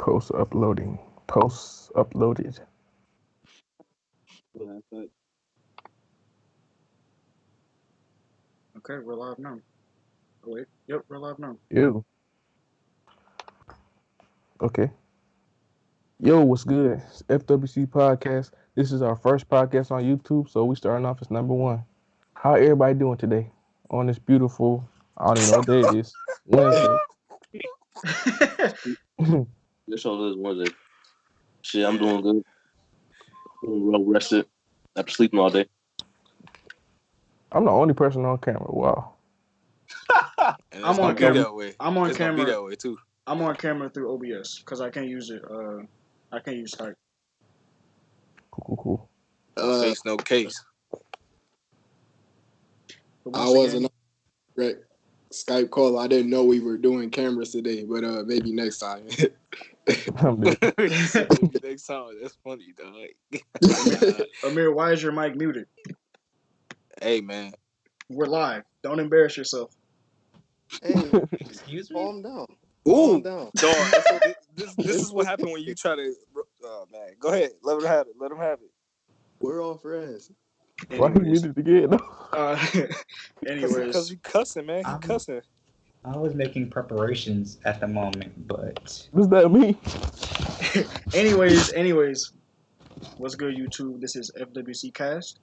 Post uploading. Post uploaded. Okay, we're live now. Oh, wait. Yep, we're live now. Ew. Okay. Yo, what's good? It's FWC Podcast. This is our first podcast on YouTube, so we starting off as number one. How everybody doing today on this beautiful, I don't even know what day it is, Wednesday. This show is Wednesday. Shit, I'm doing good. I'm well rested after sleeping all day. I'm the only person on camera. Wow. And I'm it's on gonna be camera. that way. I'm on It's gonna be camera. that way too. I'm on camera through OBS because I can't use it. I can't use Skype. Cool. No face, no case. But I once wasn't again, on direct Skype call. I didn't know we were doing cameras today, but maybe next time. I'm dead. You said maybe next time. That's funny, dog. Amir, why is your mic muted? Hey, man. We're live. Don't embarrass yourself. Hey, Excuse me? calm down. Ooh, Calm down. dog. This is what happened when you try to. Oh man, go ahead. Let him have it. Let him have it. We're all friends. Why he muted again? Anyways, Because he cussing, man. He cussing. I was making preparations at the moment, but Is that me? anyways, what's good, YouTube? This is FWC Cast.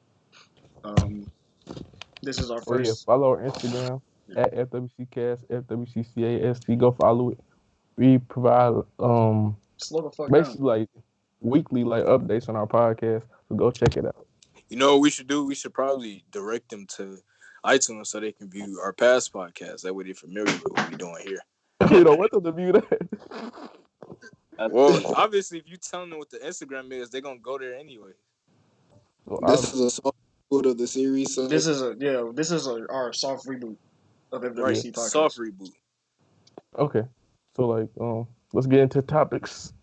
This is our Oh, yeah. first. Follow our Instagram at FWC Cast, FWCCAST. Go follow it. We provide Slow the fuck basically down. like weekly like updates on our podcast. So go check it out. You know what we should do? We should probably direct them to iTunes so they can view our past podcasts. That way they're familiar with what we're doing here. We don't want them to view that. Well, obviously, if you telling them what the Instagram is, they're gonna go there anyway. So This is a soft reboot of the series. So This is our soft reboot of FWC Right, Podcast. soft reboot. okay. So like let's get into topics.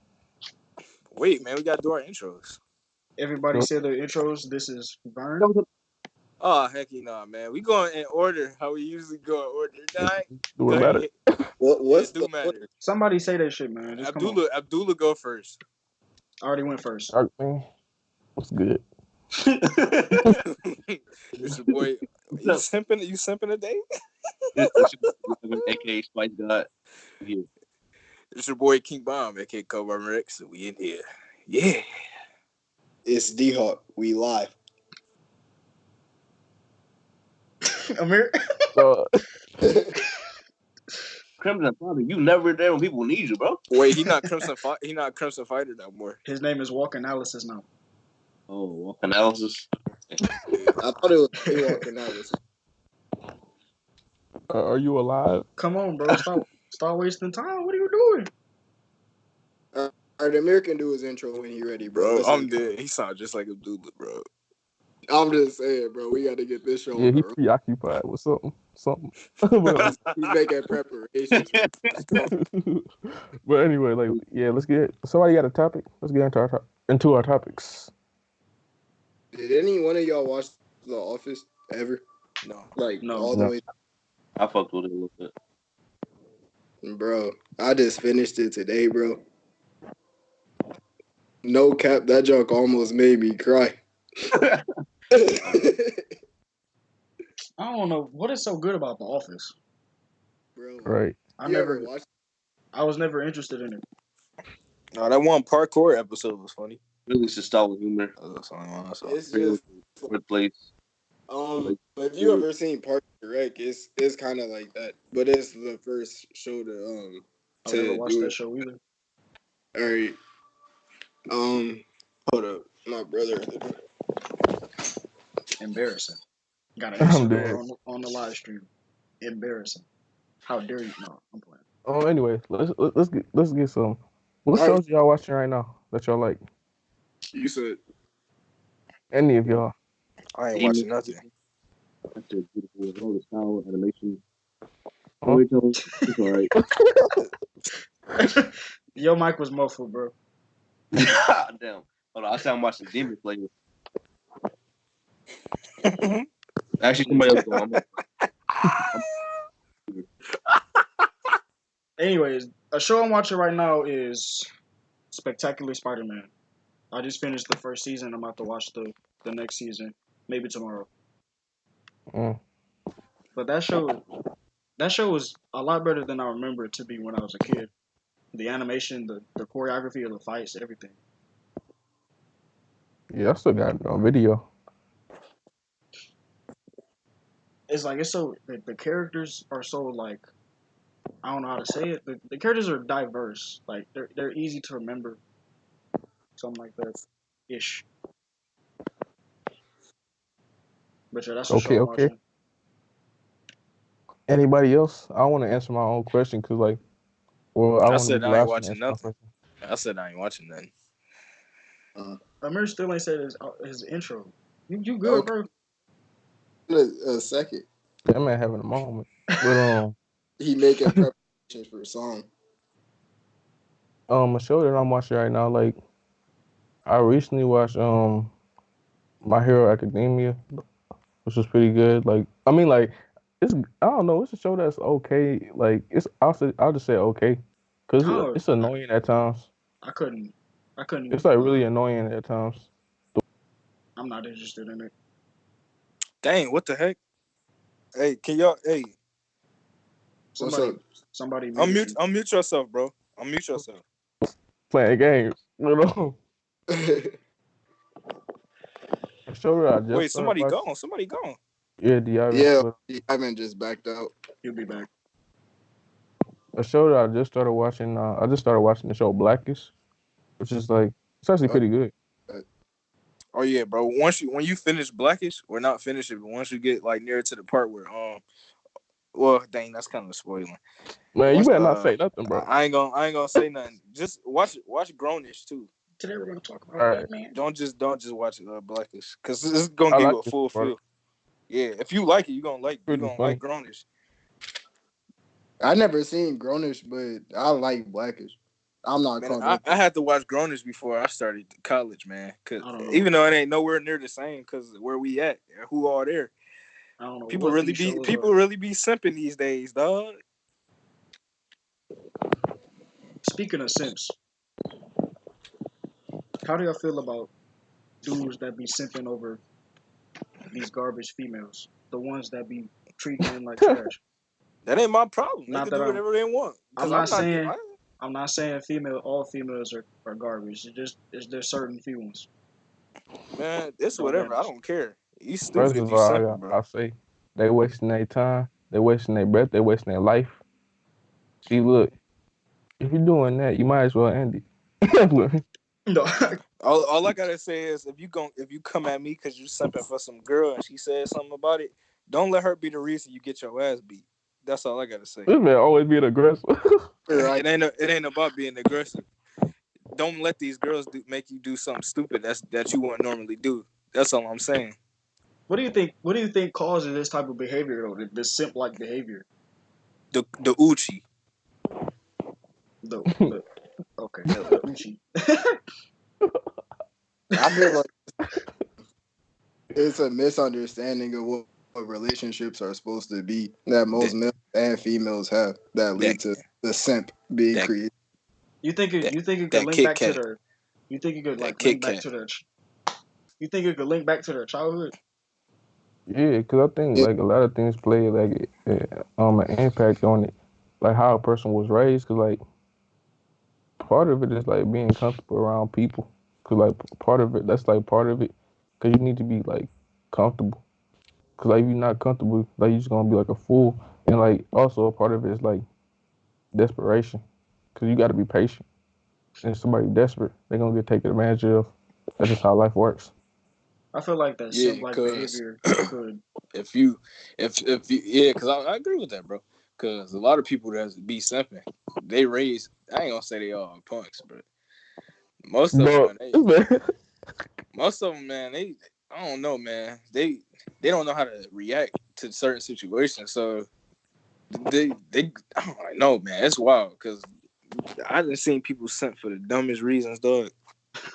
Wait, man, we gotta do our intros. Everybody said their intros. This is Vern. Oh, heck nah, man. We going in order how we usually go in order. Do it matter? what's It do matter. Somebody say that shit, man. Just come on. Abdullah go first. I already went first. All right, man. What's good? It's your boy. You simping today? AKA Spice God. Yeah. It's your boy King Bomb, aka Cover Rex. We in here. Yeah. It's D-Hawk. We live. Amir. Crimson Father, you never there when people need you, bro. Wait, he not Crimson Fighter no more. His name is Walk Analysis now. Oh, walk analysis. I thought it was D-Hawk Analysis. Are you alive? Come on, bro. Stop wasting time. What are you doing? All right, Amir can do his intro when he's ready, bro. Bro, I'm dead. He sounds just like Abdullah, bro. I'm just saying, bro. We got to get this show Yeah, on he the road. preoccupied with something. He's making preparations. But anyway, like let's get. Somebody got a topic. Let's get into our topics. Did any one of y'all watch The Office ever? No. Like No. all the way. I fucked with it a little bit. Bro, I just finished it today, bro. No cap, that joke almost made me cry. I don't know what is so good about The Office. Bro, Right. I was never interested in it. No, that one parkour episode was funny. Really should start with humor. That's the only one I saw. It's just Good place. if you ever seen Parks and Rec, it's kind of like that, but it's the first show to I never watched do that it. show either. All right, hold up, my brother. Embarrassing. Got an I'm dead. answer on the live stream. Embarrassing. How dare you? No, I'm playing. Oh, anyway, let's get some. What shows y'all watching right now that y'all like? You said Any of y'all? I ain't watching nothing. That's a beautiful all the style animation. Huh? It's alright. Your mic was muffled, bro. Damn. Hold on, I sound watching Demon Slayer. Actually, somebody else go. Anyways, a show I'm watching right now is Spectacular Spider-Man. I just finished the first season. I'm about to watch the next season, maybe tomorrow. Mm. But that show was a lot better than I remember it to be when I was a kid. The animation, the choreography of the fights, everything. Yeah, I still got it on video. It's like it's so the characters are so like I don't know how to say it. The characters are diverse. Like they're easy to remember. Something like that, ish. But yeah, that's the show Okay, I'm okay. watching. Anybody else? I want to answer my own question because, like, well, I I want to be said the I ain't last one to watching answer my nothing. question. I said I ain't watching nothing. Amir still ain't said his intro. You good, Okay, bro? a second. That man having a moment. But He making preparations for a song. a show that I'm watching right now, like I recently watched My Hero Academia, which was pretty good. Like I mean, like it's I don't know, it's a show that's okay. Like I'll just say okay, cause Oh, it's annoying at times. I couldn't. I It's couldn't. like really annoying at times. I'm not interested in it. Dang, what the heck? Hey, can y'all? Hey, What's Somebody, up? somebody muted you. unmute yourself, bro. Unmute yourself. Playing games, you know. A show that I just Wait, started somebody watching. gone. Somebody gone. Yeah, Diablo. Yeah, But I haven't just backed out. He'll be back. a show that I just started watching. I just started watching the show Blackish, which is like it's actually Oh, pretty good. Oh yeah, bro. When you finish Blackish, or not finish it, but once you get like near to the part where well, dang, that's kind of spoiling. Man, you Once better not say nothing, bro. I ain't gonna say nothing. Just watch Grownish too. Today we're going to talk All about right, Batman. Don't just watch Blackish, because it's gonna I give like you a this full part. feel. Yeah, if you like it, you Pretty gonna like funny. Grownish. I never seen Grownish, but I like Blackish. I'm not Man, caught I, up. I had to watch Grownish before I started college, man. Cause I don't know. even though it ain't nowhere near the same, cause where we at, who all there, I don't know people what really these be shows are. simping these days, dog. Speaking of simps, how do y'all feel about dudes that be simping over these garbage females? The ones that be treating men like trash. That ain't my problem. They Not could that do whatever they want. I'm Cause not saying I'm not saying all females are garbage. There's certain few ones. man, it's Don't get whatever. I us. don't care. You stupid First if of you all, simping, bro. I say they wasting their time, they wasting their breath, they wasting their life. See, look, if you're doing that, you might as well end it. No. All I gotta say is if you come at me because you simping for some girl and she said something about it, don't let her be the reason you get your ass beat. That's all I gotta say. This man always being aggressive. Right. It ain't about being aggressive. Don't let these girls make you do something stupid that you wouldn't normally do. That's all I'm saying. What do you think? What do you think causes this type of behavior though? This simp like behavior. The Uchi. The okay the Uchi. I feel like it's a misunderstanding of what relationships are supposed to be that most That males and females have that that lead to the simp being that created. You think it could that link Kit back to Kat. their you think it could That like Kit link back Kat. to their you think it could link back to their childhood? Yeah, because I think Yeah, like a lot of things play like an impact on it, like how a person was raised. Because like part of it is like being comfortable around people. Because like part of it, that's like part of it. Because you need to be like comfortable. Because like if you're not comfortable, like you're just gonna be like a fool. And like also a part of it is like desperation. Because you got to be patient. And if somebody desperate, they're gonna get taken advantage of. That's just how life works. I feel like that simp Yeah, like cause behavior could. if you if you yeah, cause I agree with that, bro. Cause a lot of people that be simping, they raise. I ain't gonna say they all punks, but most of them, Bro, man, man. they I don't know, man. They don't know how to react to certain situations. So they I don't know, man. It's wild because I done seen people simp for the dumbest reasons, dog.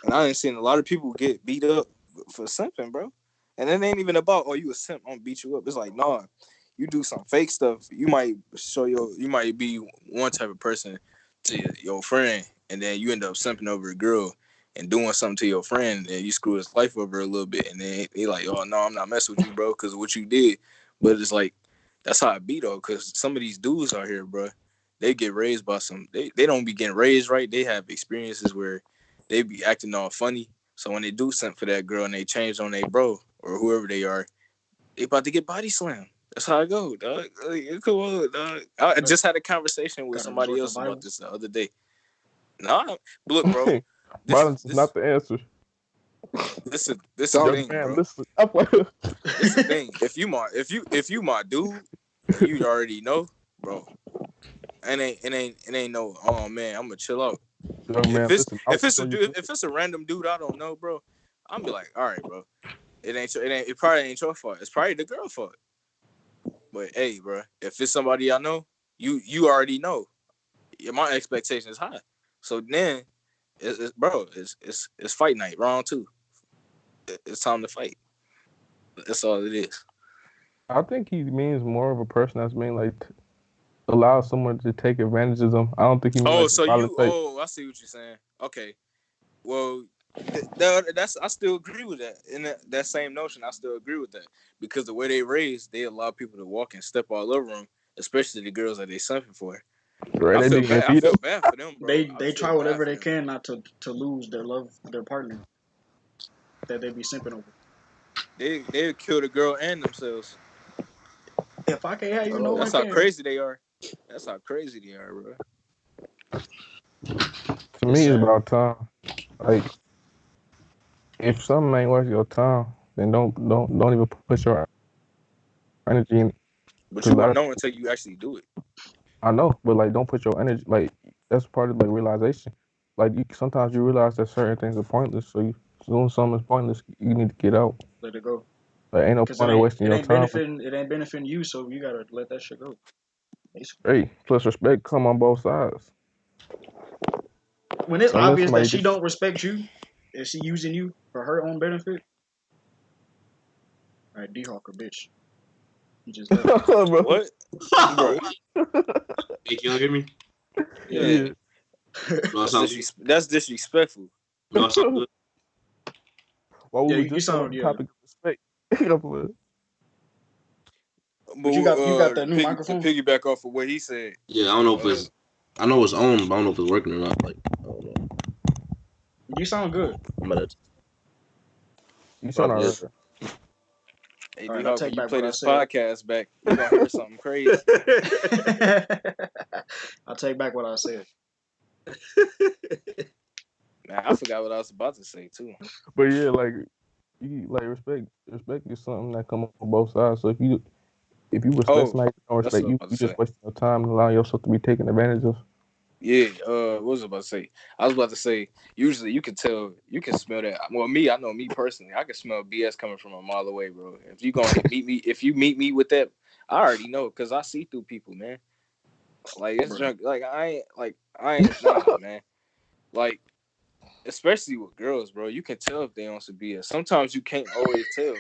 And I done seen a lot of people get beat up for simping, bro. And it ain't even about you a simp, I'm gonna beat you up. It's like, nah, you do some fake stuff. You might be one type of person to your friend, and then you end up simping over a girl and doing something to your friend, and you screw his life over a little bit, and then they like, oh no, I'm not messing with you, bro, because of what you did. But it's like that's how it be though, because some of these dudes out here, bro, they get raised by they don't be getting raised right. They have experiences where they be acting all funny. So when they do something for that girl and they change on their bro or whoever they are, they about to get body slammed. That's how I go, dog. Like, come on, dog. I just had a conversation with Gotta somebody resort to else about violence. this the other day. Nah, look, bro. Violence is not the answer. This is the Young thing, man, bro. listen. This the thing. If you my dude, and you already know, bro. It ain't no. Oh man, I'm gonna chill out. Young man, listen. If it's a random dude I don't know, bro, I'm be like, all right, bro. It probably ain't your fault. It's probably the girl fault. But hey, bro, if it's somebody I know, you already know. My expectation is high. So then, it's fight night, round 2. It's time to fight. That's all it is. I think he means more of a person that's being like allow someone to take advantage of them. I don't think he means like So violent type. I see what you're saying. Okay, well, that's I still agree with that. In that same notion, I still agree with that because the way they raised, they allow people to walk and step all over them, especially the girls that they something for. Right? I They feel be getting bad. I beat feel up. bad for them, bro. They try whatever they can not to lose their partner that they be simping over. They kill the girl and themselves. If I can't have you, no That's one how can. crazy they are. That's how crazy they are, bro. To me, it's about time. Like, if something ain't worth your time, then don't even put your energy in it. But Cause you won't know until you actually do it. I know, but like, don't put your energy. Like, that's part of like realization. Like, sometimes you realize that certain things are pointless. So you doing something is pointless. You need to get out. Let it go. Like, ain't no Cause point in wasting it your ain't time. benefiting you, so you gotta let that shit go. Basically. Hey, plus respect come on both sides. When it's Don't let obvious that somebody she don't respect you, and she using you for her own benefit, all right, D-Hawk a bitch. You just left. What, bro? Hey, can y'all hear me? Yeah. That's disrespectful. Do I sound good? Well, we Yeah, were you just on sound the topic of respect. But you got that new microphone. To piggyback off of what he said. Yeah, I don't know if it's. I know it's on, but I don't know if it's working or not. Like, I don't know. You sound good. You sound alright. Hey, All right, D-Hawk, I'll when take you back play what I this said. podcast back, you're gonna hear something crazy. I'll take back what I said. Man, I forgot what I was about to say too. But yeah, like you like respect is something that come on both sides. So if you respect somebody that don't That's respect what I was you, about you to just say. wasting your time and allowing yourself to be taken advantage of. Yeah, what was I about to say? I was about to say, usually you can smell that. Well, I know me personally, I can smell BS coming from a mile away, bro. If you meet me with that, I already know because I see through people, man. Like it's junk. Like I ain't nah, man. Like especially with girls, bro. You can tell if they on some BS. Sometimes you can't always tell.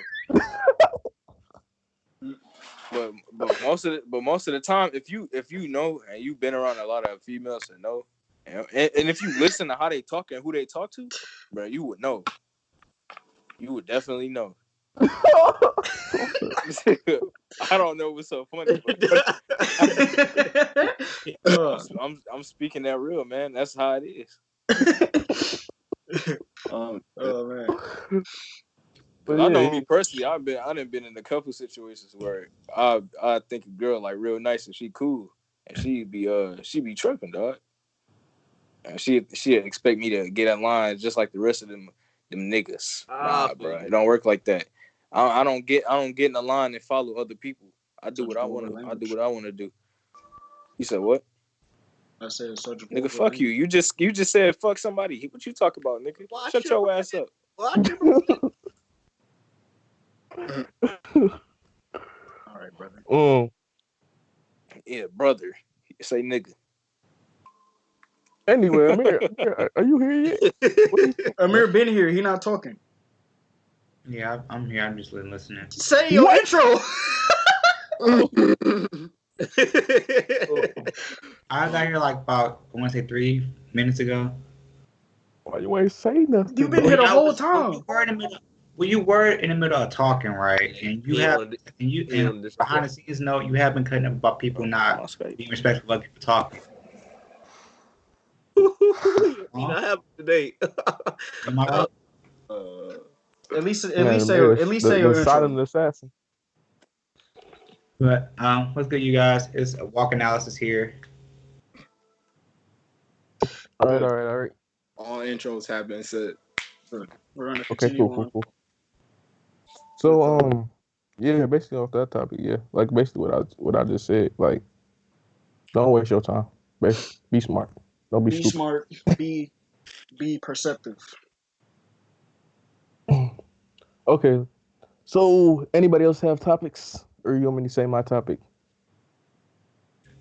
But most of the time, if you know and you've been around a lot of females that know, and if you listen to how they talk and who they talk to, bro, you would know. You would definitely know. I don't know what's so funny, but I'm speaking that real, man. That's how it is. Oh man. But Cause I know yeah, me personally, I done been in a couple situations where I think a girl like real nice and she cool and she be tripping, dog. And she expect me to get in line just like the rest of them niggas. Nah, bro, it don't work like that. I don't get in the line and follow other people. I do what I want to do. You said what? I said such Nigga, fuck you. You just said fuck somebody. What you talk about, nigga? Shut your ass up. All right, brother. Yeah, brother. Say nigga. Anyway, Amir, are you here yet? Amir been here. He not talking. Yeah, I'm here. I'm just listening. Say your intro. I got here like about, I want to say 3 minutes ago. Why you ain't say nothing? You've been Well, here the whole well, time. you were in the middle of talking, right? And you He have, on he and on this. behind the scenes note, you have been cutting up about people on not Skype. being respectful of people talking. He Huh? not happy today. Am I right? At least Man, say the your intro. silent assassin. But what's good, you guys? It's a walk analysis here. All right, Good. all right, all right. All intros have been said. Good. We're gonna Okay, continue cool, cool, on. cool. With, So yeah, basically off that topic, yeah, like basically what I just said, like don't waste your time. Basically, be smart. Don't be be stupid. smart. Be perceptive. Okay. So anybody else have topics, or you want me to say my topic?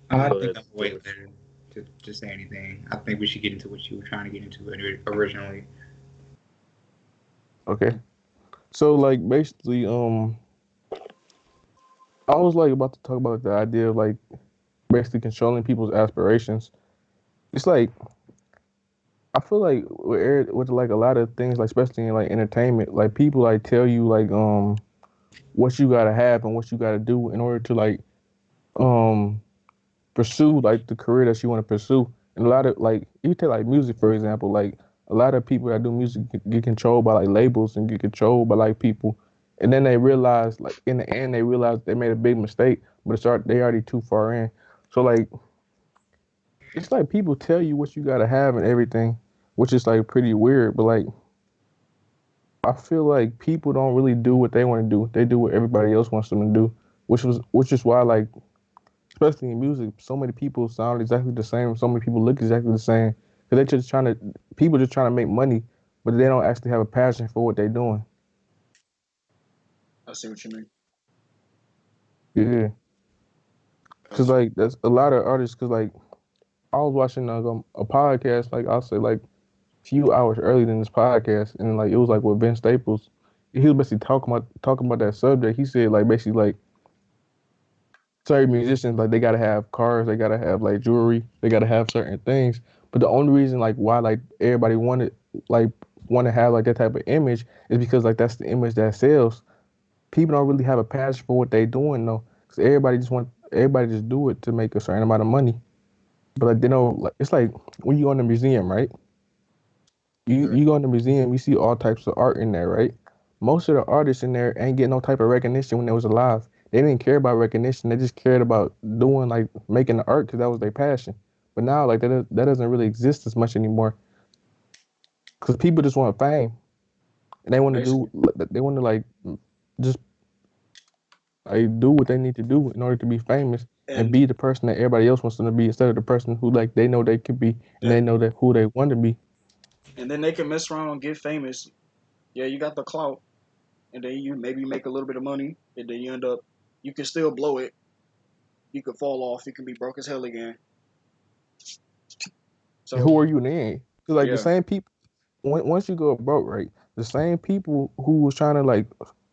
I Go think ahead. I'm way later to say anything. I think we should get into what you were trying to get into originally. Okay. So like basically, I was like about to talk about the idea of like basically controlling people's aspirations. It's like I feel like with like a lot of things, like especially in like entertainment, like people like tell you like what you gotta have and what you gotta do in order to like um pursue like the career that you want to pursue. And a lot of like you take like music for example, like a lot of people that do music get controlled by like labels and get controlled by like people, and then they realize like in the end they realize they made a big mistake, but they already too far in. So like it's like people tell you what you gotta have and everything, which is like pretty weird. But like I feel like people don't really do what they want to do. They do what everybody else wants them to do, which is why like especially in music, so many people sound exactly the same. So many people look exactly the same because they're just trying to people just trying to make money, but they don't actually have a passion for what they're doing. I see what you mean. Yeah, because Gotcha. like that's a lot of artists. Because like I was watching a podcast, like I'll say like a few hours earlier than this podcast, and like it was like with Ben Staples. He was basically talking about that subject. He said like basically like certain musicians like they gotta have cars, they gotta have like jewelry, they gotta have certain things. But the only reason like why like everybody like want to have like that type of image is because like that's the image that sells. People don't really have a passion for what they doing though, because everybody just do it to make a certain amount of money. But like they know like it's like when you go in the museum, right? You go in the museum, you see all types of art in there, right? Most of the artists in there ain't getting no type of recognition when they was alive. They didn't care about recognition. They just cared about doing like making the art because that was their passion. But now like that doesn't really exist as much anymore because people just want fame and Basically, they want to like just like do what they need to do in order to be famous and and be the person that everybody else wants them to be instead of the person who like they know they could be and they and know that who they want to be. and then they can mess around and get famous. Yeah, you got the clout, and then you maybe make a little bit of money, and then you end up you can still blow it. You could fall off. You can be broke as hell again. And So who are you then? Because like the yeah, same people once you go broke, right? The same people who was trying to like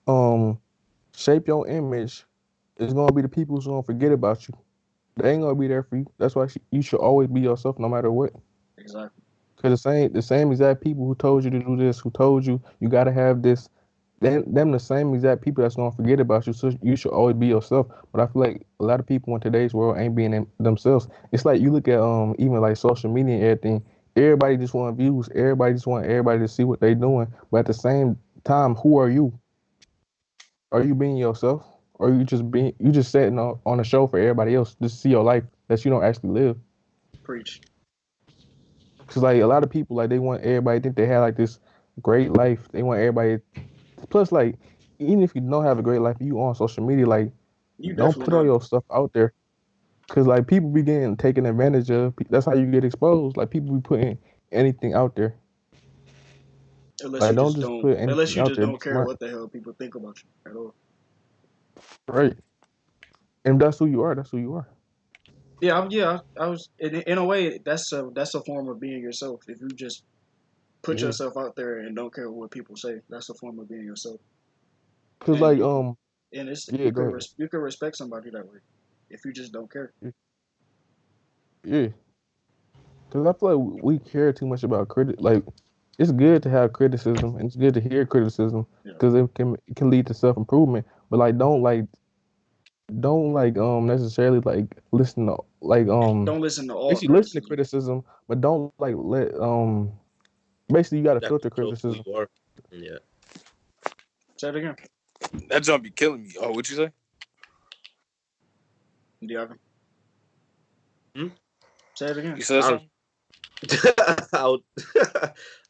um shape your image is gonna be the people who's gonna forget about you. They ain't gonna be there for you. That's why you should always be yourself no matter what. exactly. Cause the same exact people who told you to do this, who told you you gotta have this, them the same exact people that's gonna forget about you. So you should always be yourself. But I feel like a lot of people in today's world ain't being themselves. It's like you look at even like social media and everything. Everybody just want views. Everybody just want everybody to see what they doing. But at the same time, who are you? Are you being yourself? Or you just setting on a show for everybody else to see your life that you don't actually live? Preach. Cause like a lot of people like they want everybody to think they have like this great life. They want everybody. Plus, like even if you don't have a great life, you on social media, like You don't definitely put all not your stuff out there. Cause like people be getting taken advantage of. That's how you get exposed. Like people be putting anything out there. Like don't just put unless anything you out just there. Be don't care smart, what the hell people think about you at all. right? And if that's who you are, that's who you are. Yeah. I was in a way that's a form of being yourself. If you just put Yeah. yourself out there and don't care what people say, that's a form of being yourself. Cause And like you and it's yeah. Go ahead. you can respect somebody that way. if you just don't care. Yeah, because I feel like we care too much about like it's good to have criticism and it's good to hear criticism Yeah. because it can lead to self improvement. But like don't necessarily like listen to like Don't listen to all basically listen to criticism. criticism, but don't like let basically you got to That filter control who criticism. you are. Yeah. Say it again. That jump be killing me. Oh, what you say? Diago. Hmm? Say it again. You said I don't. something?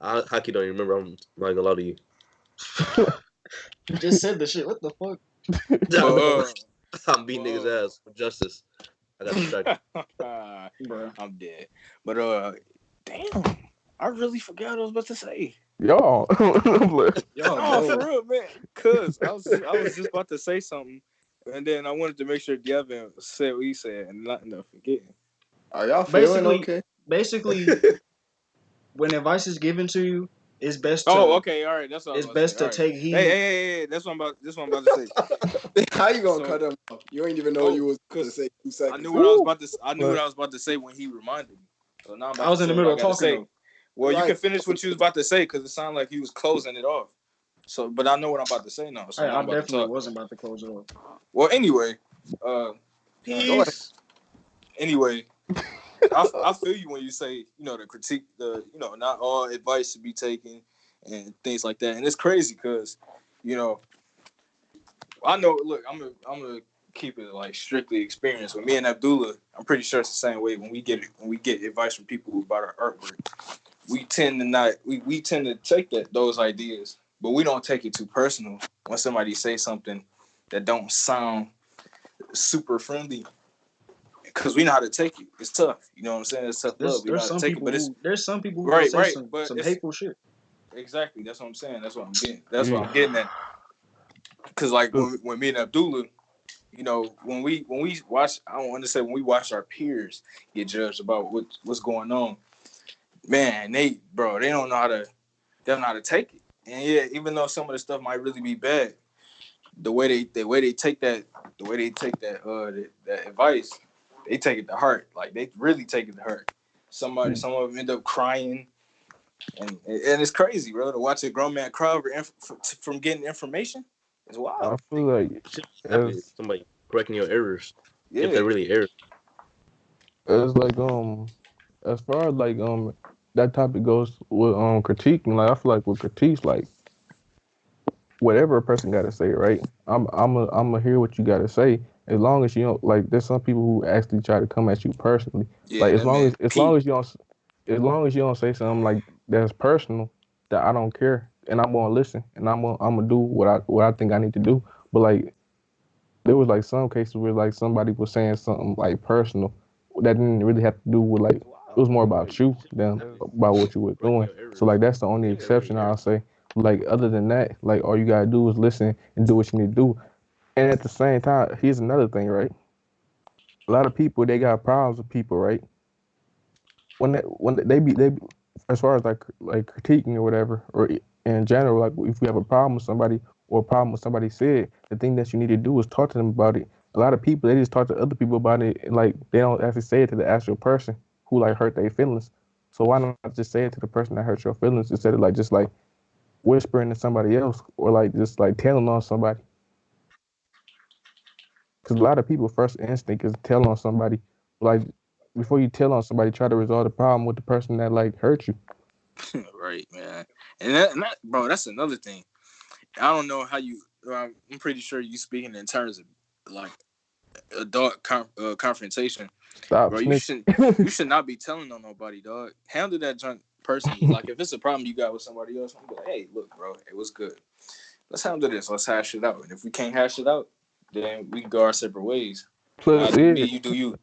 I'll, Hockey don't even remember. I'm not gonna lie to you. You just said the shit. What the fuck? I But know. I'm beating niggas' but ass for justice. I got distracted. Bruh. I'm dead. But damn, I really forgot what I was about to say. Y'all, Y'all No, for go. real, man. Cause I was just about to say something, and then I wanted to make sure Devin said what he said and not enough forgetting. Are y'all feeling Basically, okay? basically, when advice is given to you, Oh, okay, all right. That's what I was it's about to say. best All to right. take Hey, hey, heed. hey, hey. That's what I'm about to say. How you gonna So, cut him off? You ain't even know oh, you was to cause say two I knew seconds what I ago. was woo, about to. I knew what but I was about to say when he reminded me. So now I'm I about to was in say the what middle I of got to talking say. though. Well, you Right. can finish what you was about to say because it sounded like he was closing it off. So, but I know what I'm about to say now. So now I I'm about to definitely talk. wasn't about to close it off. Well, anyway, Go ahead. peace. Anyway, I feel you when you say the critique not all advice should be taken and things like that. And it's crazy because you know I know. Look, I'm gonna keep it like strictly experience. With me and Abdullah, I'm pretty sure it's the same way. When we get advice from people who about our artwork, we tend to not we tend to take those ideas, but we don't take it too personal when somebody say something that don't sound super friendly because we know how to take it. It's tough. You know what I'm saying? It's tough love. We know how to take it, but it's There's some people who will right, say right. But some it's hateful shit. exactly that's what I'm saying. That's what I'm getting. That's what yeah, I'm getting at. Because like look, when me and Abdullah, when we watch, I don't want to say when we watch our peers get judged about what's going on, man, they don't know how to take it. And yeah, even though some of the stuff might really be bad, the way they take that advice, they take it to heart. Like they really take it to heart. Some of them end up crying, and it's crazy, bro, to watch a grown man cry from getting information. It's I wild. feel like Shit happy. as Somebody correcting your errors if Yeah. they're really errors. as like as far as like that topic goes with critiquing, like I feel like with critiques, like whatever a person got to say, right? I'm gonna hear what you got to say. As long as you don't like, there's some people who actually try to come at you personally. Yeah, Like that man as long Pete. as you don't as long as you don't say something like that's personal, that I don't care, and I'm gonna listen, and I'm gonna do what I think I need to do. But like there was like some cases where like somebody was saying something like personal that didn't really have to do with like It's it was wild, more bro. about Like you shit than happy. about what you were Correcting doing. your So errors like that's the only if they're really exception I'll errors. say. Like other than that, like all you gotta do is listen and do what you need to do. And at the same time, here's another thing, right? A lot of people they got problems with people, right? When they be as far as like critiquing or whatever, or in general, like if you have a problem with somebody or a problem with somebody said, the thing that you need to do is talk to them about it. A lot of people they just talk to other people about it, and like they don't actually say it to the actual person who like hurt their feelings. So why not just say it to the person that hurt your feelings instead of like just like whispering to somebody else or like just like telling on somebody? Because a lot of people first instinct is to tell on somebody. Like before you tell on somebody, try to resolve the problem with the person that like hurt you. Right, man. And that, bro, that's another thing. I don't know how you. I'm pretty sure you speaking in terms of like adult confrontation, Stop bro. snitching. You should not be telling on nobody, dog. Handle that junk personally. Like if it's a problem you got with somebody else, I'm like, hey, look, bro, it was good. Let's handle this. Let's hash it out. And if we can't hash it out, then we can go our separate ways. I Plus, do me, yeah, you do you.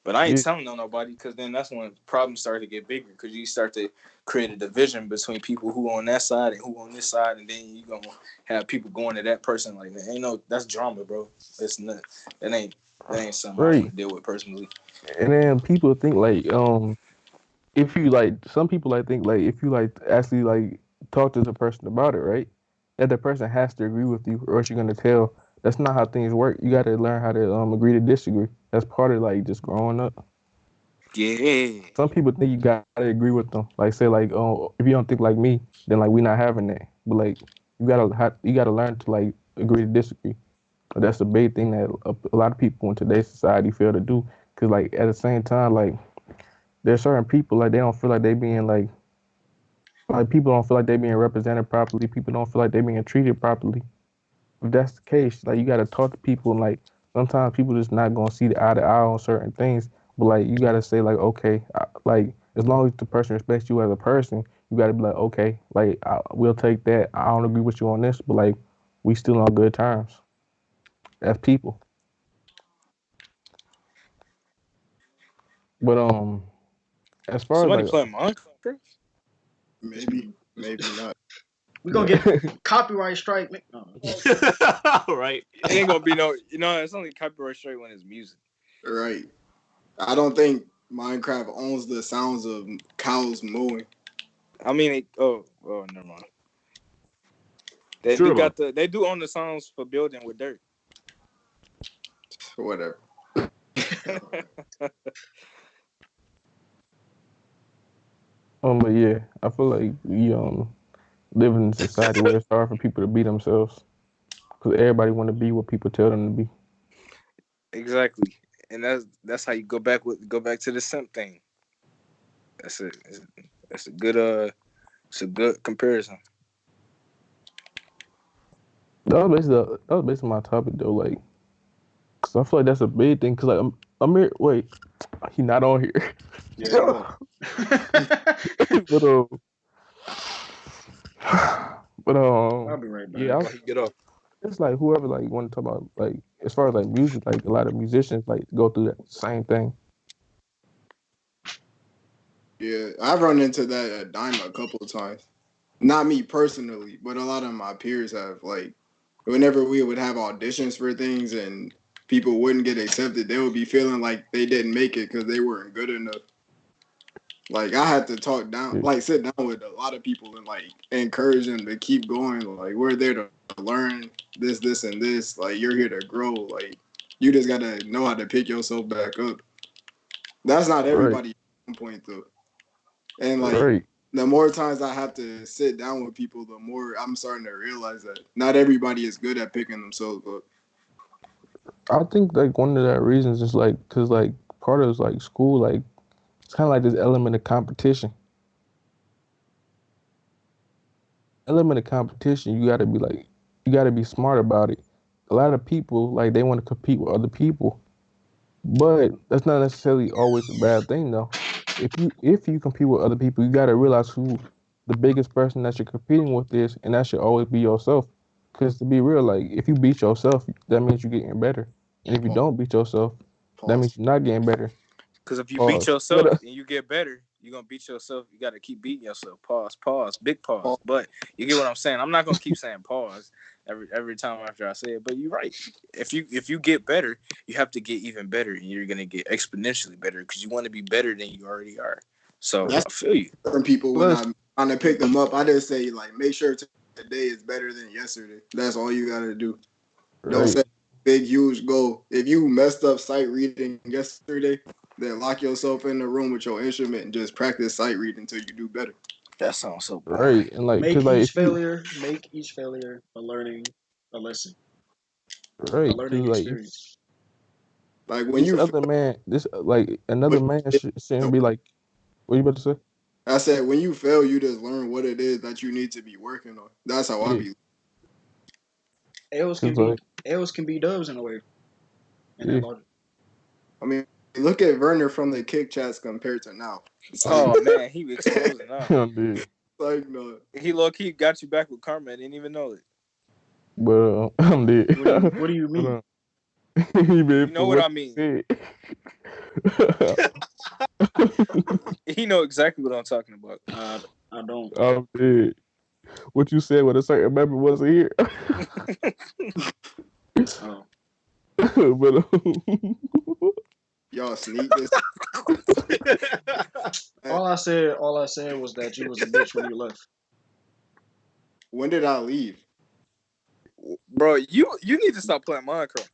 But I ain't yeah, telling on nobody because then that's when problems start to get bigger because you start to create a division between people who on that side and who on this side, and then you gonna have people going to that person like that. Ain't no that's drama, bro. It's not that ain't that ain't something I want right. to deal with personally. And then people think like if you like some people like think like if you like actually like talk to the person about it, right? That the person has to agree with you, or else you're gonna tell That's not how things work. You got to learn how to agree to disagree. That's part of like just growing up. Yeah. Some people think you got to agree with them. Like say like, oh, if you don't think like me, then like we not having that. But like you gotta learn to like agree to disagree. That's a big thing that a lot of people in today's society fail to do. Cause like at the same time, like there's certain people like they don't feel like they being like people don't feel like they being represented properly. People don't feel like they being treated properly. If that's the case, like you gotta talk to people and like sometimes people just not gonna see the eye to eye on certain things. But like you gotta say like okay, like as long as the person respects you as a person, you gotta be like okay, like we'll take that. I don't agree with you on this, but like we still on good terms as people. But as far as Somebody like playing Minecraft? Maybe, maybe not. We gonna get copyright strike. No. Right. It ain't gonna be no. It's only copyright straight when it's music. Right. I don't think Minecraft owns the sounds of cows mooing. I mean, never mind. They Sure do about they do own the songs for building with dirt. Whatever. but yeah, I feel like we live in a society where it's hard for people to be themselves because everybody want to be what people tell them to be. Exactly, and that's how you go back to the simp thing. That's it. That's a good it's a good comparison. That was basically my topic though. Like, cause I feel like that's a big thing. Cause like Amir, wait, he not on here. Yeah, he left. but but I'll be right back. yeah, he get off. it's like whoever like want to talk about like as far as like music, like a lot of musicians like go through that same thing. Yeah, I've run into that at Dime a couple of times. Not me personally, but a lot of my peers have. Like, whenever we would have auditions for things and people wouldn't get accepted, they would be feeling like they didn't make it because they weren't good enough. Like, I had to talk down, Yeah, like, sit down with a lot of people and like encourage them to keep going. Like, we're there to learn this, and this. Like, you're here to grow. Like, you just gotta know how to pick yourself back up. That's not right, everybody at one point though. And like right. the more times I have to sit down with people, the more I'm starting to realize that not everybody is good at picking themselves up. I think like one of that reasons is like cause like part of like school like it's kind of like this element of competition. Element of competition, you gotta be smart about it. A lot of people like they want to compete with other people, but that's not necessarily always a bad thing though. If you compete with other people, you gotta realize who the biggest person that you're competing with is, and that should always be yourself. Because to be real, like if you beat yourself, that means you're getting better, and if you don't beat yourself, that Pause. means you're not getting better. Because if you beat Pause. yourself and you get better, you're gonna beat yourself. You gotta keep beating yourself. Pause, big pause. Pause. But you get what I'm saying. I'm not gonna keep saying pause every time after I say it. But you're right. If you get better, you have to get even better, and you're gonna get exponentially better because you want to be better than you already are. So That's I feel you. certain people when Plus, I'm trying to pick them up. I just say like make sure today is better than yesterday. That's all you gotta do. Don't right, set big huge goal. If you messed up sight reading yesterday, then lock yourself in the room with your instrument and just practice sight reading until you do better. That sounds so boring. right, and like, cause Make like each if you failure, a learning, a lesson, a right, cause learning like experience. Like when you this like another what man you shouldn't did, be like. What you about to say? I said when you fail, you just learn what it is that you need to be working on. That's how I Yeah, be. L's can cause be like L's can be dubs in a way, in that yeah, logic. I mean, look at Werner from the kick chats compared to now. It's like, Oh man, he exposing now. I'm dead. like no. He low key got you back with karma. I didn't even know it. But I'm dead. What do you but mean? he been You for know what what I you mean. said. He know exactly what I'm talking about. I don't. I'm dead. What you said when a certain member wasn't here. Oh, but Y'all sneak this. all I said was that you was a bitch when you left. When did I leave? bro, you need to stop playing Minecraft.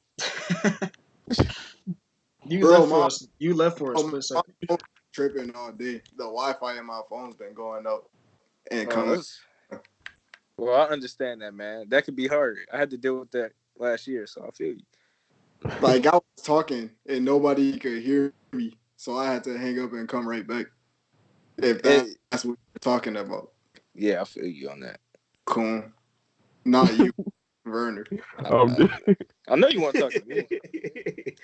You Bro, left for us. You left for a my split second. phone tripping all day. The Wi-Fi in my phone's been going up and coming. That's well, I understand that, man. That could be hard. I had to deal with that last year, so I feel you. Like I was talking and nobody could hear me, so I had to hang up and come right back. If It, that's what you're talking about, yeah, I feel you on that. cool. Not you, Werner. Um, I know you want to talk to me.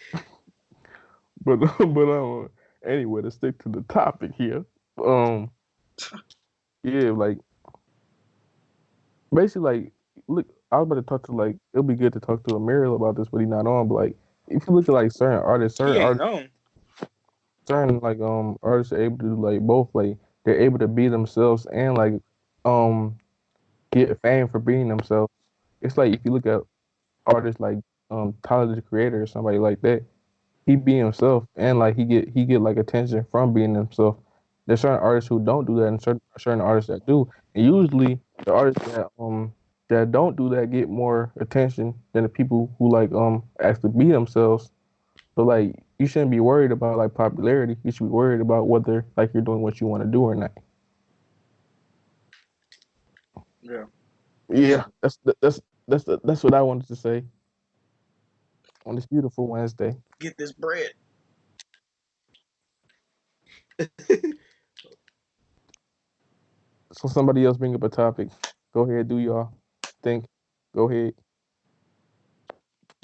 but anyway, to stick to the topic here. Um, yeah, like basically, like look, I was about to talk to like it'll be good to talk to Emil about this, but he's not on. But like, if you look at like He ain't on. certain like artists are able to do like both. Like they're able to be themselves and like um get fame for being themselves. It's like if you look at artists like Tyler the Creator or somebody like that, he be himself and like he get like attention from being himself. There's certain artists who don't do that and certain artists that do. And usually the artists that don't do that get more attention than the people who like actually be themselves. So like you shouldn't be worried about like popularity. You should be worried about whether like you're doing what you want to do or not. Yeah. Yeah, that's what I wanted to say on this beautiful Wednesday. Get this bread. So somebody else bring up a topic. Go ahead, do y'all think? Go ahead.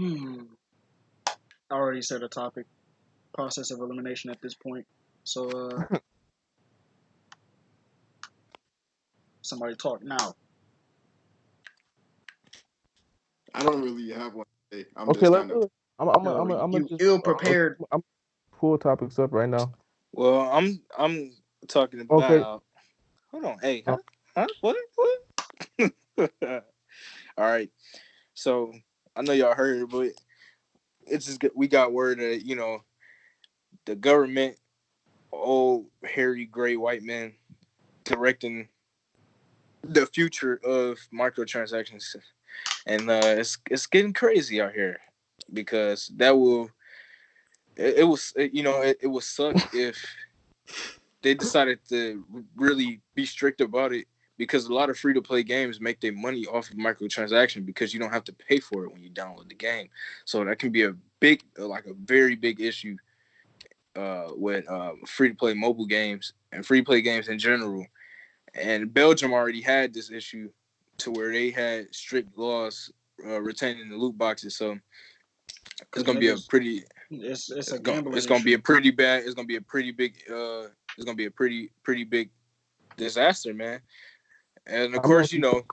Hmm. I already said a topic. Process of elimination at this point. So somebody talk now. I don't really have one today. I'm Okay, just let's kind of. do it. I'm Yo, gonna you just ill prepared. pull topics up right now. Well, I'm talking Okay. about. Hold on. Hey, Uh, huh? What? All right. So I know y'all heard, but it's just we got word that the government, old hairy gray white men, directing the future of microtransactions, and it's getting crazy out here because that will it was it will suck if they decided to really be strict about it because a lot of free to play games make their money off of microtransaction because you don't have to pay for it when you download the game. So that can be a big, like a very big issue with free to play mobile games and free to play games in general. And Belgium already had this issue to where they had strict laws retaining the loot boxes. So it's Cause gonna be a niggas, pretty it's a it's gambling gonna be issue. a pretty bad it's gonna be a pretty big it's gonna be a pretty big disaster, man. And of I'm course, lucky.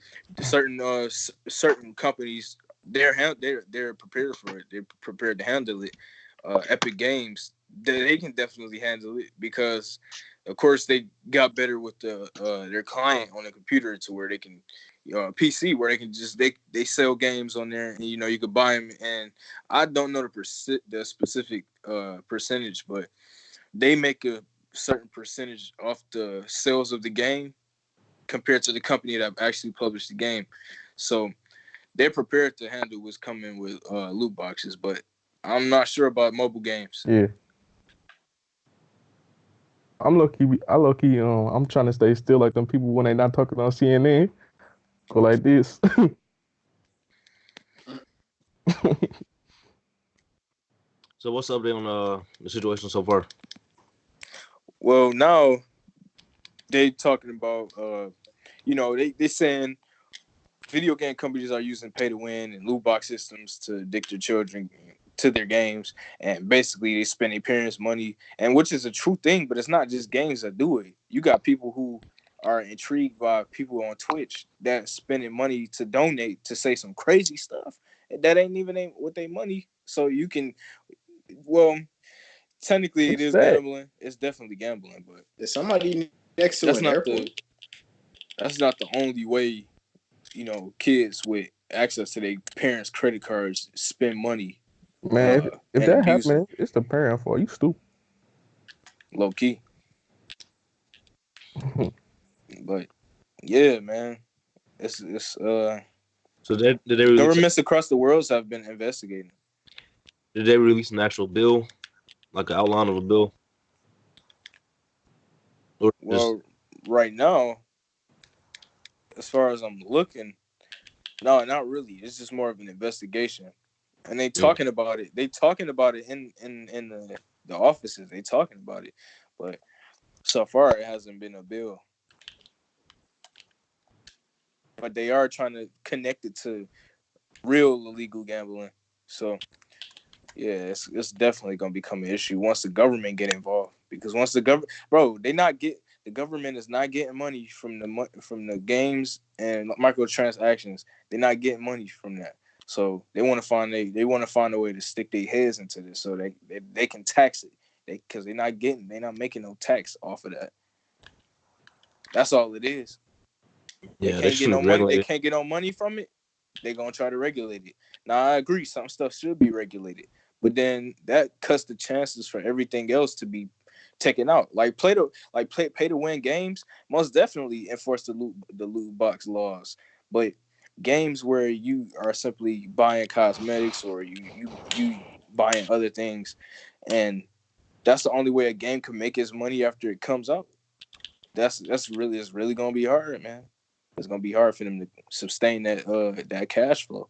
certain companies they're prepared for it. They're prepared to handle it. Epic Games they can definitely handle it because, of course, they got better with their client on the computer to where they can, PC where they can just they sell games on there and you could buy them. And I don't know the specific percentage, but they make a certain percentage off the sales of the game compared to the company that actually published the game. So they're prepared to handle what's coming with loot boxes, but I'm not sure about mobile games. Yeah, I'm lucky. I lucky. I'm trying to stay still like them people when they not talking on CNN. Go like this. So what's up there on the situation so far? Well, now they talking about they saying video game companies are using pay to win and loot box systems to addict their children to their games, and basically they spend their parents' money, and which is a true thing. But it's not just games that do it. You got people who are intrigued by people on Twitch that spending money to donate to say some crazy stuff that ain't with their money. So you can, well, technically it What's is that? gambling. It's definitely gambling, but Is somebody next to that's an not the airport? that's not the only way kids with access to their parents' credit cards spend money Man, if and that abuse it happening, it's the parent fault. You stupid. low key. But yeah, man, it's So did they release? Governments across the world have been investigating. Did they release an actual bill, like an outline of a bill? Or just Well, right now, as far as I'm looking, no, not really. It's just more of an investigation, and they talking about it. They talking about it in the offices. They talking about it, but so far it hasn't been a bill. But they are trying to connect it to real illegal gambling. So yeah, it's definitely gonna become an issue once the government get involved. Because once the government, bro, the government is not getting money from the games and microtransactions. They're not getting money from that. So they want to find a way to stick their heads into this so they can tax it. Because they're not making no tax off of that. That's all it is. They yeah, they can't get no shouldn't money. They regulate it. can't get no money from it. They're gonna try to regulate it. Now I agree, some stuff should be regulated, but then that cuts the chances for everything else to be taken out. Like pay to win games, most definitely enforce the loot box laws. But games where you are simply buying cosmetics or you buying other things, and that's the only way a game can make its money after it comes out. It's really gonna be hard, man. It's gonna be hard for them to sustain that cash flow.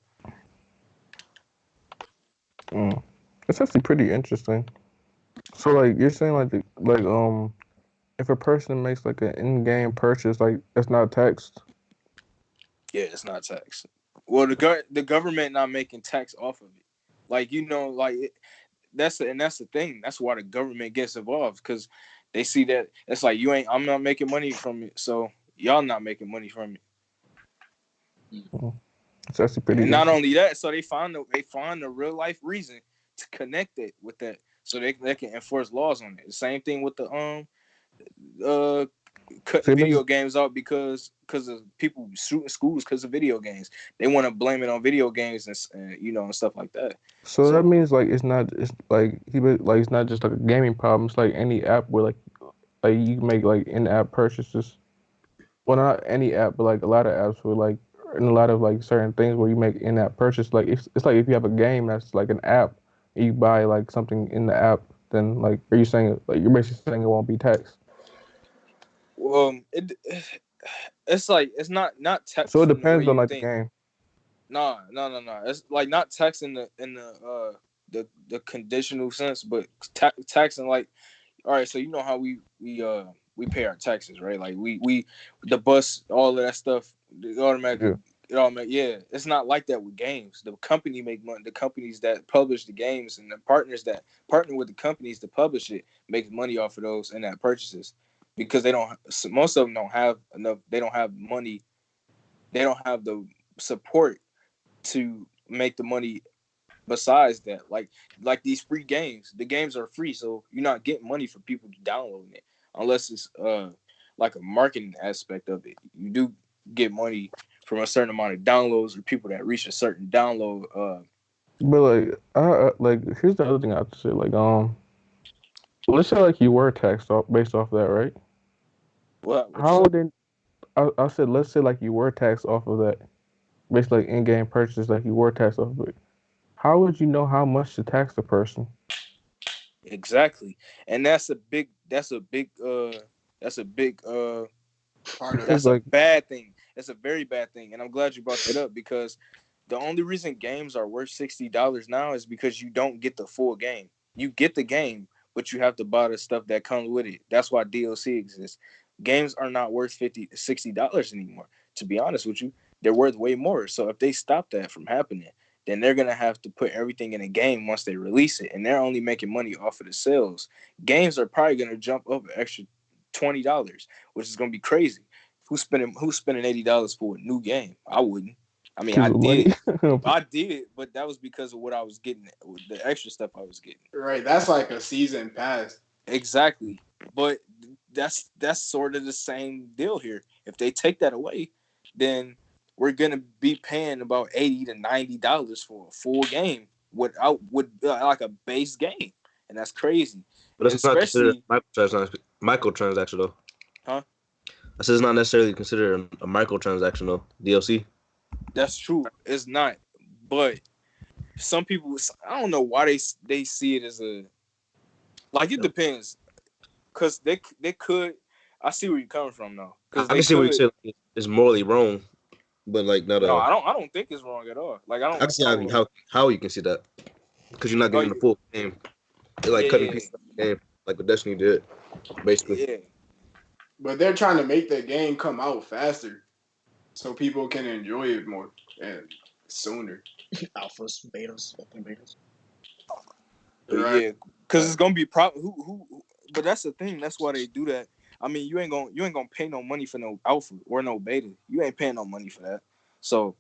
It's actually pretty interesting. So like you're saying if a person makes like an in-game purchase, like it's not taxed. Yeah, it's not taxed. Well, the government not making tax off of it. Like that's the thing. That's why the government gets involved because they see that it's like I'm not making money from it, so y'all not making money from it. It's actually pretty And not interesting. only that, so they find the real life reason to connect it with that, so they can enforce laws on it. The same thing with the uh See, cutting it makes video games out because of people shooting schools because of video games. They want to blame it on video games and stuff like that. so that So means like it's like like it's not just like a gaming problem. It's like any app where like you can make like in-app purchases. Well, not any app, but like a lot of apps where like and a lot of like certain things where you make in-app purchase. Like it's like if you have a game that's like an app, and you buy like something in the app, then like are you saying like you're basically saying it won't be taxed? it's like it's not So text it in the way depends on you like the think. game. No. It's like not tax in the conditional sense, but taxing like all right. So you know how we pay our taxes, right? Like we the bus, all of that stuff, Yeah. it automatically yeah. It's not like that with games. The company make money. The companies that publish the games and the partners that partner with the companies to publish it make money off of those and that purchases because they don't. Most of them don't have enough. They don't have money. They don't have the support to make the money besides that. Like these free games, the games are free, so you're not getting money for people downloading it unless it's like a marketing aspect of it. You do get money from a certain amount of downloads or people that reach a certain download. But like like here's the other thing I have to say. Like let's say like you were taxed off based off that, right? What you How say? would they? I said let's say like you were taxed off of that, basically like in-game purchases, like you were taxed off of it. How would you know how much to tax the person? Exactly, and that's a big Part of it. Because that's a like bad thing. That's a very bad thing, and I'm glad you brought that up because the only reason games are worth $60 now is because you don't get the full game. You get the game, but you have to buy the stuff that comes with it. That's why DLC exists. Games are not worth $60 anymore. To be honest with you, they're worth way more. So if they stop that from happening, then they're gonna have to put everything in a game once they release it, and they're only making money off of the sales. Games are probably gonna jump up an extra $20, which is gonna be crazy. Who's spending $80 for a new game? I wouldn't. I mean, I of money. did. I did, but that was because of what I was getting, the extra stuff I was getting. Right, that's like a season pass. Exactly. But that's sort of the same deal here. If they take that away, then we're gonna be paying about $80 to $90 for a full game with like a base game, and that's crazy. But it's not considered Especially, a microtransaction though. huh? I said it's not necessarily considered a microtransaction though. DLC. That's true. It's not, but some people, I don't know why they see it as a like. It depends, cause they could. I see where you're coming from though, cause I they can see what you're could. saying. It's morally wrong, but like not No, I don't think it's wrong at all. Like I I don't. can see I don't. how you can see that because you're not Oh getting the full game. It's like cutting yeah, pieces of the game, like what Destiny did, basically. yeah. But they're trying to make the game come out faster so people can enjoy it more and sooner. Alphas, betas, open betas. But Right. yeah, because it's gonna be who. But that's the thing. That's why they do that. I mean, you ain't gonna pay no money for no alpha or no beta. You ain't paying no money for that. So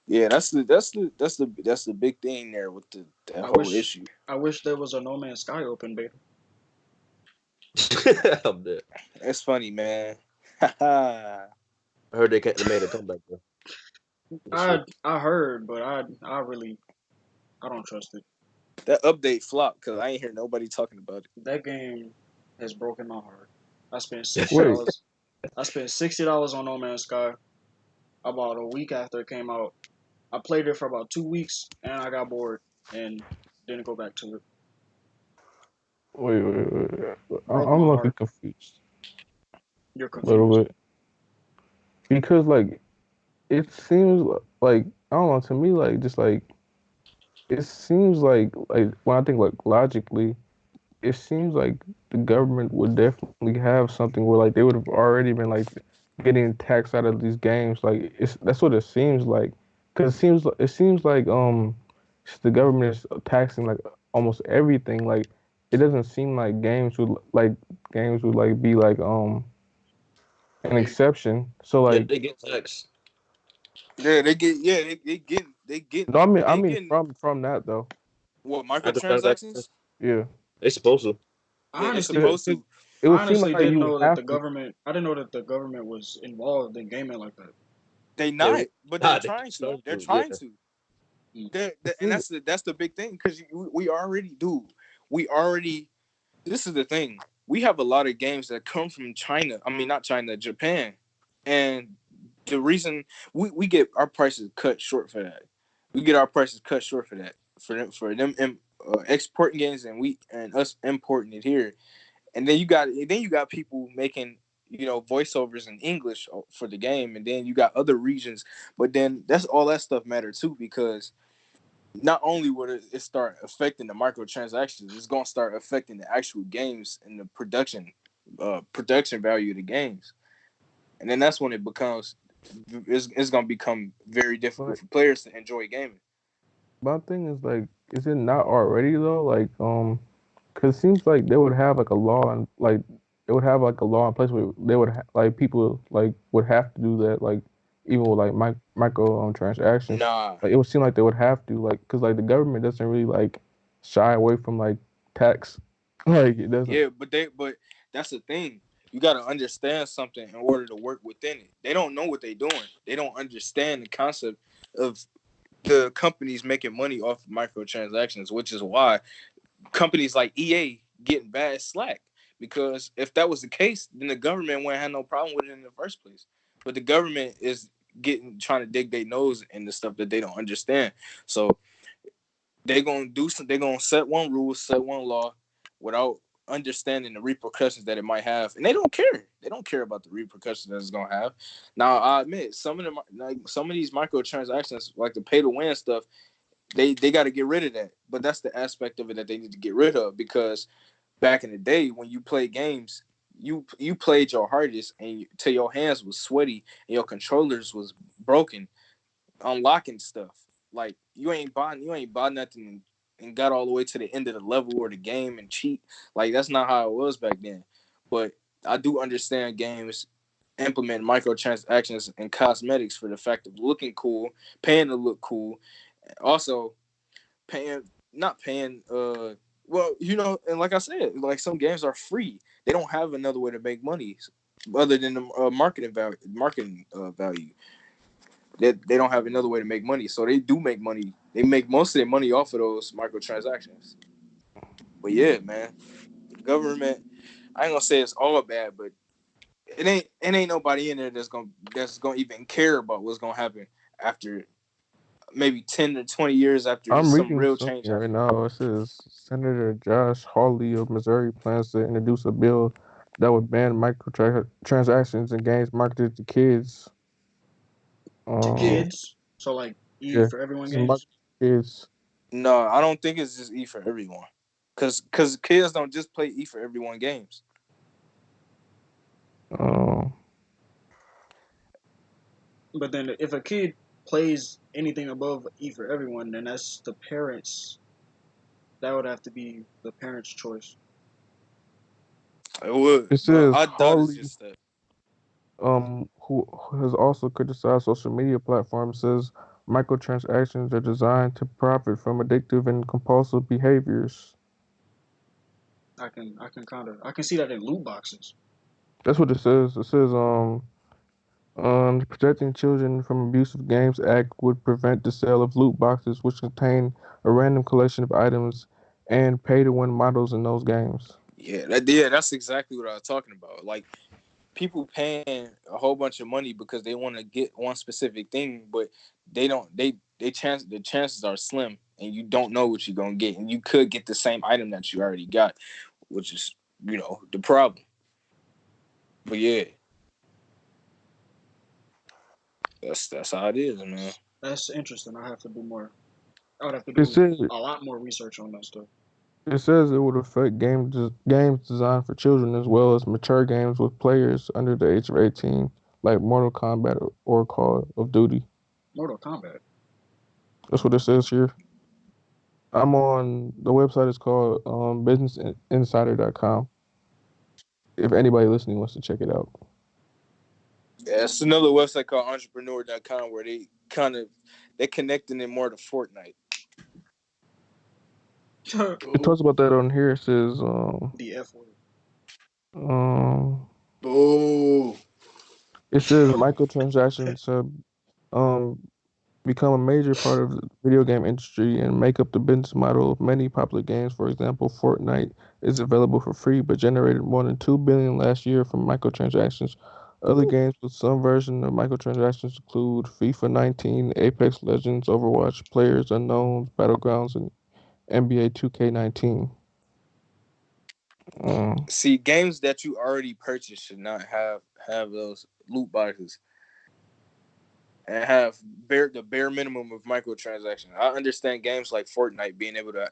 yeah, that's the big thing there with that I whole wish issue. I wish there was a No Man's Sky open beta. I'm dead. It's funny, man. That I heard they made a comeback though. This year. I heard, but I don't trust it. update flopped because I ain't hear nobody talking about it. That game has broken my heart. I spent Wait, $60. I spent $60 on No Man's Sky about a week after it came out. I played it for about 2 weeks and I got bored and didn't go back to it. wait. Broke I'm my a little bit heart. confused, You're a little confused. bit, because like it seems like I don't know. To me, like just like it seems like when I think like logically, it seems like the government would definitely have something where like they would have already been like getting tax out of these games. Like it's that's what it seems like, because it seems like the government is taxing like almost everything. Like it doesn't seem like games would like be like an exception. So Yeah, like they get taxed. Yeah, they getting no, I they mean getting from that though. what Microtransactions. microtransactions. Yeah, They supposed to. Yeah, I they honestly, supposed 'cause to. it would I seem honestly like you didn't would know that have the to. government. I didn't know that the government was involved in gaming like that. They Yeah, not, but they're nah, they trying to. started They're to. Yeah, trying to. Mm. It And seems that's the big thing because we already do. We already. This is the thing. We have a lot of games that come from China. I mean, not China, Japan, and the reason we get our prices cut short for that. We get our prices cut short for that. For them exporting games and us importing it here, and then you got people making voiceovers in English for the game, and then you got other regions. But then that's all that stuff matter too because not only would it start affecting the microtransactions, it's gonna start affecting the actual games and the production value of the games, and then that's when it's gonna become very difficult like for players to enjoy gaming. my thing is like, is it not already though? Like because it seems like they would have like a law and like they would have like a law in place where they would like people like would have to do that like even with like micro transactions. Nah, Like it would seem like they would have to like because like the government doesn't really like shy away from like tax. Like it doesn't. yeah, but that's the thing. You got to understand something in order to work within it. They don't know what they're doing. They don't understand the concept of the companies making money off of microtransactions, which is why companies like EA getting bad slack. Because if that was the case, then the government wouldn't have no problem with it in the first place. But the government is trying to dig their nose in the stuff that they don't understand. So they're gonna do some. They're gonna set one rule, set one law, without understanding the repercussions that it might have, and they don't care. They don't care about the repercussions that it's gonna have. Now, I admit some of these microtransactions, like the pay to win stuff, they got to get rid of that. But that's the aspect of it that they need to get rid of because back in the day when you played games, you played your hardest and till your hands was sweaty and your controllers was broken unlocking stuff. Like you ain't bought nothing and got all the way to the end of the level or the game and cheat. Like that's not how it was back then. But I do understand games implement microtransactions and cosmetics for the fact of looking cool, paying to look cool, also paying not paying well, and like I said, like some games are free. They don't have another way to make money other than the marketing value. They don't have another way to make money. So they do make money. They make most of their money off of those microtransactions. But yeah, man, government. I ain't gonna say it's all bad, but it ain't nobody in there that's gonna even care about what's gonna happen after maybe 10 to 20 years after I'm some reading real something change right happens. now. It says Senator Josh Hawley of Missouri plans to introduce a bill that would ban microtransactions in games marketed to kids. To Yeah. Um, kids. So like E yeah, for everyone this is marketed games. to kids. No, I don't think it's just E for everyone. Cause kids don't just play E for everyone games. Um, But then if a kid plays anything above E for everyone, then that's the parents. That would have to be the parents' choice. It would, it but says I doubt it's Hawley, just that. who has also criticized social media platforms, says microtransactions are designed to profit from addictive and compulsive behaviors. I can see that in loot boxes. That's what it says. It says the Protecting Children from Abusive Games Act would prevent the sale of loot boxes, which contain a random collection of items and pay-to-win models in those games. Yeah, that's exactly what I was talking about. Like people paying a whole bunch of money because they want to get one specific thing, but they don't. The chances are slim, and you don't know what you're gonna get, and you could get the same item that you already got, which is the problem. But yeah, that's how it is, man. That's interesting. I have to do more. I would have to It do says a lot more research on that stuff. it says it would affect games designed for children as well as mature games with players under the age of 18, like Mortal Kombat or Call of Duty. Mortal Kombat. That's what it says here. I'm on the website is called businessinsider.com. If anybody listening wants to check it out. Yeah, it's another website called entrepreneur.com where they connecting it more to Fortnite. It talks about that on here. It says The F word. um Boo. it says microtransactions have um become a major part of the video game industry and make up the business model of many popular games. For example, Fortnite is available for free but generated more than 2 billion last year from microtransactions. Other games with some version of microtransactions include FIFA 19, Apex Legends, Overwatch, Players Unknowns, Battlegrounds, and NBA 2K19. Um, See, games that you already purchased should not have those loot boxes and have the bare minimum of microtransactions. I understand games like Fortnite being able to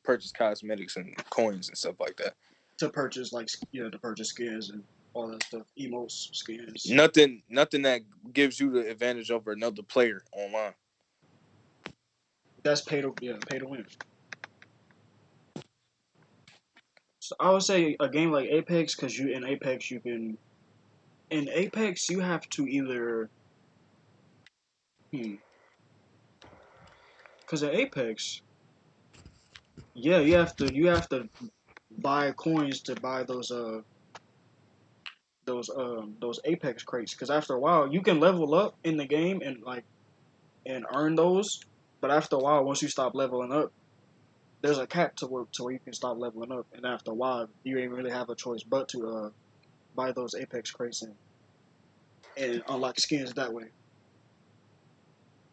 purchase cosmetics and coins and stuff like that. To purchase to purchase skins and all that stuff, emotes, skins. Nothing that gives you the advantage over another player online. That's pay to win. So I would say a game like Apex, because in Apex you have to either hmm, because in Apex, yeah, you have to buy coins to buy those Apex crates. Because after a while, you can level up in the game and earn those, but after a while, once you stop leveling up, there's a cap to where you can stop leveling up, and after a while, you ain't really have a choice but to buy those Apex crates and unlock skins that way.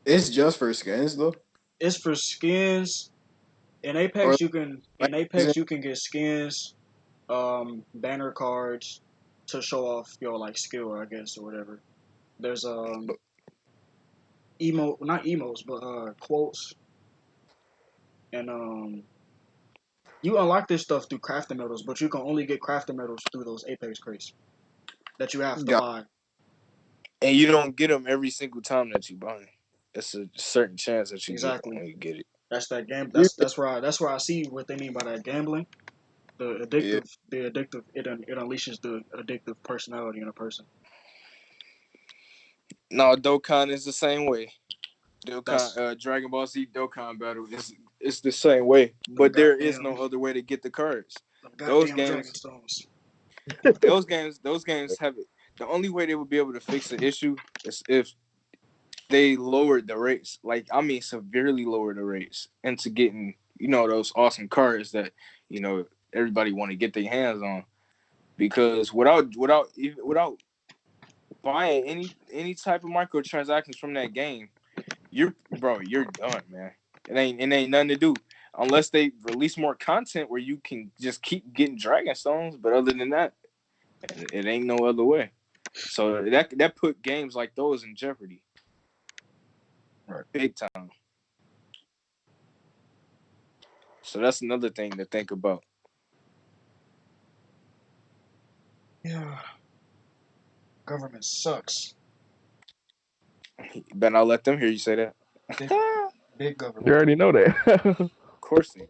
It's just for skins though, It's for skins. or like In is Apex it you can get skins, banner cards to show off your skill, I guess, or whatever. There's not emotes, but quotes, and you unlock this stuff through crafting medals, but you can only get crafting medals through those Apex crates that you have to got buy. And you don't get them every single time that you buy. It's a certain chance that you get them Exactly. when you get it. That's that game. you That's where I see what they mean by that gambling. Yeah. The addictive. It unleashes the addictive personality in a person. No, Dokkan is the same way. Dokkan, That's Dragon Ball Z Dokkan battle is it's the same way, them but there is goddamn no other way to get the cards. them Those goddamn dragon games, stones. those games have it. The only way they would be able to fix the issue is if they lowered the rates. Like I mean, severely lowered the rates into getting those awesome cards that everybody want to get their hands on. because without buying any type of microtransactions from that game, you're done, man. It ain't nothing to do unless they release more content where you can just keep getting dragon stones. But other than that, it ain't no other way. So that put games like those in jeopardy, Right. big time. So that's another thing to think about. Yeah. Government sucks. You better not let them hear you say that. Big, big You government. already know that. Of course they do.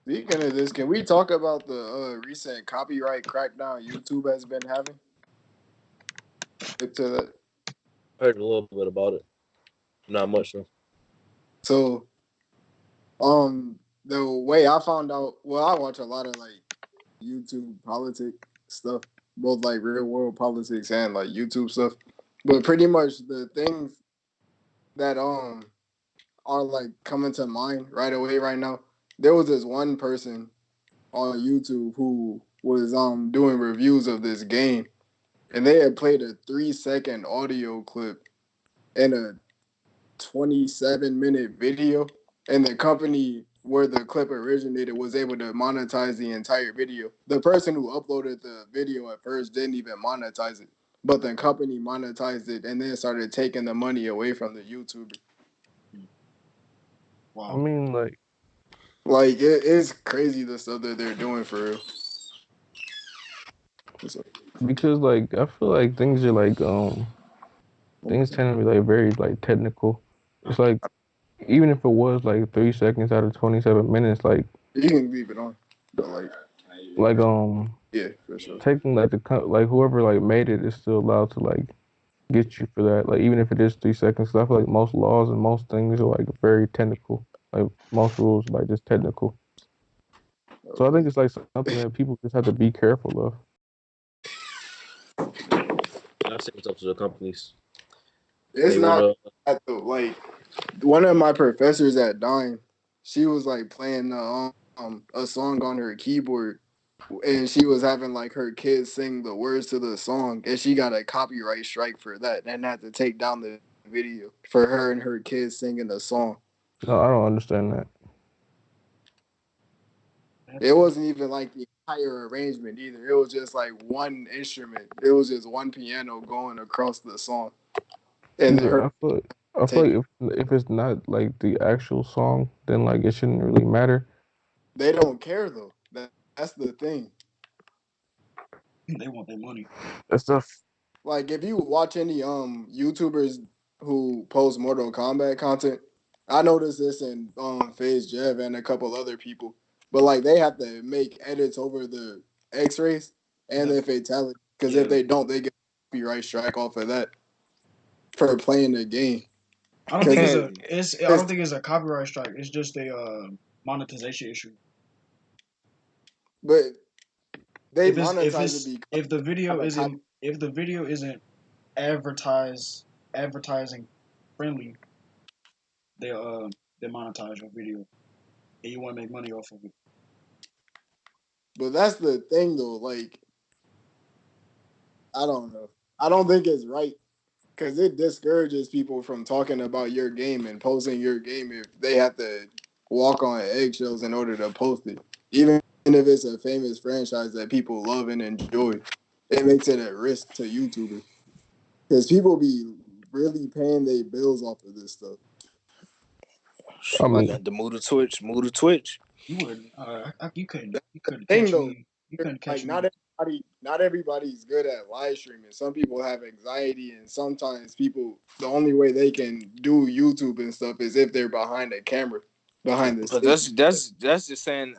Speaking of this, can we talk about the recent copyright crackdown YouTube has been having? To that. I heard a little bit about it. Not much though. So, the way I found out, well, I watch a lot of like YouTube politics stuff, both like real world politics and like YouTube stuff. But pretty much the things that are like coming to mind right away right now. There was this one person on YouTube who was doing reviews of this game, and they had played a 3-second audio clip in a 27-minute video, and the company where the clip originated was able to monetize the entire video. The person who uploaded the video at first didn't even monetize it, but the company monetized it and then started taking the money away from the YouTuber. I Wow. mean, Like it's crazy the stuff that they're doing for real. because I feel like things are things tend to be like very like technical. It's like even if it was like 3 seconds out of 27 minutes, You can leave it on, but like yeah, for sure. taking like like whoever like made it is still allowed to like get you for that. Like even if it is 3 seconds, 'cause I feel like most laws and most things are like very technical. Like most rules are like just technical. So I think it's like something that people just have to be careful of. I say it's up to the companies. It's They not wanna that though. Like one of my professors at Dine, she was like playing a song on her keyboard, and she was having like her kids sing the words to the song, and she got a copyright strike for that, and had to take down the video for her and her kids singing the song. No, I don't understand that. It wasn't even like the entire arrangement either. It was just like one instrument. It was just one piano going across the song, See, and but her I take. feel like if it's not like the actual song, then like it shouldn't really matter. They don't care though. That's the thing. They want their money. That stuff. Like if you watch any YouTubers who post Mortal Kombat content, I noticed this in FaZe Jev and a couple other people. But like they have to make edits over the X-rays and the fatality, because if Yeah. they don't, they get a copyright strike off of that for playing the game. I don't think Because it's a it's I don't think it's a copyright strike. It's just a monetization issue. but they If it's monetize it because if the they video have a copy. isn't advertising friendly, they they monetize your video, and you want to make money off of it. But that's the thing though. Like I don't know. I don't think it's right because it discourages people from talking about your game and posting your game if they have to walk on eggshells in order to post it. Even if it's a famous franchise that people love and enjoy, it makes it a risk to YouTubers because people be really paying their bills off of this stuff. I You Like mean, got to move to Twitch. Move to Twitch. You would you couldn't thing catch though, me. You couldn't catch like me. not everybody's good at live streaming. Some people have anxiety, and sometimes people the only way they can do YouTube and stuff is if they're behind a camera, behind the But scenes. that's just saying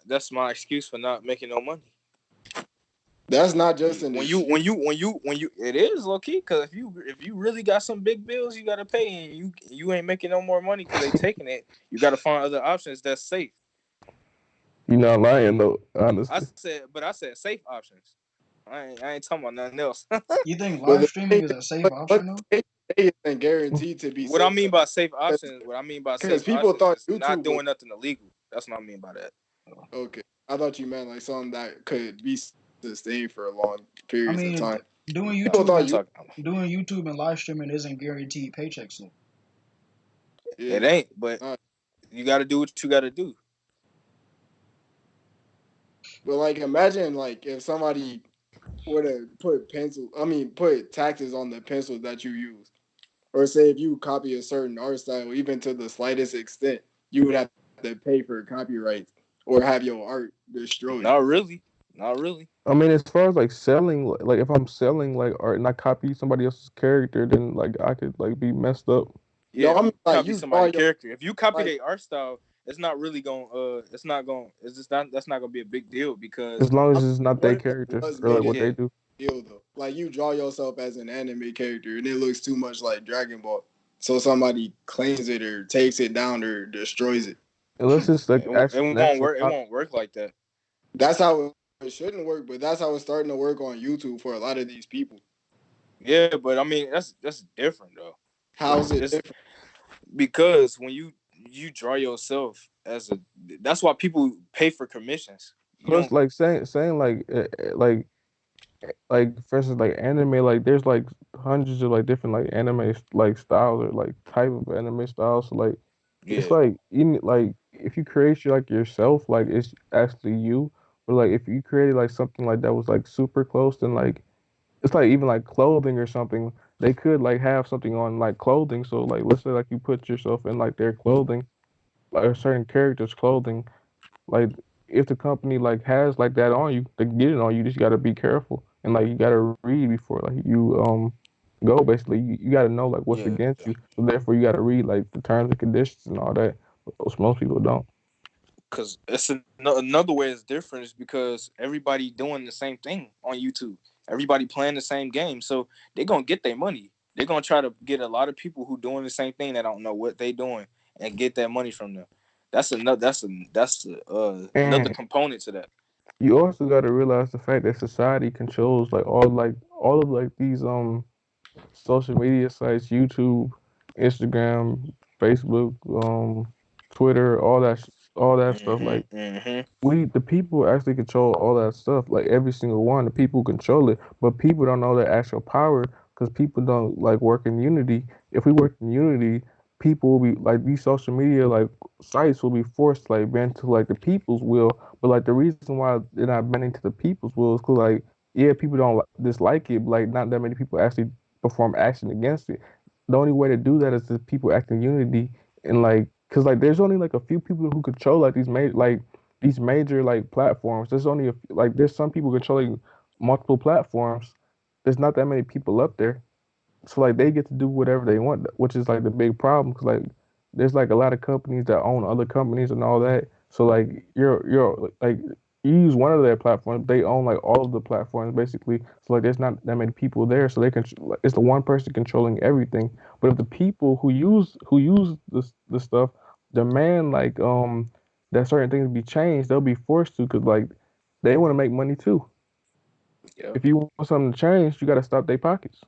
that's my excuse for not making no money. That's not just an When you excuse. it is low key, because if you really got some big bills you gotta pay, and you ain't making no more money because they taking it, you gotta find other options that's safe. you're not lying though, I honestly. said safe options. I ain't talking about nothing else. You think But live the streaming thing is is, a safe what option though? they say isn't guaranteed to be What I safe mean though, by safe options, what I mean by safe because people options thought is not YouTube was. doing nothing illegal. That's what I mean by that. Okay, I thought you meant like something that could be sustained for long I periods of mean, time. doing People YouTube thought I'm and you, talking. live streaming isn't guaranteed paychecks though. yeah, It ain't, but not, you got to do what you got to do. but like imagine like if somebody were to put taxes on the pencils that you use, or say if you copy a certain art style, even to the slightest extent, you would have to pay for copyrights or have your art destroyed. Not really. Not really. I mean, as far as like selling, like if I'm selling like art and I copy somebody else's character, then like I could like be messed up. Yeah, No, if I mean you like copy you draw somebody's your character, if you copy like their art style, it's not really going. It's not going. It's just not. That's not going to be a big deal because As long I as mean, it's not what their if it character was or like made what into they yeah. do. a deal though? Like you draw yourself as an anime character and it looks too much like Dragon Ball. So somebody claims it or takes it down or destroys it. Unless it's like It actually an won't actual work. It copy. won't work like that. That's how it shouldn't work, but that's how it's starting to work on YouTube for a lot of these people. Yeah, but I mean that's different though. How's it It's different? because when you draw yourself as a, that's why people pay for commissions. You Plus, don't. like saying like for instance like anime, like there's like hundreds of like different like anime like styles or like type of anime styles. So like it's Yeah, like in like if you create your like yourself, like it's actually you. But like if you created like something like that was like super close, then like it's like even like clothing or something. They could like have something on like clothing. So like let's say like you put yourself in like their clothing, like a certain character's clothing. Like if the company like has like that on you, they get it on you. Just gotta be careful and like you gotta read before like you go. Basically, you gotta know like what's yeah. against you. So therefore, you gotta read like the terms and conditions and all that. Most people don't. Because it's another way it's different is because everybody doing the same thing on YouTube. Everybody playing the same game, so they're gonna get their money. They're gonna try to get a lot of people who doing the same thing that don't know what they doing and get that money from them. That's another. Another And component to that. you also gotta realize the fact that society controls like all of like these social media sites, YouTube, Instagram, Facebook, Twitter, all that stuff. Like Mm-hmm. we the people actually control all that stuff, like every single one. The people control it, but people don't know their actual power because people don't like work in unity. If we work in unity, people will be like these social media like sites will be forced to like bend to like the people's will. But like the reason why they're not bending to the people's will is because like yeah, people don't dislike it, but like not that many people actually perform action against it. The only way to do that is if people act in unity and like because like there's only like a few people who control like these major like platforms. There's only like there's some people controlling multiple platforms. There's not that many people up there, so like they get to do whatever they want, which is like the big problem because like there's like a lot of companies that own other companies and all that. So like you're like you use one of their platforms, they own like all of the platforms basically. So like there's not that many people there, so they can it's the one person controlling everything. But if the people who use the stuff demand like that certain things be changed, they'll be forced to because like they want to make money too. Yeah. If you want something to change, you got to stop their pockets.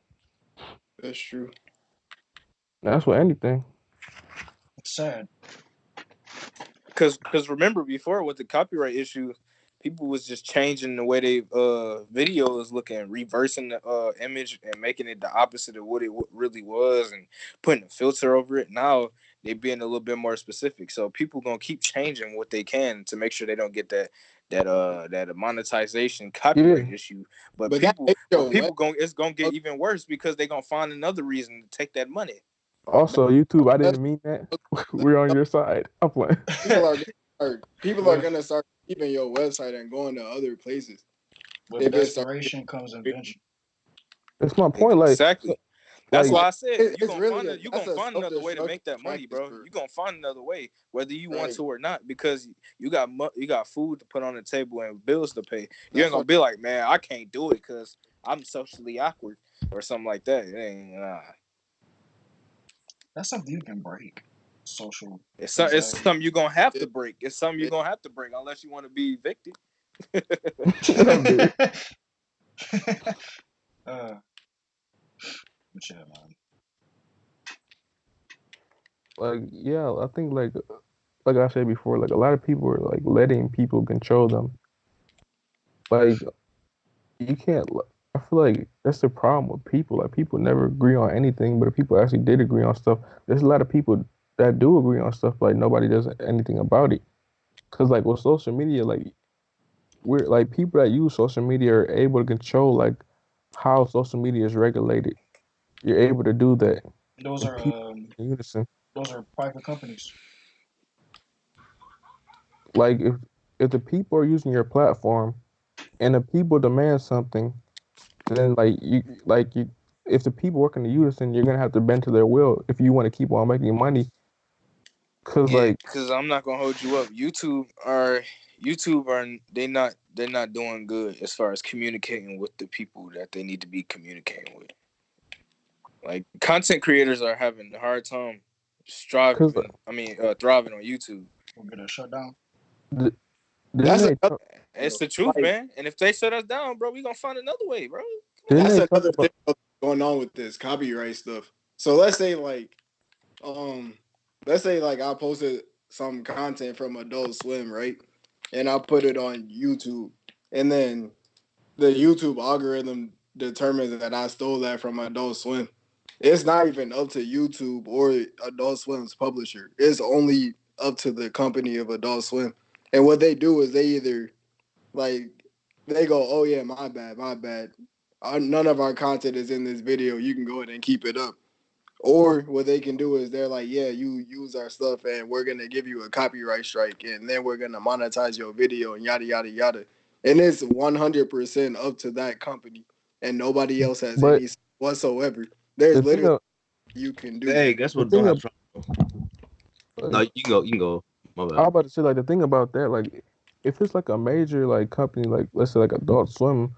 That's true. That's what anything. It's sad. Cause remember before with the copyright issue, people was just changing the way they video is looking, reversing the image and making it the opposite of what it really was, and putting a filter over it. Now they being a little bit more specific, so people gonna keep changing what they can to make sure they don't get that monetization copyright Yeah. issue. But But that people makes but your web people going it's gonna get ugly. even worse because they gonna find another reason to take that money. Also, YouTube, I That's didn't mean that. We're on your side. I'm playing. people are with gonna start leaving your website and going to other places with if it starts desperation comes getting invention. That's my point. Exactly. That's Like why like I said it's really a you that's gonna a find another way to self-destructive make that money, practice bro. for You gonna find another way, whether you want right. to or not, because you got food to put on the table and bills to pay. You ain't That's gonna what be like, man, I can't do it because I'm socially awkward or something like that. It ain't, That's something you can break. Social it's anxiety. something you gonna have to it, break. It's something you it, gonna have to break unless you want to be evicted. I'm dead. uh, but yeah, man. Like yeah, I think like like I said before, like a lot of people are like letting people control them. Like you can't. I feel like that's the problem with people. Like people never agree on anything, but if people actually did agree on stuff, there's a lot of people that do agree on stuff. Like nobody does anything about it. Cause like with social media, like we're like people that use social media are able to control like how social media is regulated. You're able to do that, Those and are people in unison. private companies. Like if the people are using your platform and the people demand something, then like you if the people working to unison, you're gonna have to bend to their will if you want to keep on making money. Cause Yeah, like because I'm not gonna hold you up. YouTube are they're not doing good as far as communicating with the people that they need to be communicating with. Like content creators are having a hard time cause thriving on YouTube. Will get a shutdown. th- didn't That's they another talk, thing, It's though. the truth, Like man. And if they shut us down, bro, we gonna find another way, bro. Come didn't on. that's they talk another thing about going on with this copyright stuff. So um let's say like I posted some content from Adult Swim, right? And I put it on YouTube. And then the YouTube algorithm determines that I stole that from Adult Swim. It's not even up to YouTube or Adult Swim's publisher. It's only up to the company of Adult Swim. And what they do is they either like they go, "Oh yeah, my bad, my bad. None of our content is in this video. You can go ahead and keep it up." Or what they can do is they're like, "Yeah, you use our stuff, and we're gonna give you a copyright strike, and then we're gonna monetize your video, and yada yada yada." And it's 100% up to that company, and nobody else has but any whatsoever. There's the thing literally of you can do. Dang, that's the what don't thing have of Trump. No, like, you can go. You can go. My I bad. was about to say like the thing about that like if it's like a major like company like let's say like Adult Swim,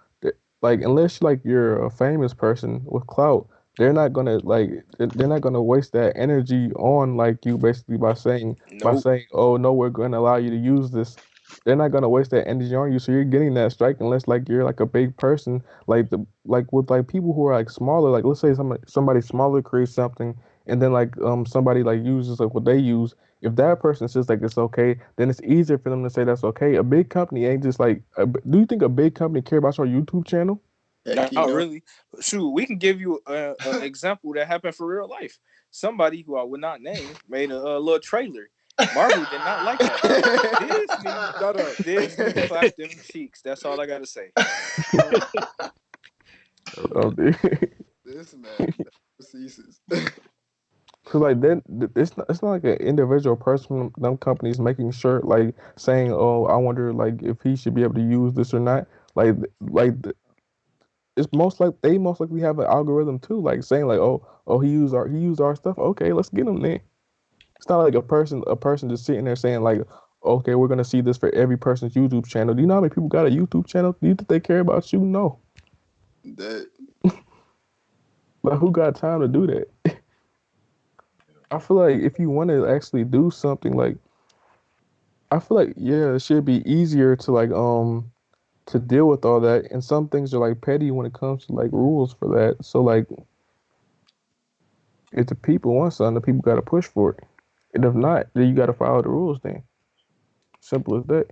like unless like you're a famous person with clout, they're not gonna like they're not gonna waste that energy on like you basically by Nope. saying oh no we're gonna allow you to use this. They're not gonna waste that energy on you, so you're getting that strike unless like you're like a big person like with like people who are like smaller. Like let's say somebody smaller creates something, and then like somebody like uses like what they use. If that person says like it's okay, then it's easier for them to say that's okay. A big company ain't just like. Do you think a big company care about your YouTube channel? Heck, Not really. Shoot, we can give you a example that happened for real life. Somebody who I would not name made a little trailer. Marvel did not like that. Disney, Shut up. Disney clapped them cheeks. That's all I gotta say. Oh, dude. This man never ceases. Cause like then it's not like an individual person. Them companies making sure like saying, "Oh, I wonder like if he should be able to use this or not." It's most likely have an algorithm too, like saying like, "Oh, he used our stuff. Okay, let's get him then." It's not like a person just sitting there saying like, "Okay, we're gonna see this for every person's YouTube channel." Do you know how many people got a YouTube channel? Do you think they care about you? No. That Like who got time to do that? I feel like if you want to actually do something like I feel like yeah, it should be easier to like to deal with all that. And some things are like petty when it comes to like rules for that. So like if the people want something, the people gotta push for it. And if not, then you gotta follow the rules then. Simple as that.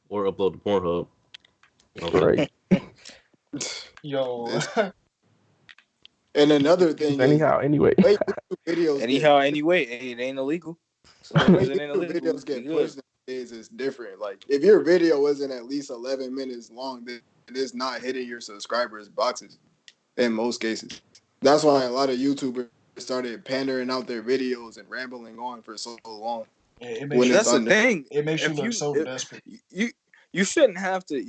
Or upload to Pornhub. Okay. Right. Yo, this and another Use thing is anyhow anyway. the way YouTube videos get Anyhow, anyway, it ain't illegal. So the long way as it ain't YouTube illegal, videos we get good. pushed nowadays is different. Like if your video isn't at least 11 minutes long, then it is not hitting your subscribers boxes in most cases. That's why a lot of YouTubers started pandering out their videos and rambling on for so long it when makes But you it's that's the under. thing. it makes you If look you so if desperate. you you shouldn't have to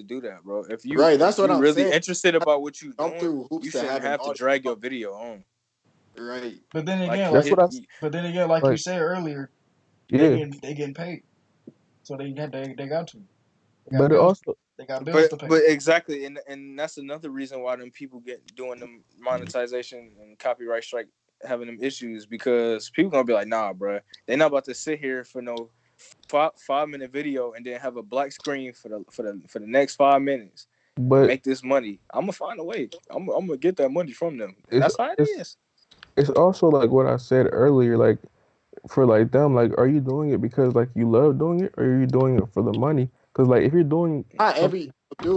do that, bro. Right, that's If what you I'm really saying. interested about what you Jump doing, through hoops you to shouldn't have an have to audience. drag your video on. Right. But then Like again, That's what I like you like. said earlier, Yeah. they getting paid, so they got to they got But it bills also they got bills to pay. But exactly, and that's another reason why them people get doing them monetization and copyright strike having them issues because people gonna be like, nah, bro, they not about to sit here for no 5 minute video and then have a black screen for the next 5 minutes and but make this money. I'm gonna find a way. I'm gonna get that money from them, and it's that's how it it's is. it's also like what I said earlier. Like for like them, like are you doing it because like you love doing it, or are you doing it for the money? Because like if you're doing Not something, every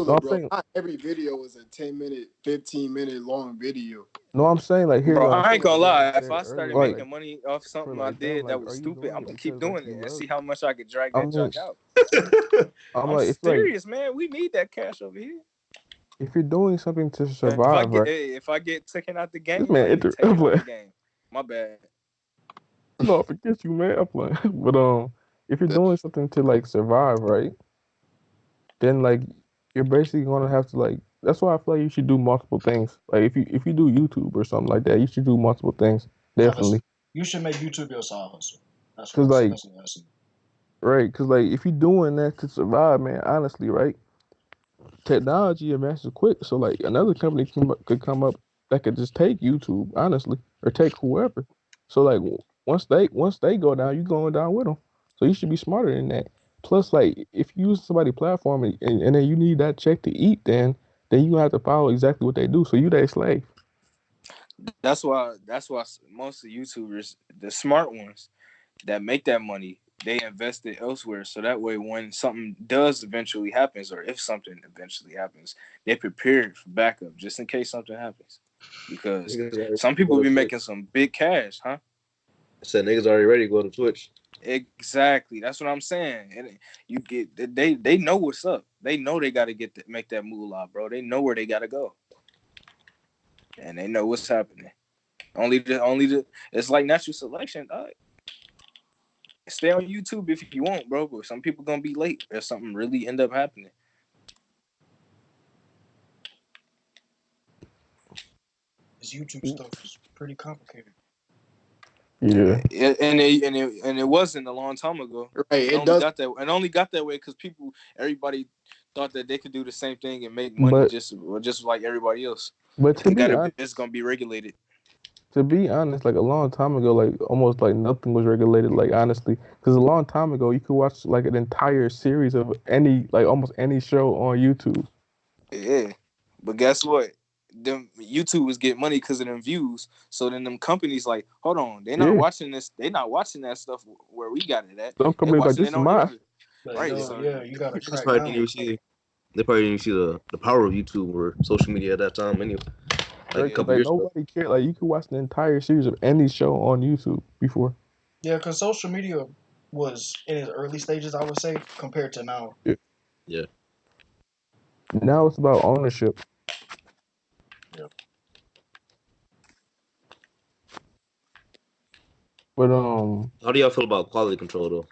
no, Abdullah, I'm bro. saying, Not every video is a 10-minute, 15-minute long video. no, I'm saying like here's Bro, what I'm I saying. ain't Like gonna what I lie. If said I started earlier, Like, like making money off for something I like them, did that like was are you stupid, doing I'm it gonna keep because like doing you it and love? see how much I could drag I that mean, junk out. I'm I'm like it's like serious, man. We need that cash over here. if you're doing something to If I survive, get right? hey, if I get taken out the This game, I man, get taken I'm out the like, game. My bad. no, forget you, man. I'm playing. But if you're doing something to like survive, right? Then like you're basically gonna have to like. That's why I feel like you should do multiple things. Like if you do YouTube or something like that, you should do multiple things. Have a, Definitely, you should make YouTube your side hustle. That's what cause like that's what I see. right, cause like if you're doing that to survive, man, honestly, right? Technology advances quick, so like another company could come up that could just take YouTube, honestly, or take whoever. So like once they go down, you going down with them. So you should be smarter than that. Plus, like if you use somebody's platform and then you need that check to eat, then you have to follow exactly what they do. So you their slave. That's why most of YouTubers, the smart ones that make that money, they invest it elsewhere. So that way, when something does eventually happens, or if something eventually happens, they're prepared for backup just in case something happens. Because Niggas already some go people to be Twitch. making some big cash, huh? I said niggas already ready to go to Twitch. Exactly. That's what I'm saying. And you get they know what's up. They know they got to make that moolah, bro. They know where they got to go, and they know what's happening. Only the. It's like natural selection. Stay on YouTube if you want, bro. But some people gonna be late if something really end up happening. This YouTube stuff is pretty complicated. Yeah, And it wasn't a long time ago. right, It it only does. got that. It only got that way because everybody thought that they could do the same thing and make money but just like everybody else. but to And be it's honest, gonna be regulated. like a long time ago, like almost like nothing was regulated. Like honestly, because a long time ago, you could watch like an entire series of any like almost any show on YouTube. Yeah, but guess what? Them YouTube was getting money because of them views. So then them companies like, hold on, they're not Yeah, watching this. They not watching that stuff where we got it at. some They companies like watching this it is on mine. here. But Right. yo, So yeah, you gotta Niggas crack probably didn't down. even see. They probably didn't see the power of YouTube or social media at that time. Anyway, like a Right? Because couple like years ago. nobody cared. Like you could watch an entire series of any show on YouTube before. Yeah, because social media was in its early stages, I would say, compared to now. Yeah. Yeah. Now it's about ownership. Yeah. But How do y'all feel about quality control though?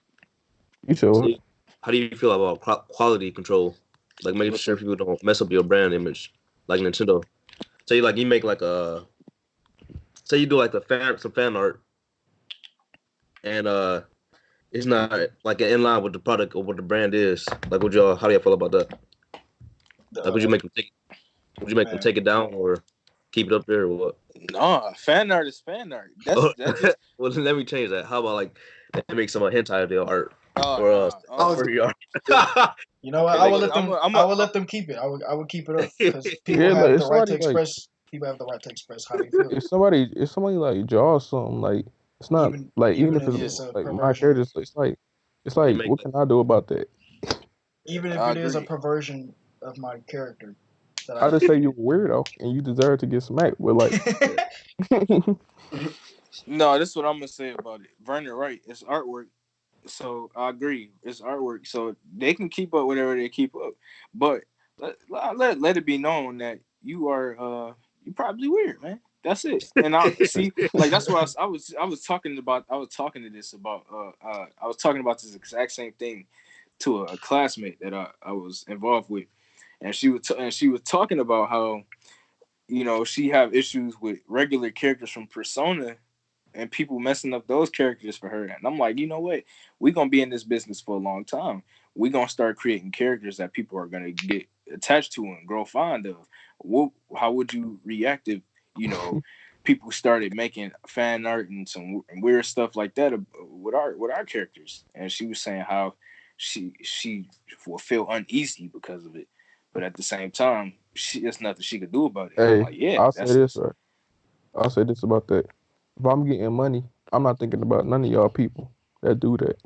you said So, what? how do you feel about quality control? Like making what's sure up? people don't mess up your brand image, like Nintendo. Say like you make like a, say you do like some fan art, and it's not like in line with the product or what the brand is. Like, how do y'all feel about that? Like, The, would you make them man, take it down or keep it up there or what? Nah, fan art is fan art. That just Well, then let me change that. How about like they make some hentai of their art oh or nah. I was story art? you know what? They I make would it. let them. I would let them keep it. I would keep it up because people Yeah, like have if the right somebody to like express. People have the right to express how they feel, if somebody like draws something like it's not like even even if if it's Yeah, it's a like my perversion. character, it's They like make what like can I do about that? Even if I it is a agree. perversion of my character that I I just say you're a weirdo and you deserve to get smacked. But like, yeah. No, this is what I'm gonna say about it. Vernon, right? It's artwork. So I agree. It's artwork. So they can keep up whatever they keep up. But let it be known that you probably weird, man. That's it. And I see like that's what I was talking to this about I was talking about this exact same thing to a classmate that I was involved with. And she was talking about how, she have issues with regular characters from Persona and people messing up those characters for her. And I'm like, you know what? We're gonna be in this business for a long time. We're gonna start creating characters that people are gonna get attached to and grow fond of. How would you react if, people started making fan art and some weird stuff like that with our characters? And she was saying how she will feel uneasy because of it. But at the same time, there's nothing she could do about it. And I'm hey, like, yeah, I'll say that's this right. I'll say this about that. if I'm getting money, I'm not thinking about none of y'all people that do that.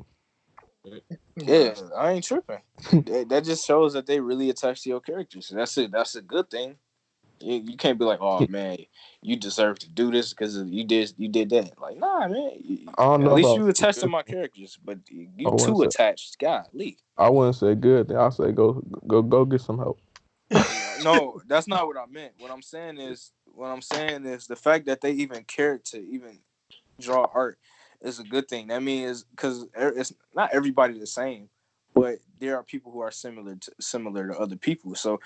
Yeah, I ain't tripping. That just shows that they really attached to your characters. That's it. That's a good thing. You can't be like, oh man, you deserve to do this because you did that. Like, nah, man. I don't At know least about you attached to good. my characters, but I you wouldn't too say attached. Golly. I wouldn't say good thing. I'll say go get some help. No, that's not what I meant. What I'm saying is the fact that they even cared to even draw art is a good thing. That means because it's not everybody the same, but there are people who are similar to other people. So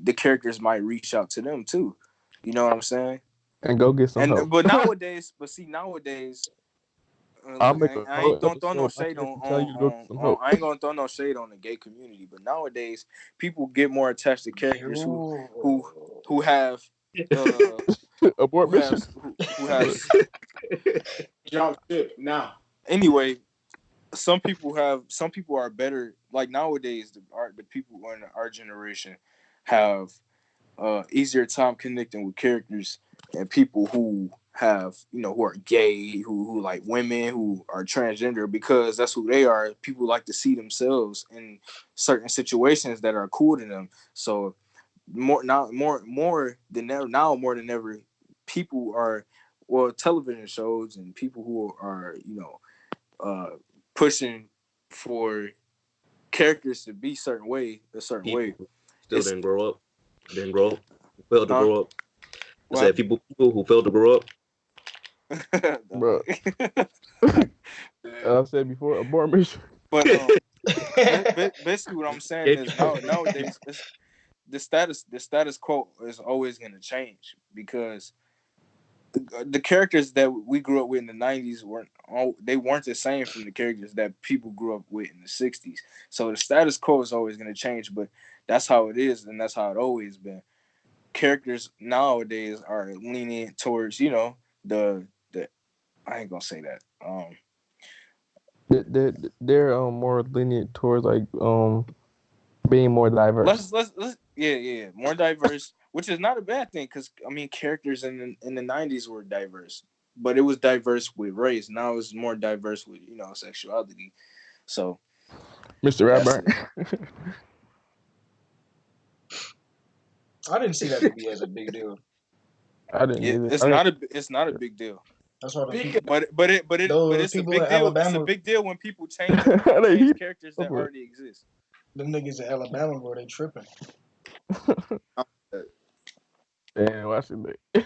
the characters might reach out to them too. You know what I'm saying? And go get some And help. but nowadays, I'll look, make a I whole ain't gonna throw no episode. My shade character tell you to go get some help. I ain't gonna throw no shade on the gay community, but nowadays people get more attached to characters who who have uh Abort who mission. has who has Jump ship now. anyway. Some people are better. Like nowadays, the people in our generation have easier time connecting with characters and people who have who are gay, who like women, who are transgender, because that's who they are. People like to see themselves in certain situations that are cool to them. So more than ever, people are, well, television shows and people who are uh, pushing for characters to be a certain way. People still It's didn't grow up. Didn't grow up. Failed to huh? grow up. I What said happened? people who failed to grow up. Bro, I said before, abort mission. But basically, what I'm saying is nowadays the status quo is always going to change because the characters that we grew up with in the 90s weren't the same from the characters that people grew up with in the 60s. So the status quo is always going to change, but that's how it is and that's how it always been. Characters nowadays are leaning towards the I ain't gonna say that. They're more lenient towards like being more diverse. Let's yeah, more diverse, which is not a bad thing because I mean characters in the 90s were diverse, but it was diverse with race. Now it's more diverse with sexuality. So Mr. that's Rapper. it. I didn't see that to be as a big deal. I didn't It, either. it's I didn't. not a big deal. That's why them Speaking people, But those it's a people in big deal. It's a Alabama, big deal when people change They change heat characters that up with. already exist. them niggas in Alabama, bro, they tripping. Damn, why should they?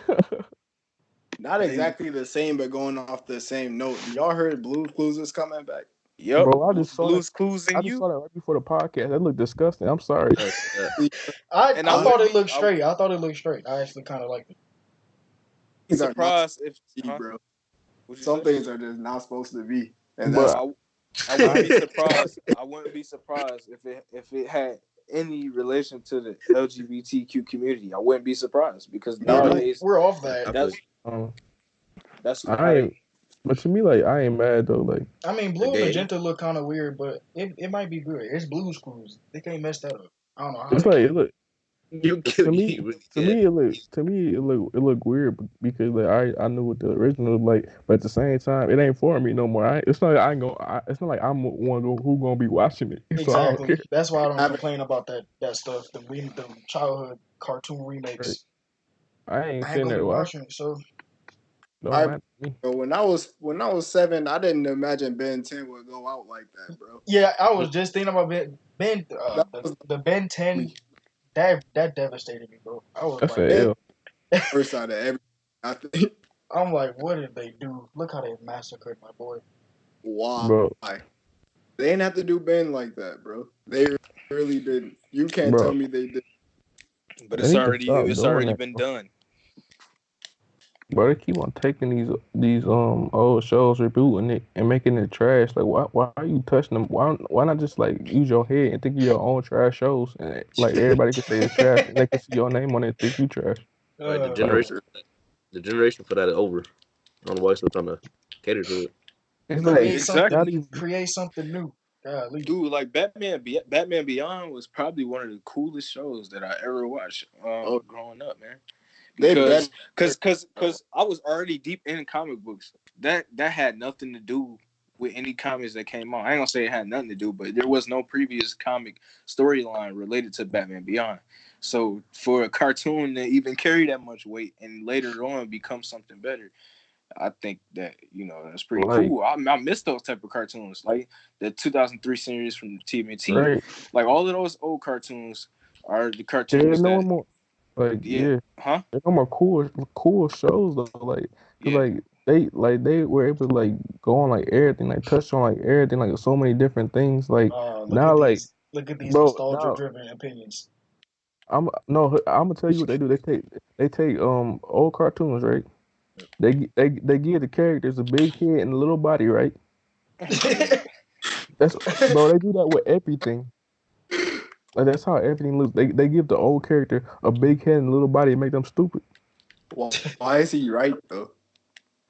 not They, exactly the same, but going off the same note. Y'all heard Blue's Clues is coming back? Yep, Bro, I just saw that. Blues Clues I in just you. saw that right before the podcast. That looked disgusting. I'm sorry. And I I Some thought wouldn't it be looked straight. I thought it looked straight. I actually kind of liked it. things are not surprised if supposed to be, bro. what you Some say? things are just not supposed to be, and that's But I wouldn't be surprised. I wouldn't be surprised if it had any relation to the LGBTQ community. I wouldn't be surprised because Yeah, but nowadays we're off that. that's um, that's I like ain't. But to me, like I ain't mad though. Like I mean, The blue and gay. magenta look kind of weird, but it might be good. It's Blue's Clues. They can't mess that up. I don't know how it's they like can. it look You to me. really To yeah. me, it look weird because like I knew what the original was like, but at the same time, it ain't for me no more. It's not like I ain't gonna. It's not like I'm one who gonna be watching it, so I don't Exactly. care. That's why I don't haven't. complain about that stuff. The childhood cartoon Right. remakes. I ain't I ain't sitting gonna be there watching. watching it. So Don't I matter to me. bro, when I was 7, I didn't imagine Ben 10 would go out like that, bro. yeah, I was just thinking about Ben That the, was the Ben the 10 that devastated me, bro. I was That's like, a Ben L, first out of everything. I think I'm like, what did they do? Look how they massacred my boy. why bro. they didn't have to do Ben like that, bro. They really didn't. You can't tell Bro, me they did. but they it's need to already stop it's doing already that. been done. Bro, they keep on taking these old shows, rebooting it and making it trash. Like why are you touching them? Why not just like use your head and think of your own trash shows and like everybody can say it's trash and they can see your name on it and think you trash. Right, Like Uh, the generation for that is over. I don't know why still trying to cater to it. it's like create it's something not Exactly, even create something new. Golly. dude. Like Batman Beyond was probably one of the coolest shows that I ever watched Oh, growing up, man. They better. Because I was already deep in comic books. That had nothing to do with any comics that came out. I ain't gonna say it had nothing to do, but there was no previous comic storyline related to Batman Beyond. So for a cartoon to even carry that much weight and later on become something better, I think that that's pretty Like, cool. I miss those type of cartoons, like the 2003 series from TMNT. right? Like all of those old cartoons are the Yeah, cartoons no that more. Like, yeah, yeah, huh? there no more cool shows though. Like, cause Yeah. they were able to like go on like everything, like touch on like everything, like so many different things. Like now, like Look at these bro, nostalgia now driven opinions. I'm gonna tell you what they do. They take old cartoons, right? They give the characters a big head and a little body, right? That's bro. They do that with everything. Like that's how everything looks. They give the old character a big head and a little body and make them stupid. Why is he right though?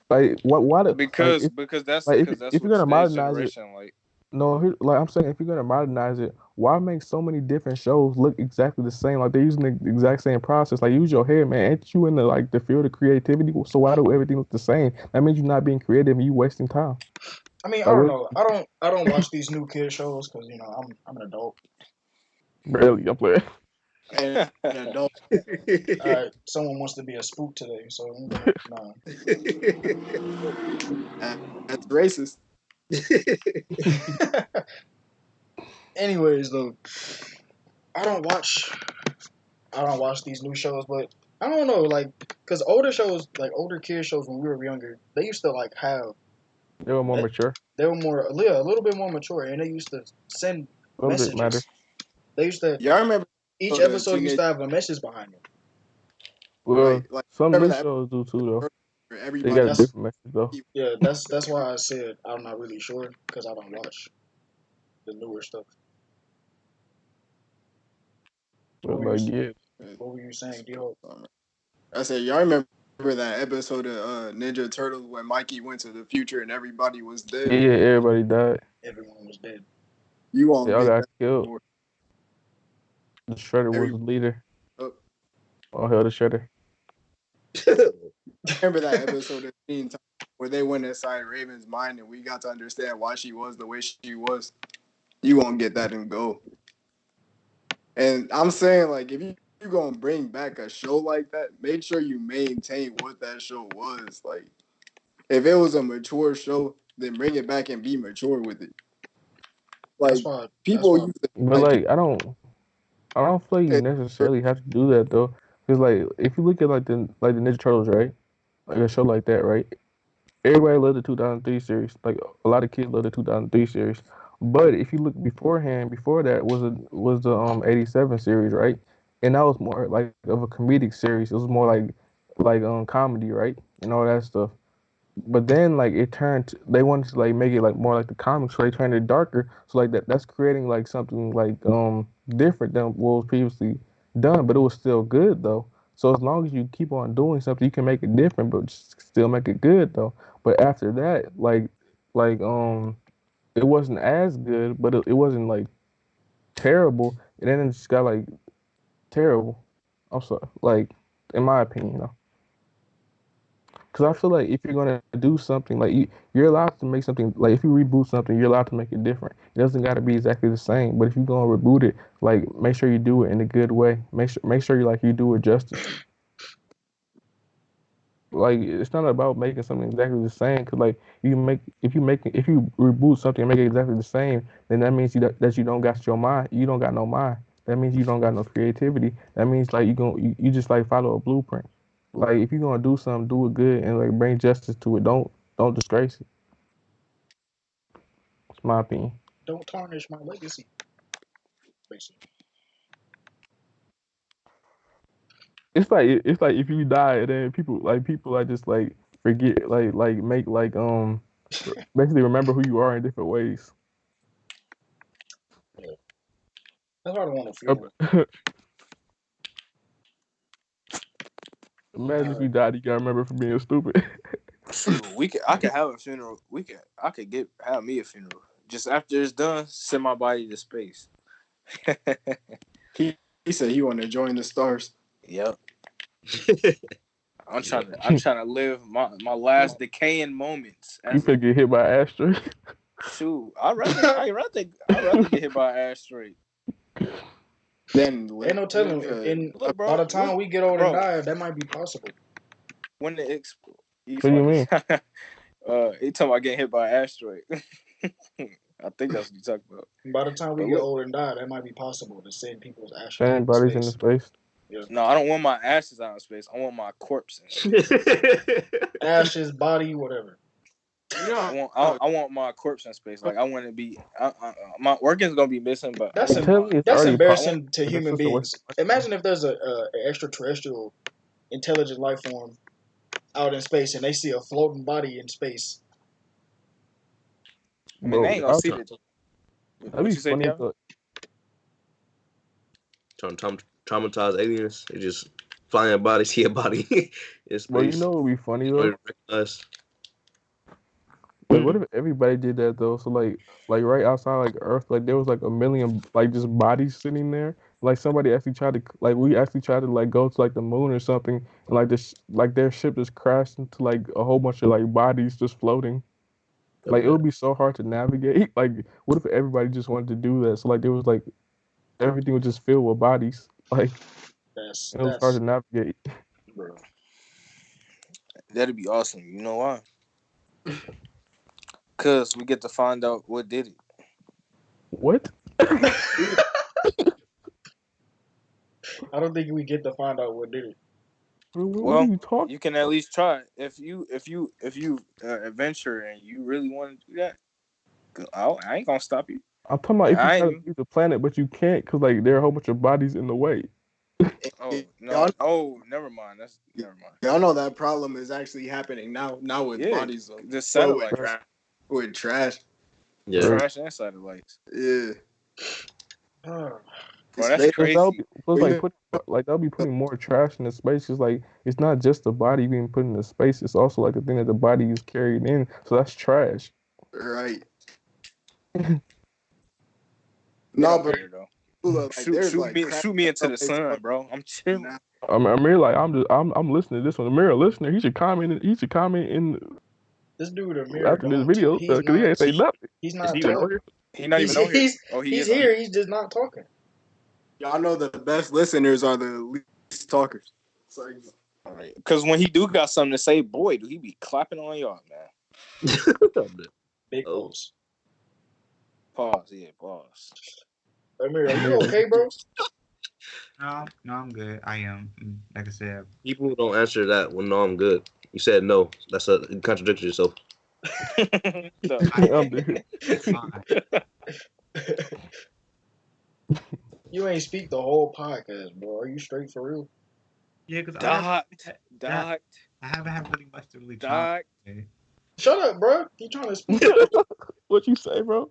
Like what? Why? because that's Like because that's if what you're gonna today's modernize it, generation like. no. Like I'm saying, if you're gonna modernize it, why make so many different shows look exactly the same? Like they're using the exact same process. Like use your head, man. Ain't you in the field of creativity? So why do everything look the same? That means you're not being creative and you wasting time. I mean, I Like don't what? know. I don't watch these new kid shows because I'm an adult. Barely. I'm playing. And an adult. Someone wants to be a spook today, so I'm gonna nah. That's racist. Anyways, though, I don't watch I don't watch these new shows, but I don't know, like, cause older shows, like older kid shows when we were younger, they used to like have They were more they, mature. they were more a little bit more mature, and they used to send Subject matter. messages. They used to Y'all remember each the episode used teenage to have a message behind it. Well, like some remember new that shows do too though. episode where They got a everybody That's different message though. yeah, that's why I said I'm not really sure because I don't watch the newer stuff. What But were you like yeah, What were you saying, Dio? I said y'all remember that episode of Ninja Turtles when Mikey went to the future and everybody was dead? yeah, everybody died. Everyone was dead. You They won't all get got that killed. anymore. The Shredder was Every the leader. oh, Oh hell, the Shredder. remember that episode of Teen Time where they went inside Raven's mind and we got to understand why she was the way she was. You won't get that in Go. And I'm saying like if you gonna bring back a show like that, make sure you maintain what that show was. Like if it was a mature show, then bring it back and be mature with it. That's Like why. That's people why. used to But like like I don't feel like you necessarily have to do that though. Because like if you look at like the Ninja Turtles, right? Like a show like that, right? Everybody loved the 2003 series. Like a lot of kids love the 2003 series. But if you look beforehand, before that was the 87 series, right? And that was more like of a comedic series. It was more like comedy, right? And all that stuff. But then like it turned they wanted to like make it like more like the comics, so they turned it darker. So like that's creating like something like different than what was previously done, but it was still good though. So as long as you keep on doing something, you can make it different, but still make it good though. But after that, like it wasn't as good, but it wasn't like terrible. And then it just got like terrible. I'm sorry, like in my opinion, because I feel like if you're gonna do something, like you're allowed to make something. Like if you reboot something, you're allowed to make it different. It doesn't got to be exactly the same. But if you're gonna reboot it, like make sure you do it in a good way. Make sure you do it justice. Like it's not about making something exactly the same. Cause like if you reboot something and make it exactly the same, then that means that you don't got your mind. You don't got no mind. That means you don't got no creativity. That means like you just like follow a blueprint. Like if you're gonna do something, do it good and like bring justice to it. Don't disgrace it. It's my opinion. Don't tarnish my legacy. Basically, It's like if you die and then people like just like forget like make like basically remember who you are in different ways. yeah. That's why I don't want a Up- funeral. Imagine if Uh, you died, you gotta remember for being stupid. Shoot, I could have a funeral. I could have me a funeral. Just after it's done, send my body to space. he said he wanted to join the stars. Yep. I'm trying to live my last decaying moments You as a finna get hit by an asteroid. shoot. I'd rather get hit by an asteroid. Then Ain't no telling. live Look, By bro. the time we get old and die, that might be possible. When the you What do you mean? he talking about getting hit by an asteroid. I think that's what you talking about. By the time we But get look, old and die, that might be possible to send people's ashes Sending into bodies into space. space. Yeah. no, I don't want my ashes out of space. I want my corpse in space. Ashes, body, whatever. I want my corpse in space. Like I want to be. My organs gonna be missing, but I That's want Tell me it's that's already embarrassing possible. to human beings. Imagine if there's a extraterrestrial intelligent life form out in space and they see a floating body in space. I mean, they ain't gonna Bro, see the. that'd What be you say, funny if Dion? Trying to traumatize aliens. They just flying a body, see a body in bro, you space. know what would be funny Don't though? even recognize. Like, what if everybody did that though? So like right outside like Earth, like there was like a million like just bodies sitting there. Like somebody actually tried to like we actually tried to like go to like the moon or something, and like this like their ship just crashed into like a whole bunch of like bodies just floating. Like it would be so hard to navigate. Like, what if everybody just wanted to do that? So like there was like everything was just filled with bodies. Like That's it was hard to navigate. Bro, that'd be awesome. You know why? Cause we get to find out what did it. What? I don't think we get to find out what did it. What are Well, you talking? you can at least try if you adventure and you really want to do that. I ain't gonna stop you. I'm talking about Like if you I try ain't to even. leave the planet, but you can't because like there are a whole bunch of bodies in the way. Oh no. y'all, Oh, never mind. That's never mind. y'all know that problem is actually happening now. Now with Yeah, bodies, the well, with satellites, with trash. Yeah. trash and satellites. Yeah, Bro, it's that's space. Plus, that would crazy. be, plus Well, like you put like that would be putting more trash in the space. It's like it's not just the body being put into space. It's also like the thing that the body is carried in. So that's trash. right. It No, don't but matter though. like there's like crap Shoot me into the someplace sun, bro. I'm chilling. now. Amir, like I'm listening to this one. Amir, a listener, he should comment. He should comment in This dude Amir after this don't. video He's because he not. ain't say nothing. He's Is he not even on talking. here? He not even on here. Oh, he He's is on here. here. He's just not talking. Y'all know the best listeners are the least talkers. It's like, All right. Because when he do got something to say, boy, do he be clapping on y'all, man. Big Oh. pause. Pause. Yeah, pause. Amir, are you Amir, okay, bro? No, I'm good. I am. Like I said, People don't answer that when no, I'm good. You said no. That's you contradicted yourself. No. I'm dude. fine. You ain't speak the whole podcast, bro. Are you straight for real? Yeah, because Doc. I haven't had really much to really Doc. talk. Okay. Shut up, bro. You trying to speak? What you say, bro?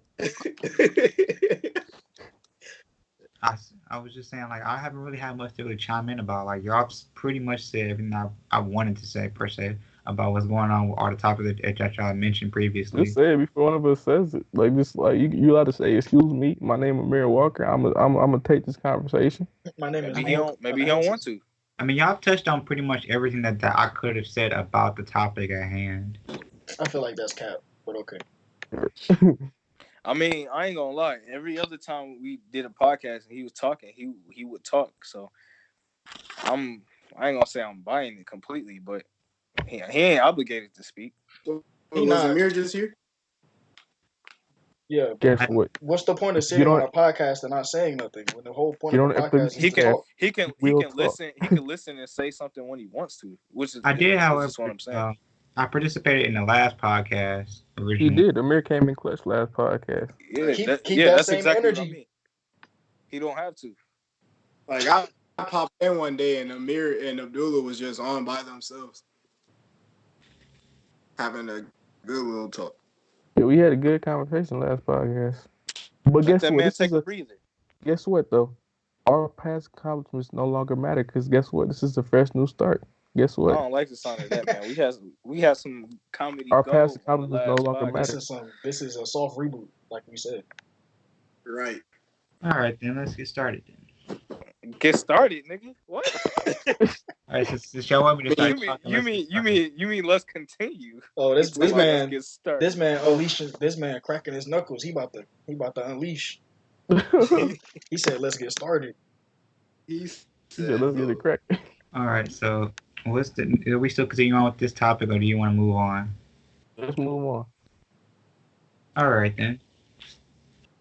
I was just saying, like, I haven't really had much to really chime in about. Like, y'all pretty much said everything I wanted to say, per se, about what's going on with all the topics that y'all mentioned previously. Just say it before one of us says it. Like just like you allowed to say, "Excuse me, my name is Amir Walker. I'm gonna take this conversation." My name is Maybe he Hulk. don't. Maybe he don't want to. I mean, y'all touched on pretty much everything that I could have said about the topic at hand. I feel like that's cap, but okay. I mean, I ain't gonna lie. Every other time we did a podcast and he was talking, he would talk. So I ain't gonna say I'm buying it completely, but he ain't obligated to speak. He was not. Amir just here? Yeah. Guess I, what? What's the point of If you sitting on don't a podcast and not saying nothing when the whole point get of a on the podcast is FWC He to can talk? Cast, he you can he will can talk. listen. He can listen and say something when he wants to, which is I did, which is however, what I'm saying. I participated in the last podcast He originally. did. Amir came in clutch last podcast. Keep that That's same exactly what I energy. mean. He don't have to. Like I popped in one day and Amir and Abdullah was just on by themselves, having a good little talk. Yeah, we had a good conversation last podcast. But Let guess that what? man This take is a a breather. guess what though? Our past accomplishments no longer matter because guess what? This is a fresh new start. Guess I what? don't like the sound of that, man. We had some comedy Our past gold on the accomplishments no last longer This matter. podcast. is this is a soft reboot, like we said. Right. All right, then let's get started then. Get started, nigga. What? All right, since y'all want me to start You mean talking, you let's get mean you started. mean you mean let's continue? Oh, You talking about let's get started. this man unleashing, this man cracking his knuckles. He about to unleash. He said, "Let's get started." He He said, let's get it cracked. All right, so are we still continuing on with this topic, or do you want to move on? Let's move on. All right then.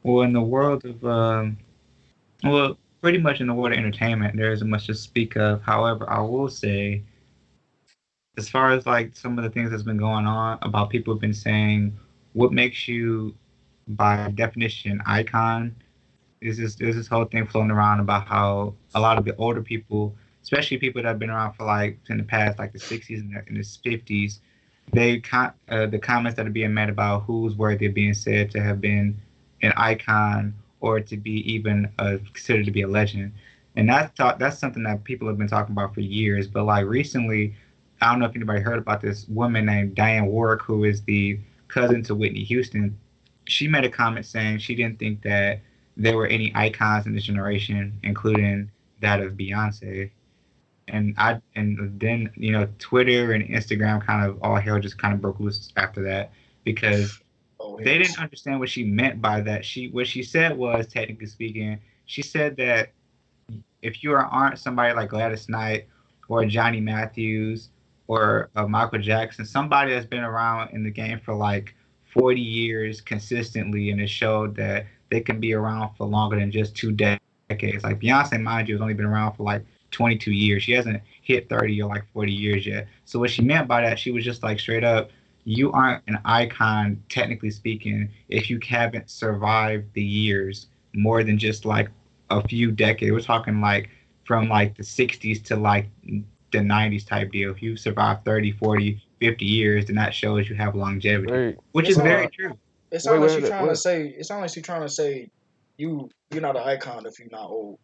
Well, in the world of well, pretty much in the world of entertainment, there isn't much to speak of. However, I will say, as far as like some of the things that's been going on about people have been saying, what makes you, by definition, icon? There's this whole thing floating around about how a lot of the older people, especially people that have been around for like in the past, like the '60s and the '50s, the comments that are being made about who's worthy of being said to have been an icon or to be even considered to be a legend, and that's something that people have been talking about for years. But like recently, I don't know if anybody heard about this woman named Diane Warwick, who is the cousin to Whitney Houston. She made a comment saying she didn't think that there were any icons in this generation, including that of Beyonce. And then Twitter and Instagram kind of all hell just kind of broke loose after that because they didn't understand what she meant by that. What she said was, technically speaking, she said that if you aren't somebody like Gladys Knight or Johnny Matthews or Michael Jackson, somebody that's been around in the game for like 40 years consistently, and it showed that they can be around for longer than just 2 decades. Like Beyonce, mind you, has only been around for like 22 years. She hasn't hit 30 or like 40 years yet. So what she meant by that, she was just like straight up, you aren't an icon, technically speaking, if you haven't survived the years more than just like a few decades. We're talking like from like the 60s to like the 90s type deal. If you survive 30, 40, 50 years, then that shows you have longevity, Wait, which is very true. It wait, sounds like wait, she's trying to wait. say. It sounds like she's trying to say you're not an icon if you're not old.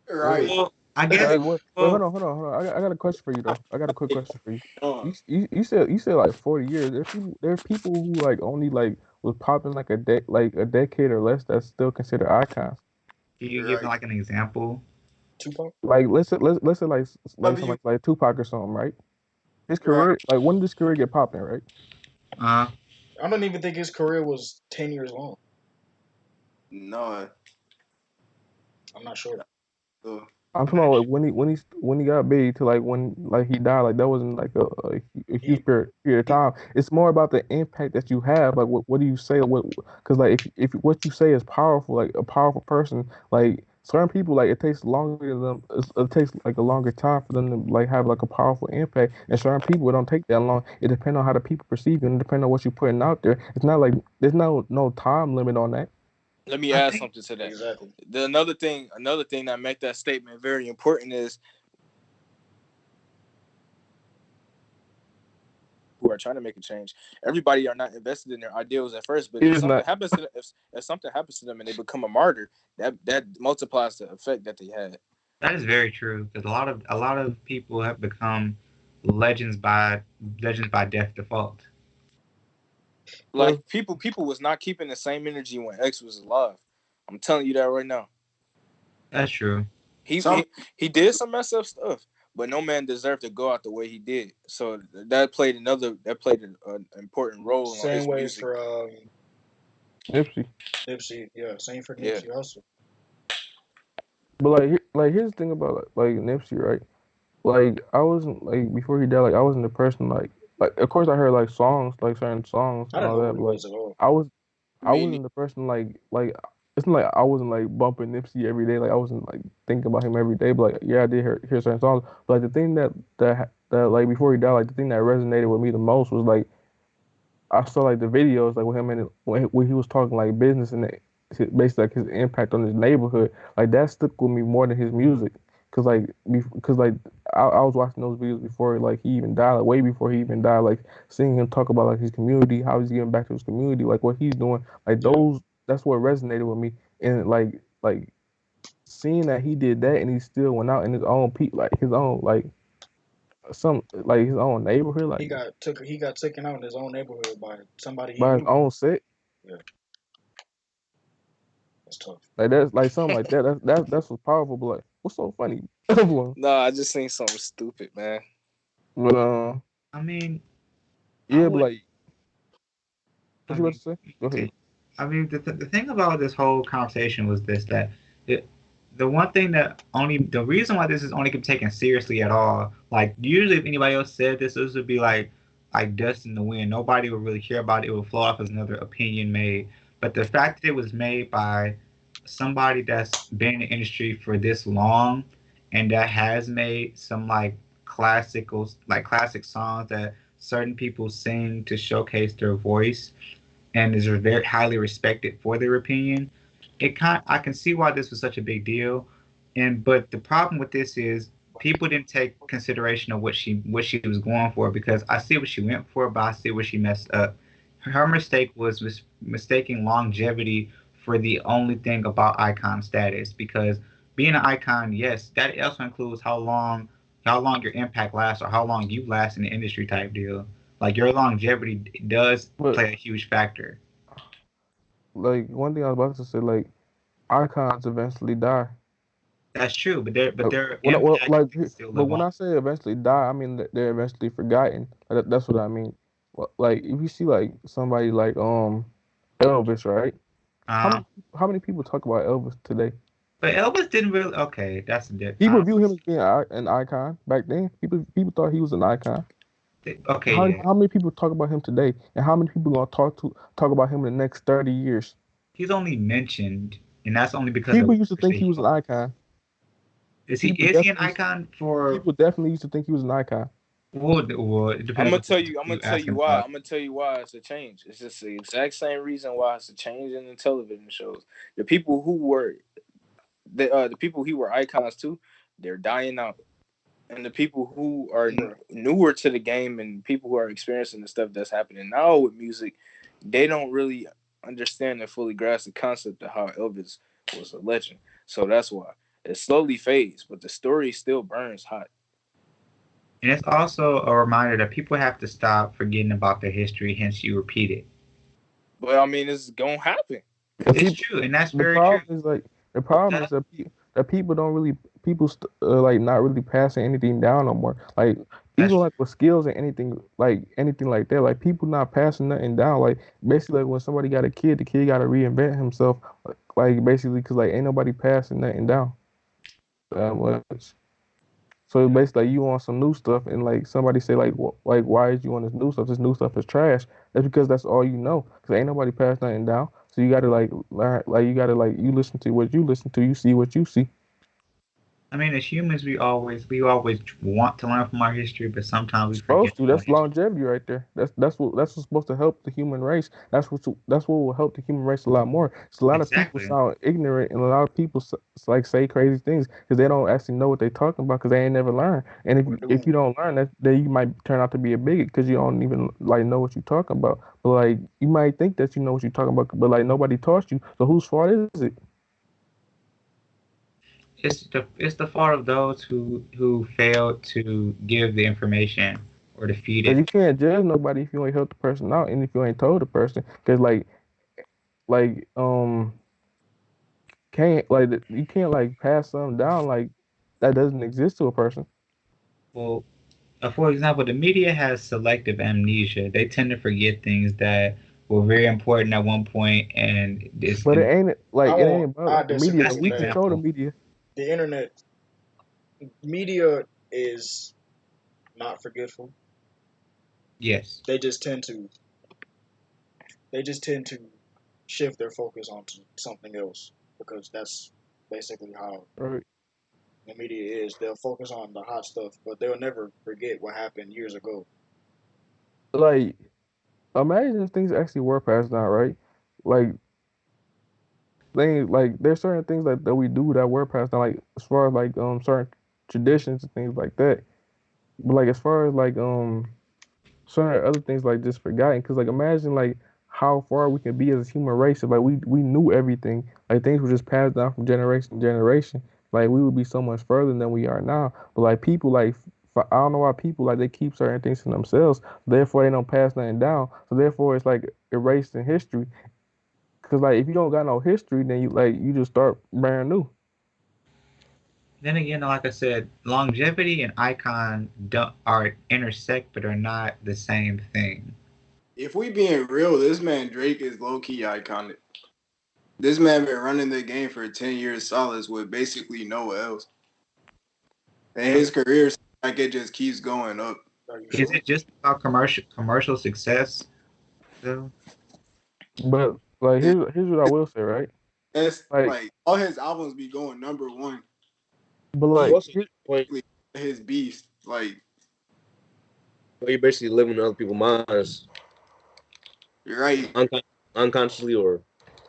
Right. Well, I guess. Like what? Wait, Well, hold on. I got a question for you though. I got a quick question for you. Uh, You said like 40 years. There are people who like only like was popping like a decade or less that's still considered icons. can you give Right. like an example? Tupac. Like let's say like W. something like Tupac or something, right? His Right. career, like when did his career get popping, right? Uh, I don't even think his career was 10 years long. No. I'm not sure. So, I'm talking about like when he got big to like when like he died, like that wasn't like a He, huge period of he time. It's more about the impact that you have. Like what do you say? What because like if what you say is powerful, like a powerful person, like certain people, like it takes longer than them. It takes like a longer time for them to like have like a powerful impact. And certain people it don't take that long. It depends on how the people perceive you and it depends on what you're putting out there. It's not like there's no time limit on that. Let me I add think something to that. exactly. Another thing that make that statement very important is who are trying to make a change. Everybody are not invested in their ideals at first, but It if is something not. happens to them, if something happens to them and they become a martyr, that multiplies the effect that they had. that is very true because a lot of people have become legends by death default. Cause Like people was not keeping the same energy when X was alive. I'm telling you that right now. That's true. He some he, he did some messed up stuff, but no man deserved to go out the way he did. So that played an important role on Same his way music. for Nipsey. Nipsey. Yeah, same for Yeah. Nipsey Hussle. But like here's the thing about like Nipsey, right? Like I wasn't like before he died, like I wasn't the person like of course I heard like songs, like certain songs I and didn't all know that, who he but like was at all. I was I me, wasn't the person like it's not like I wasn't like bumping Nipsey every day, like I wasn't like thinking about him every day, but like yeah I did hear certain songs. But like the thing that like before he died, like the thing that resonated with me the most was like I saw like the videos like with him and when he was talking like business and basically like his impact on his neighborhood. Like that stuck with me more than his music. Cause like I was watching those videos before like he even died, like way before he even died. Like seeing him talk about like his community, how he's giving back to his community, like what he's doing. Like Yeah. that's what resonated with me. And like seeing that he did that and he still went out in his own like his own like some like his own neighborhood, like He got taken out in his own neighborhood by somebody he by his knew. own set. Yeah, that's tough. Like that's like something like that. That's what's powerful. But like What's so funny? But Nah, I just seen something stupid, man. I mean, I yeah, but would. like, I what you about mean, to say? Go ahead. okay. I mean, the thing about this whole conversation was this that it, the one thing that only the reason why this is only taken seriously at all, like usually if anybody else said this would be like dust in the wind. Nobody would really care about it. It would flow off as another opinion made. But the fact that it was made by somebody that's been in the industry for this long and that has made some classic songs that certain people sing to showcase their voice and is very highly respected for their opinion. I can see why this was such a big deal, but the problem with this is people didn't take consideration of what she was going for because I see what she went for, but I see where she messed up. Her mistake was mistaking longevity for the only thing about icon status because being an icon, yes, that also includes how long your impact lasts or how long you last in the industry type deal. Like your longevity does But play a huge factor. like one thing I was about to say, like icons eventually die. That's true, but their Well, impact like, can still but live when on. I say eventually die, I mean that they're eventually forgotten. That's what I mean. Like if you see like somebody like Elvis, right? How Uh, many how many people talk about Elvis today? but Elvis didn't really. Okay, that's a dip. People view him as being an icon back then. People thought he was an icon. Okay, yeah, How many people talk about him today, and how many people gonna talk about him in the next 30 years? he's only mentioned, and that's only because of People used to rumors that think he he was an owns. icon. Is he? People Is he an definitely icon for? people definitely used to think he was an icon. Well, it I'm depends gonna what tell you. I'm gonna you tell you asking why. about. I'm gonna tell you why it's a change. It's just the exact same reason why it's a change in the television shows. The people who were the people who were icons too, they're dying out, and the people who are Bruh. newer to the game and people who are experiencing the stuff that's happening now with music, they don't really understand and fully grasp the concept of how Elvis was a legend. So that's why it slowly fades, but the story still burns hot. And it's also a reminder that people have to stop forgetting about their history. Hence, you repeat it. But I mean, it's gonna happen. And It's people, true, and that's the very true. problem is like the problem is That, that people don't really like not really passing anything down no more. Like even that's like with skills and anything like that, like people not passing nothing down. Like basically, like when somebody got a kid, the kid got to reinvent himself. Like basically, because like ain't nobody passing nothing down that much. So basically, like, you on some new stuff, and like somebody say like why is you on this new stuff? This new stuff is trash. That's because that's all you know. Because ain't nobody pass nothing down. So you gotta like learn. Like you gotta like you listen to what you listen to. You see what you see. I mean, as humans, we always want to learn from our history, but sometimes we forget Supposed to. our own That's history. longevity right there. That's what's supposed to help the human race. That's what will help the human race a lot more. So a lot of people Exactly. sound ignorant, and a lot of people like say crazy things because they don't actually know what they're talking about because they ain't never learned. And We're if you doing. don't learn that, then you might turn out to be a bigot because you don't even like know what you're talking about. But like you might think that you know what you're talking about, but like nobody taught you. So whose fault is it? It's the fault of those who fail to give the information or to feed Because it. you can't judge nobody if you ain't help the person out and if you ain't told the person. Because like can't like you can't like pass something down like that doesn't exist to a person. Well, for example, the media has selective amnesia. They tend to forget things that were very important at one point, and this But it and ain't like I it won't. ain't I about the media disagree though. that's an with We that. control the example. media. The internet media is not forgetful. Yes. They just tend to. They just tend to shift their focus onto something else because that's basically how Right? the media is. They'll focus on the hot stuff, but they'll never forget what happened years ago. Like imagine if things actually were passed down, right? Like things like there's certain things that we do that were passed down, like as far as like certain traditions and things like that. But like as far as like certain other things like just forgotten. Because like imagine like how far we can be as a human race if like we knew everything. Like things were just passed down from generation to generation. Like we would be so much further than we are now. But like people like I don't know why people like they keep certain things to themselves. Therefore they don't pass nothing down. So therefore it's like erased in history. Cause like if you don't got no history, then you just start brand new. then again, like I said, longevity and icon don't are intersect, but are not the same thing. If we being real, this man Drake is low key iconic. This man been running the game for 10 years solids with basically no else, and his career like it just keeps going up. Are you Is sure? it just about commercial success though? But like here's what I will say, right? That's Like, like all his albums be going #1. but He like What's the point? his beast, like Where you basically living in other people's minds, you're right, unconsciously or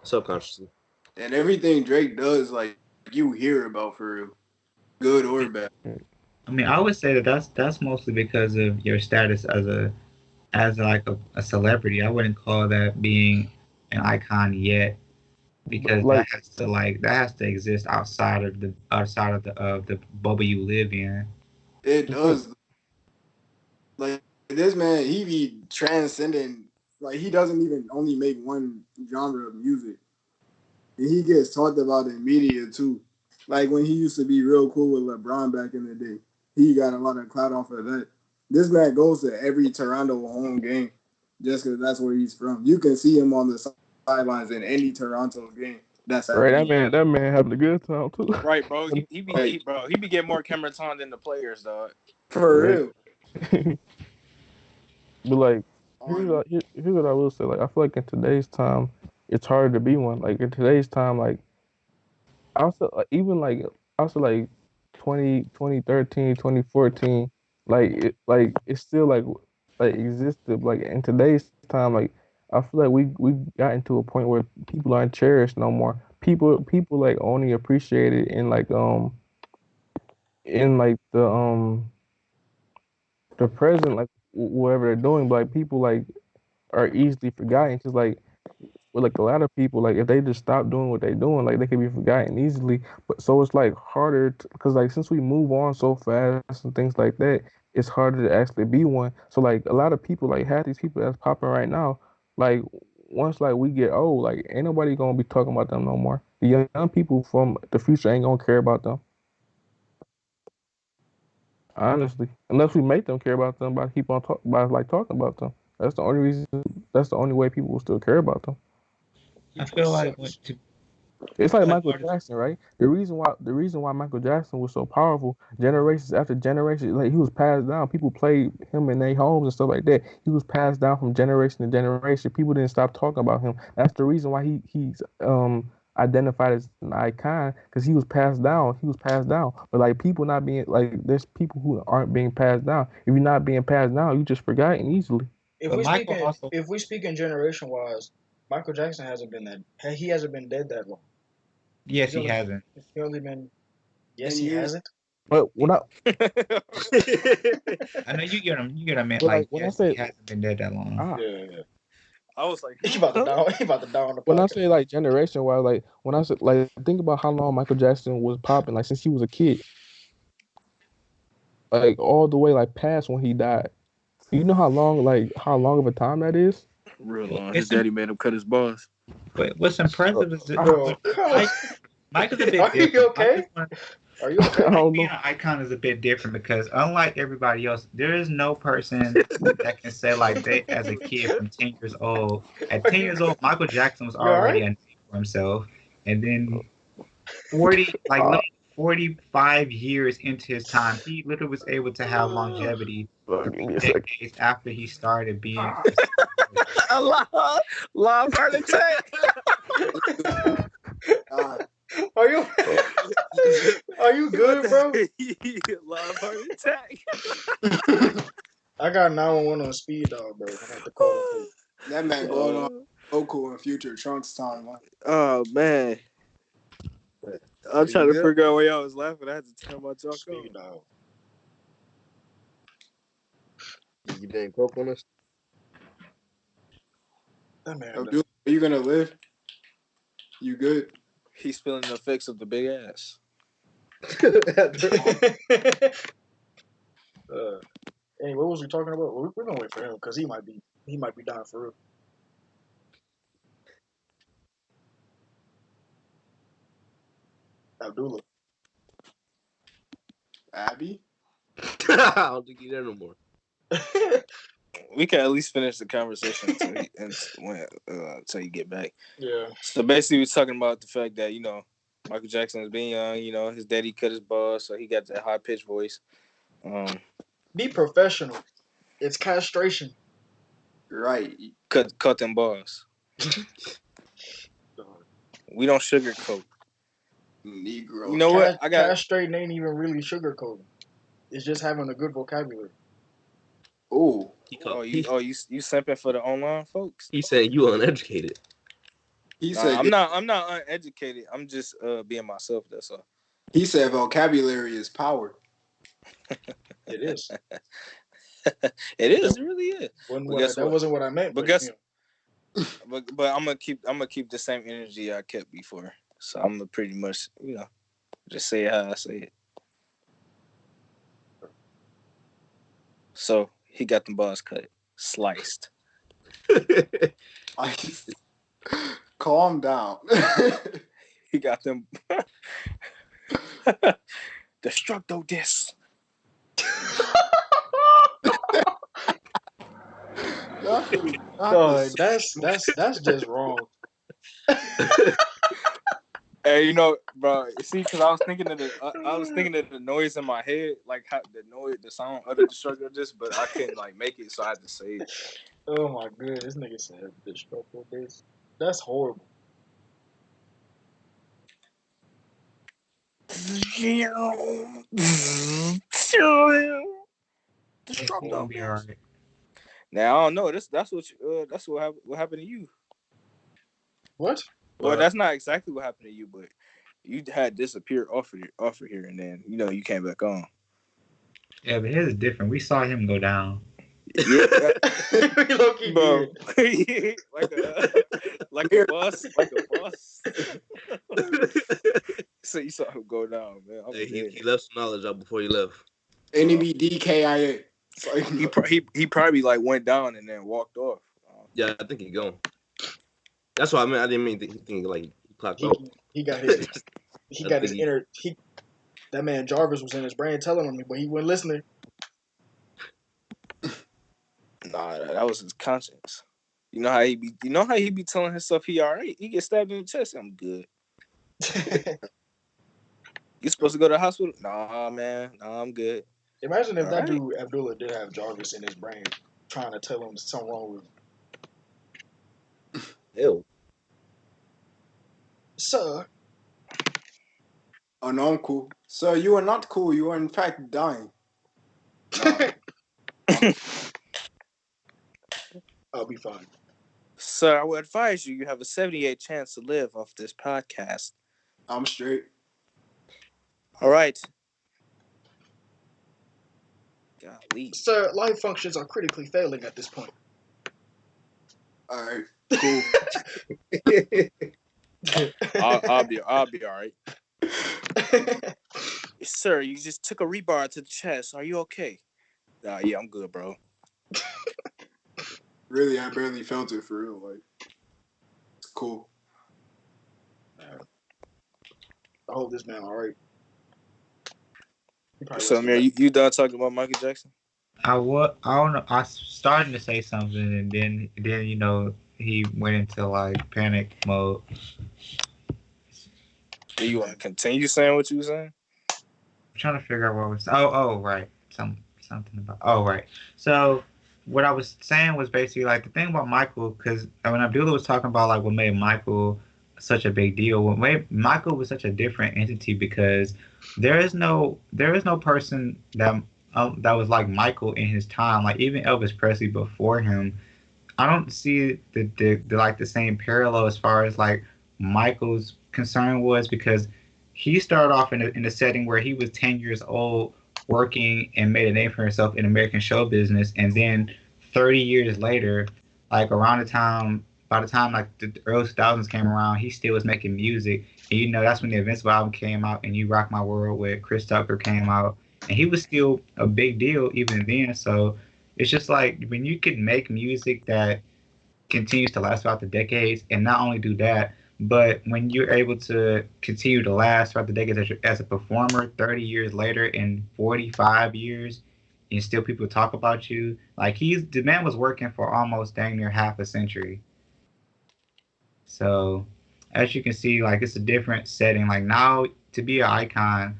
subconsciously. and everything Drake does, like you hear about for real, good or bad. I mean, I would say that that's mostly because of your status as like a celebrity. I wouldn't call that being an icon yet because like that has to exist outside of the bubble you live in. It it's like does. Like this man, he be transcending. Like he doesn't even only make one genre of music, and he gets talked about in media too. Like when he used to be real cool with LeBron back in the day, he got a lot of clout off of that. This man goes to every Toronto home game just because that's where he's from. You can see him on the sidelines in any Toronto game that's right. happening. That man having a good time too. Right, bro. Like He be getting more camera time than the players, dog. for Right. real. But like, On here's what I will say. Like, I feel like in today's time, it's harder to be one. Like in today's time, like also even like also like 2013, 2014, like it's still like existed. Like in today's time, like I feel like we got into a point where people aren't cherished no more. People like only appreciate it in like the present, like whatever they're doing. But like people like are easily forgotten because like with like a lot of people, like if they just stop doing what they're doing, like they can be forgotten easily. But so it's like harder because like since we move on so fast and things like that, it's harder to actually be one. So like a lot of people, like half these people that's popping right now, like once like we get old, like ain't nobody gonna be talking about them no more. The young people from the future ain't gonna care about them, honestly, unless we make them care about them by keep on by like talking about them. That's the only reason. That's the only way people will still care about them. I feel like It's I like feel like Michael Jackson, right? The reason why Michael Jackson was so powerful, generations after generations, like he was passed down. People played him in their homes and stuff like that. He was passed down from generation to generation. People didn't stop talking about him. That's the reason why he's identified as an icon because he was passed down. He was passed down. But like people not being like there's people who aren't being passed down. If you're not being passed down, you just forgotten easily. If but we speak Michael in also if we speak in generation wise, Michael Jackson hasn't been that he hasn't been dead that long. yes He's he only hasn't. he only been yes 10 he years. hasn't. But when I I know you get him but like like when I yes he say hasn't been dead that long. I, Yeah. I was like, He about to huh? down. He about to down on the when I podcast. say like generation wise, like when I say like think about how long Michael Jackson was popping, like since he was a kid, like all the way like past when he died. You know how long of a time that is? Real long. His It's daddy made him cut his balls. but what's So, impressive is that Bro, come on. Mike is a bit Are you different. okay? Are you I okay? Mike don't being know. an icon is a bit different because unlike everybody else, there is no person that can say like they as a kid from 10 years old. At Are 10 you years old, Michael Jackson was you all already right? a name for himself. And then 40 like Uh, literally 45 years into his time, he literally was able to have longevity for give me a second. decades after he started being A live heart attack. Uh, Are you Uh, are you He went good, bro? live heart attack. I got 911 on speed dog, bro. I'm gonna have to call them for you. that man going on Goku in Future Trunks timeline. Oh man, I'm Are you trying to good? figure out why y'all was laughing. I had to turn my joke Speed on. dog. You didn't coke on us? That man. Abdul, are you gonna live? You good? He's feeling the effects of the big ass. Anyway, what was we talking about? We're gonna wait for him because he might be dying for real. Abdullah. Abby? I don't think he's there no more. We can at least finish the conversation until you get back. Yeah. So basically, we're talking about the fact that Michael Jackson is being young. His daddy cut his balls, so he got that high pitched voice. Be professional. It's castration. Right. Cut them balls. We don't sugarcoat. Negro. You know what? I got. Castrating ain't even really sugarcoating. It's just having a good vocabulary. Oh. You simping for the online folks? He said you uneducated. He said I'm not uneducated. I'm just being myself. That's all. He said vocabulary is power. It is. It is. It really is. That wasn't what I meant. But guess. But I'm gonna keep the same energy I kept before. So I'm gonna pretty much just say it how I say it. So he got the balls cut, sliced. Calm down. He got them. Destructo disc. No, that's just wrong. Hey, bro. See, because I was thinking of the noise in my head, like how the sound of the destructo disc, but I couldn't make it, so I had to say it. Oh my god, this nigga said destructo disc. That's horrible. Won't be all right. Now I don't know. That's what happened to you. What? Well, that's not exactly what happened to you, but you had disappeared off of here, and then you came back on. Yeah, but his is different. We saw him go down. Yeah, Low-key bro. did. like a bus. So you saw him go down, man. He left some knowledge out before he left. NEBDKIA. He probably went down and then walked off. Yeah, I think he gone. That's what I meant. I didn't mean to think he clocked off. He got his. He got his inner. That man Jarvis was in his brain telling him, but he wasn't listening. Nah, that was his conscience. You know how he be telling himself he alright. He gets stabbed in the chest. I'm good. You supposed to go to the hospital? Nah, man. Nah, I'm good. Imagine if that dude Abdullah did have Jarvis in his brain, trying to tell him something wrong with him. Ew. Sir. An uncle. Sir, you are not cool. You are in fact dying. I'll be fine. Sir, I would advise you have a 78% chance to live off this podcast. I'm straight. All right. Golly. Sir, life functions are critically failing at this point. All right. Cool. I'll be all right. Sir, you just took a rebar to the chest. Are you okay? Yeah, I'm good, bro. Really, I barely felt it for real. It's cool. I hope this man all right. So, Amir, you done talking about Michael Jackson? I don't know. I started to say something, and then he went into panic mode. Do you want to continue saying what you were saying? I'm trying to figure out what was. Oh, right. Something about. Oh, right. So what I was saying was basically the thing about Michael, because when Abdullah was talking about what made Michael such a big deal, what made Michael was such a different entity, because there is no person that was like Michael in his time. Even Elvis Presley before him, I don't see the same parallel as far as Michael's concern was, because he started off in a setting where he was 10 years old working and made a name for himself in American show business, and then 30 years later, by the time the early 2000s came around, he still was making music. And that's when the Invincible album came out, and You Rock My World with Chris Tucker came out, and he was still a big deal even then. So it's just when you can make music that continues to last throughout the decades, and not only do that, But when you're able to continue to last throughout the decades as a performer, 30 years later and 45 years, and still people talk about you, like the man was working for almost dang near half a century. So as you can see, like it's a different setting. Like now to be an icon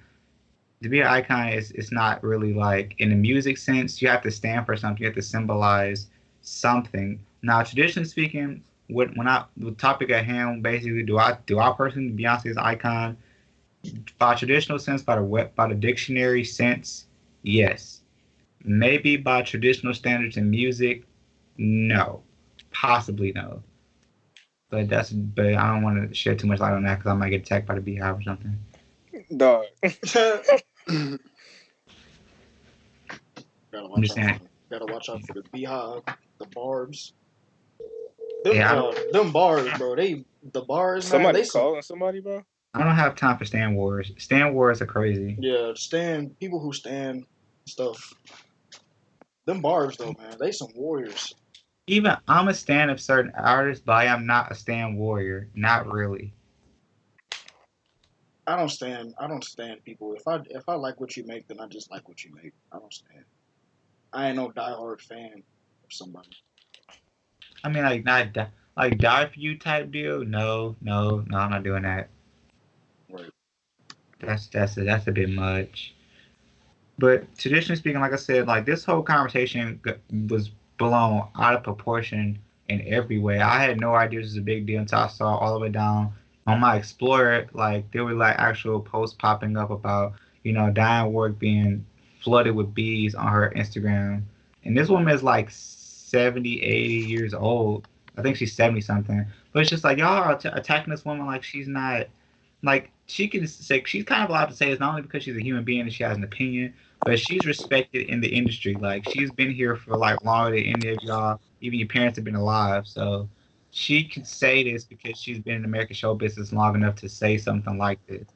is it's not really like in the music sense, you have to stand for something, you have to symbolize something. Now traditionally speaking, the topic at hand, basically do I personally Beyonce is an icon by traditional sense, by the dictionary sense, yes. Maybe by traditional standards in music, no. Possibly no. But I don't want to shed too much light on that because I might get attacked by the Beehive or something. Dog. Gotta I'm watch just out for saying. them. Gotta watch out for the Beehive, the Barbs. Yeah, Them bars, bro. The bars, man. Somebody They some calling somebody, bro. I don't have time for stand wars. Stand wars are crazy. stand people who stand stuff. Them bars though, man. They some warriors. Even I'm a stan of certain artists, but I am not a stan warrior. Not really. I don't stand. I don't stand people. If I like what you make, then I just like what you make. I don't stand. I ain't no diehard fan of somebody. I mean, like like die for you type deal. No, no, no. I'm not doing that. Right. That's a bit much. But traditionally speaking, like I said, like this whole conversation was blown out of proportion in every way. I had no idea this was a big deal until I saw all of it down on my Explorer. Like there were like actual posts popping up about Diane Warwick being flooded with bees on her Instagram, and this woman is like 70, 80 years old. I think she's 70 something. But it's just like y'all are attacking this woman like she's not like she can say she's kind of allowed to say it's not only because she's a human being and she has an opinion, but she's respected in the industry. Like she's been here for like longer than any of y'all. Even your parents have been alive, so she can say this because she's been in American show business long enough to say something like this.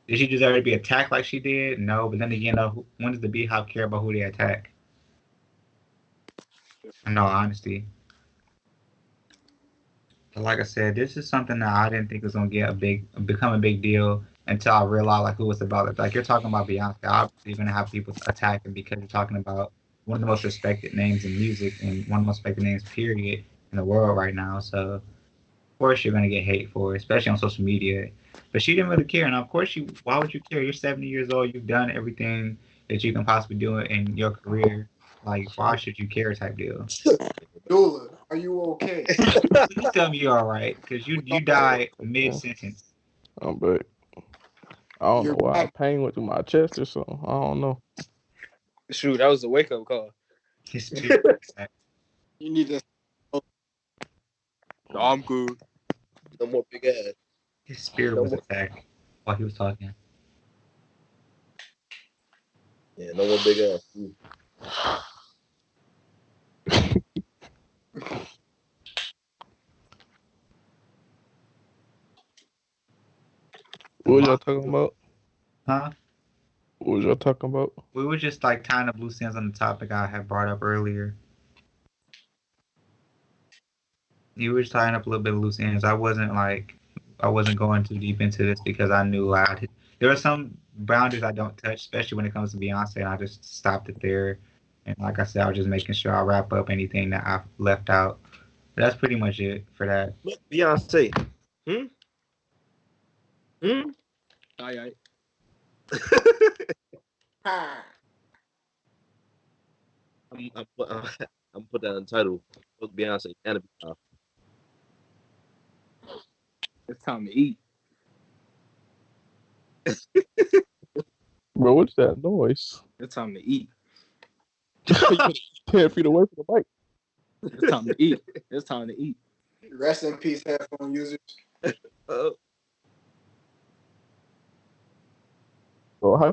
Did she deserve to be attacked like she did? No, but then again, when does the Beehive care about who they attack? In all honesty. But like I said, this is something that I didn't think was gonna become a big deal until I realized like who it's about. Like you're talking about Beyonce, obviously you're gonna have people attacking because you're talking about one of the most respected names in music and one of the most respected names period in the world right now. So of course you're gonna get hate for it, especially on social media. But she didn't really care, and of course why would you care? You're 70 years old, you've done everything that you can possibly do in your career. Like why should you care type deal? Dula, are you okay? Please tell me you're all right, because you died mid Yeah, sentence. but I don't know You're why back. pain went through my chest or something. I don't know. Shoot, that was a wake up call. His spirit was attacked. You need to. No, I'm good. No more big ass. His spirit No was more. attacked while he was talking. Yeah, no more big ass. The What was y'all mob, talking about? huh? What was y'all talking about? We were just like tying up loose ends on the topic I had brought up earlier. You were just tying up a little bit of loose ends. I wasn't going too deep into this because I knew there are some boundaries I don't touch, especially when it comes to Beyonce, and I just stopped it there. And like I said, I was just making sure I wrap up anything that I've left out. But that's pretty much it for that. Look, Beyonce. Hmm? Hmm? Aye. I'm put that in the title. Fuck Beyonce and the It's time to eat. Bro, what's that noise? It's time to eat. You 10 feet away from the mic. It's time to eat. It's time to eat. Rest in peace, headphone users. Oh, So how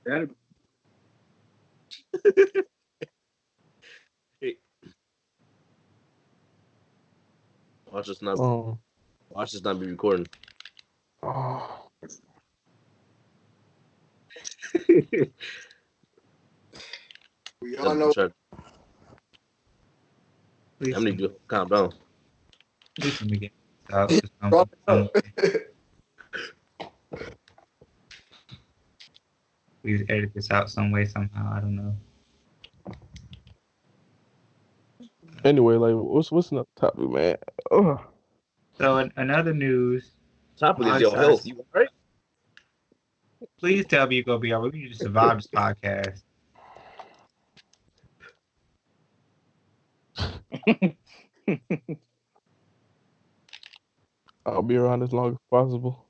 That hey. Watch this not be recording. oh, We all know. Please, I need you to calm down. please let me get this out. Some please edit this out some way, somehow. I don't know. Anyway, like, what's another topic, man? Ugh. So, in other news, Topic is Miley your Cyrus, health. You all right? please tell me you're going to be all right. We need to survive this podcast. I'll be around as long as possible.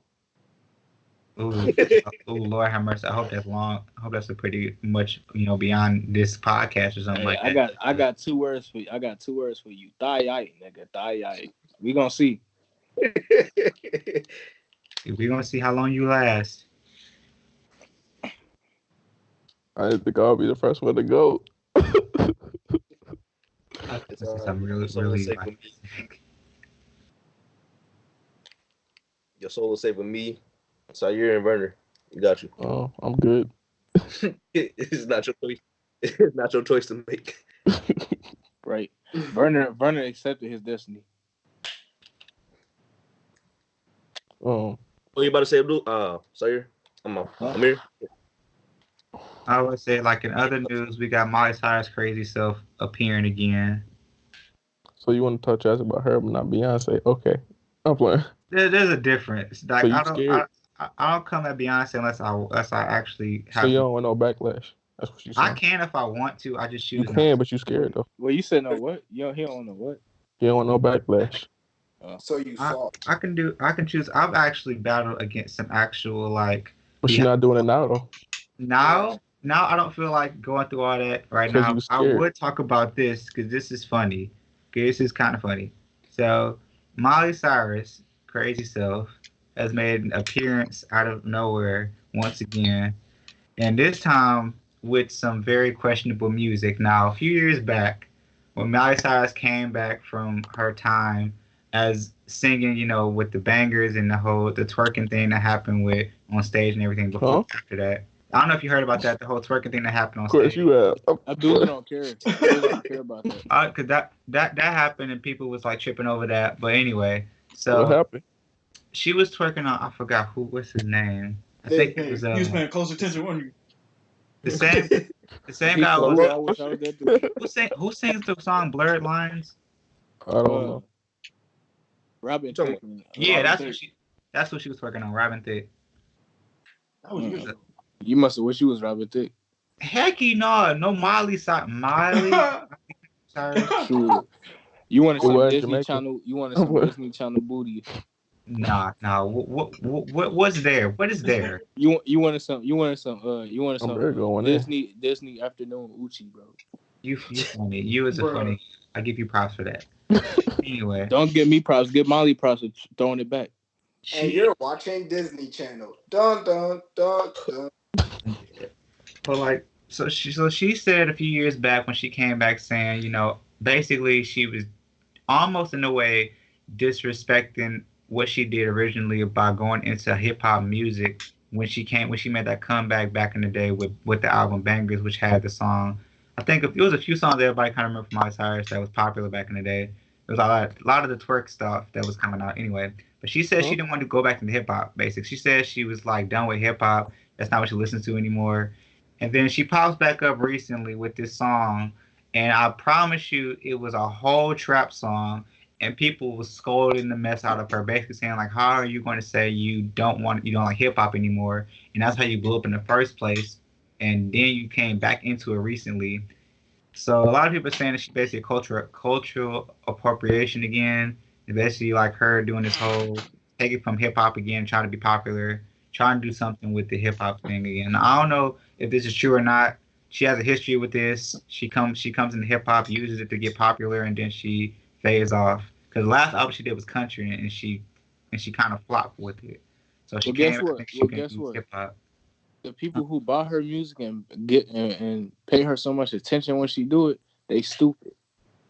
Ooh, Lord have mercy. I hope that's long. I hope that's a pretty much, beyond this podcast or something Hey, like that. I got 2 words for you. I got 2 words for you. Thigh, nigga. Thigh. We gonna see. We're going to see how long you last. I didn't think I'll be the first one to go. This is something really, Your soul is really safe like, with me. Your soul is safe with me. Sire and Werner. You got you. Oh, I'm good. It's not your choice. It's not your choice to make. Right. Werner accepted his destiny. Um, What you about to say, Abdul? Sire? I'm here. I would say, like in other news, we got Miley Cyrus' crazy self appearing again. so you want to talk to us about her, but not Beyonce? Okay, I'm playing. There's a difference. Like So you I don't, scared? I don't come at Beyonce unless I actually have. So you to. don't want no backlash? That's what you saying? I can if I want to. I just choose. You not can, to. but you scared though. Well, you said no what? He don't know what? You don't want no backlash. So you soft. I can choose. I've actually battled against some actual like. But you're not doing it now though. Now I don't feel like going through all that right Because now. you I scared. would talk about this because this is funny. Okay, this is kind of funny. So Miley Cyrus, crazy self, has made an appearance out of nowhere once again, and this time with some very questionable music. Now, a few years back, when Miley Cyrus came back from her time as singing, with the bangers and the twerking thing that happened with on stage and everything before after that. I don't know if you heard about that, the whole twerking thing that happened on Of course stage. you have. Abdullah don't care. Abdullah don't care about that. Cause that happened and people was like tripping over that. But anyway, What so happened? she was twerking on, I forgot what's his name. I think it was He was paying close attention, wasn't the same He guy. froze. I wish I was there too. Who sings the song Blurred Lines? I don't know. Robin Talking Thicke. Yeah, Robin that's what she was twerking on, Robin Thicke. That was years ago. You must have wished you was Robin Thicke. Heck, no Miley Cyrus. True. You wanted Who some was Disney Jamaican? Channel. You wanted some Disney Channel booty. Nah. What's there? What is there? You wanted some I'm very going in. Disney afternoon Uchi, bro. You funny. You is a Bruh. funny. I give you props for that. Anyway, Don't give me props. Give Molly props for throwing it back. And you're watching Disney Channel. Dun dun dun dun. but like, so she said a few years back when she came back saying, basically she was almost in a way disrespecting what she did originally by going into hip hop music when she made that comeback back in the day with the album Bangers, which had the song. I think it was a few songs that everybody kind of remember from Miley Cyrus that was popular back in the day. It was a lot of the twerk stuff that was coming out anyway. But she said she didn't want to go back into hip hop. Basically, she said she was like done with hip hop. That's not what she listens to anymore. And then she pops back up recently with this song, and I promise you, it was a whole trap song. And people was scolding the mess out of her, basically saying like, "How are you going to say you don't like hip hop anymore? And that's how you blew up in the first place. And then you came back into it recently." So a lot of people are saying that she's basically a cultural appropriation again. And basically like her doing this whole take it from hip hop again, trying to be popular, trying to do something with the hip hop thing again. Now, I don't know if this is true or not. She has a history with this. She comes into hip hop, uses it to get popular, and then she fades off. Because the last album she did was country, and she kind of flopped with it. So she Guess what? Hip hop. The people who buy her music and get and pay her so much attention when she do it, they stupid.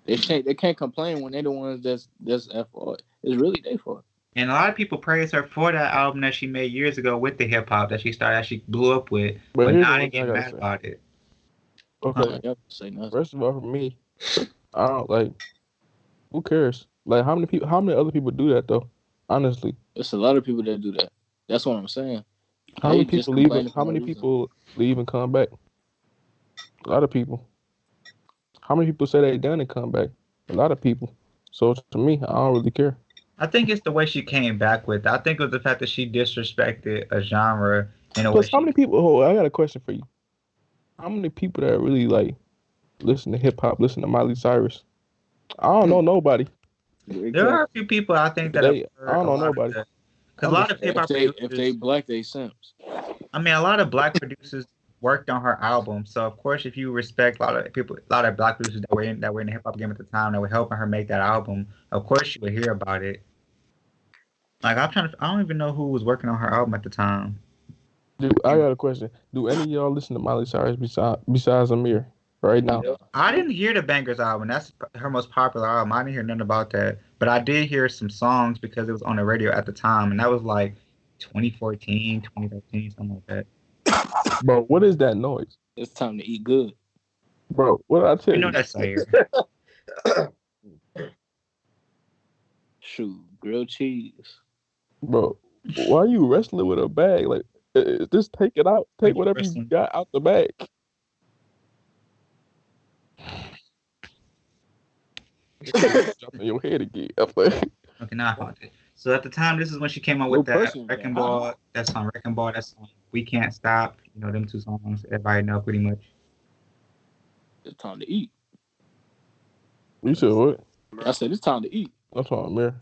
They can't complain when they're the ones that's at fault. It's really their fault. And a lot of people praise her for that album that she made years ago with the hip hop that she blew up with, but now they get mad about it. Okay. Y'all say nothing. First of all, for me, I don't like. Who cares? Like, how many people? How many other people do that though? Honestly, There's a lot of people that do that. That's what I'm saying. how many They just people leave? complaining for How no many reason. people leave and come back? A lot of people. How many people say they done and come back? A lot of people. So to me, I don't really care. I think it's the way she came back with it. I think it was the fact that she disrespected a genre in a way Plus, how she. many people? Oh, I got a question for you. How many people that really like listen to hip hop, listen to Miley Cyrus? I don't know nobody. There are a few people I think that have I heard don't a know lot of nobody. the. Because a I'm lot just of hip saying. hop If they producers, black, they simps. I mean, a lot of black producers worked on her album. So of course, if you respect a lot of people, a lot of black producers that were in the hip hop game at the time that were helping her make that album, of course you would hear about it. Like I don't even know who was working on her album at the time. I got a question. Do any of y'all listen to Miley Cyrus besides Amir right now? Yeah. I didn't hear the Bangers album. That's her most popular album. I didn't hear nothing about that. But I did hear some songs because it was on the radio at the time. And that was like 2014, 2013, something like that. Bro, what is that noise? It's time to eat good. Bro, what did I tell You know you? that's Sayer. Shoot, grilled cheese. Bro, why you wrestling with a bag? Like, just take it out. Why Take you whatever you wrestling? got out the bag. Jump in your head again. I'm like, Okay, now I found it. So at the time, this is when she came out No with that person. Wrecking Ball. That song Wrecking Ball. That song We Can't Stop. You know, them two songs everybody know pretty much. It's time to eat. you said what? I said it's time to eat. That's why I'm here.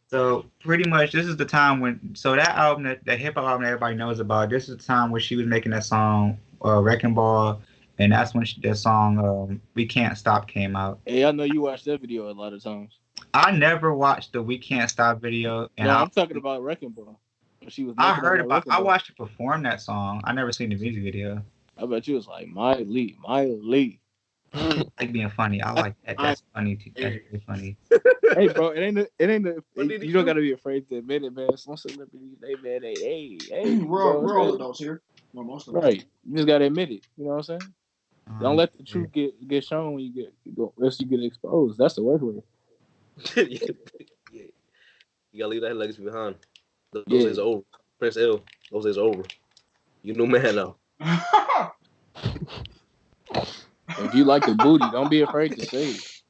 So pretty much this is the time when that album that hip hop album that everybody knows about, this is the time where she was making that song Wrecking Ball, and that's when that song We Can't Stop came out. Hey, I know you watch that video a lot of times. I never watched the We Can't Stop video, and No, I'm talking about Wrecking Ball. When she was I making heard that about. Wrecking I Ball. watched her perform that song. I never seen the music video. I bet you was like Miley. I like being funny. I like that. That's funny too. That's really funny. Hey, bro, you don't gotta be afraid to admit it, man. Some celebrities, hey. We're all adults here. Well, most of us. Right. You just gotta admit it. You know what I'm saying? Don't let the truth get shown when you unless you get exposed. That's the worst way. Yeah. You gotta leave that legacy behind. Those Yeah. days are over. Prince L. Those days are over. You new man now. If you like the booty, don't be afraid to say it.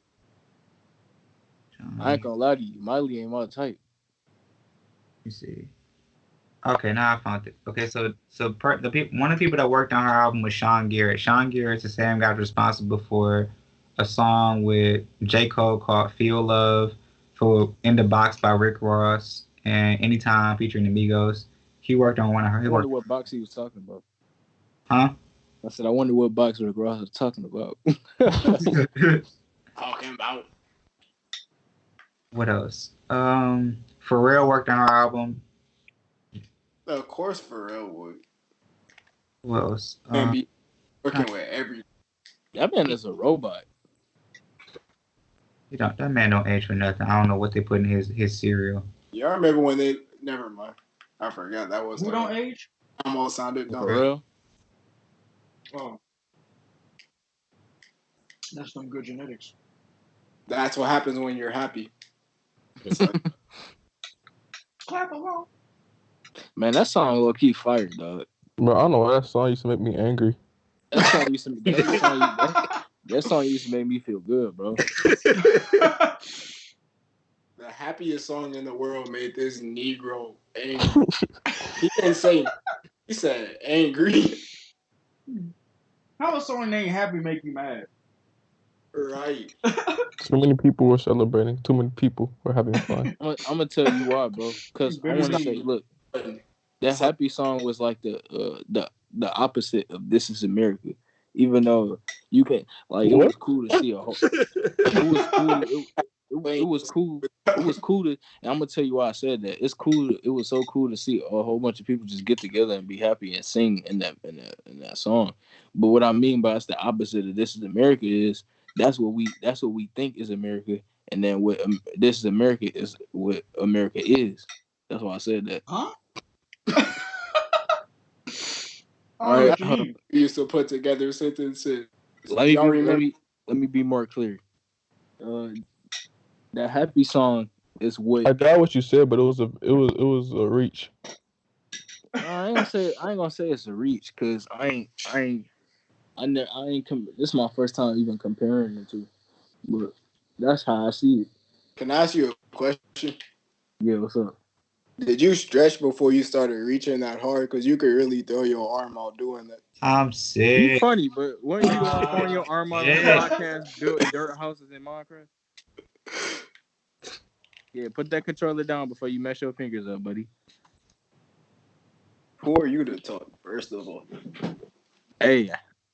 I ain't gonna lie to you. Miley ain't my type. You see. Okay, now I found it. Okay, one of the people that worked on her album was Sean Garrett. Sean Garrett's the same guy responsible for a song with J. Cole called "Feel Love," for "In the Box" by Rick Ross, and "Anytime" featuring Amigos. He worked on one of her. I wonder what box he was talking about. Huh? I said, I wonder what box Rick Ross was talking about. Talking about. What else? Pharrell worked on her album. Of course, Pharrell would. Who else? And be working with every. That man is a robot. That man don't age for nothing. I don't know what they put in his cereal. Y'all remember when they? Never mind. I forgot that was. Who like, don't age? Almost sounded dumb. For real? Oh, that's some good genetics. That's what happens when you're happy. Clap along. Man, that song low key fire, dog. Bro, I don't know why that song used to make me angry. That song used to make me feel good, bro. The happiest song in the world made this Negro angry. He didn't say. He said angry. How a song named Happy make you mad? Right. Too many people were celebrating. Too many people were having fun. I'm gonna tell you why, bro. Because I want to say, look, that happy song was like the opposite of "This Is America." Even though you can like, it was cool to see a whole. It was cool. It was cool. It was cool to, and I'm gonna tell you why I said that. It's cool. It was so cool to see a whole bunch of people just get together and be happy and sing in that song. But what I mean by it's the opposite of "This Is America" is that's what we think is America, and then what "This Is America" is what America is. That's why I said that. Huh? All know right, what you mean. We used to put together sentences. let me Y'all be, remember? let me be more clear. Uh, that happy song is what. I got what you said, but it was a reach. I ain't gonna say it's a reach because I ain't. This is my first time even comparing the two, but that's how I see it. Can I ask you a question? Yeah, what's up? Did you stretch before you started reaching that hard? Because you could really throw your arm out doing that. I'm You sick. funny, but weren't you the one throwing your arm out on the Yeah. podcast built dirt houses in Minecraft? Yeah, put that controller down before you mess your fingers up, buddy. Who are you to talk, first of all? Hey,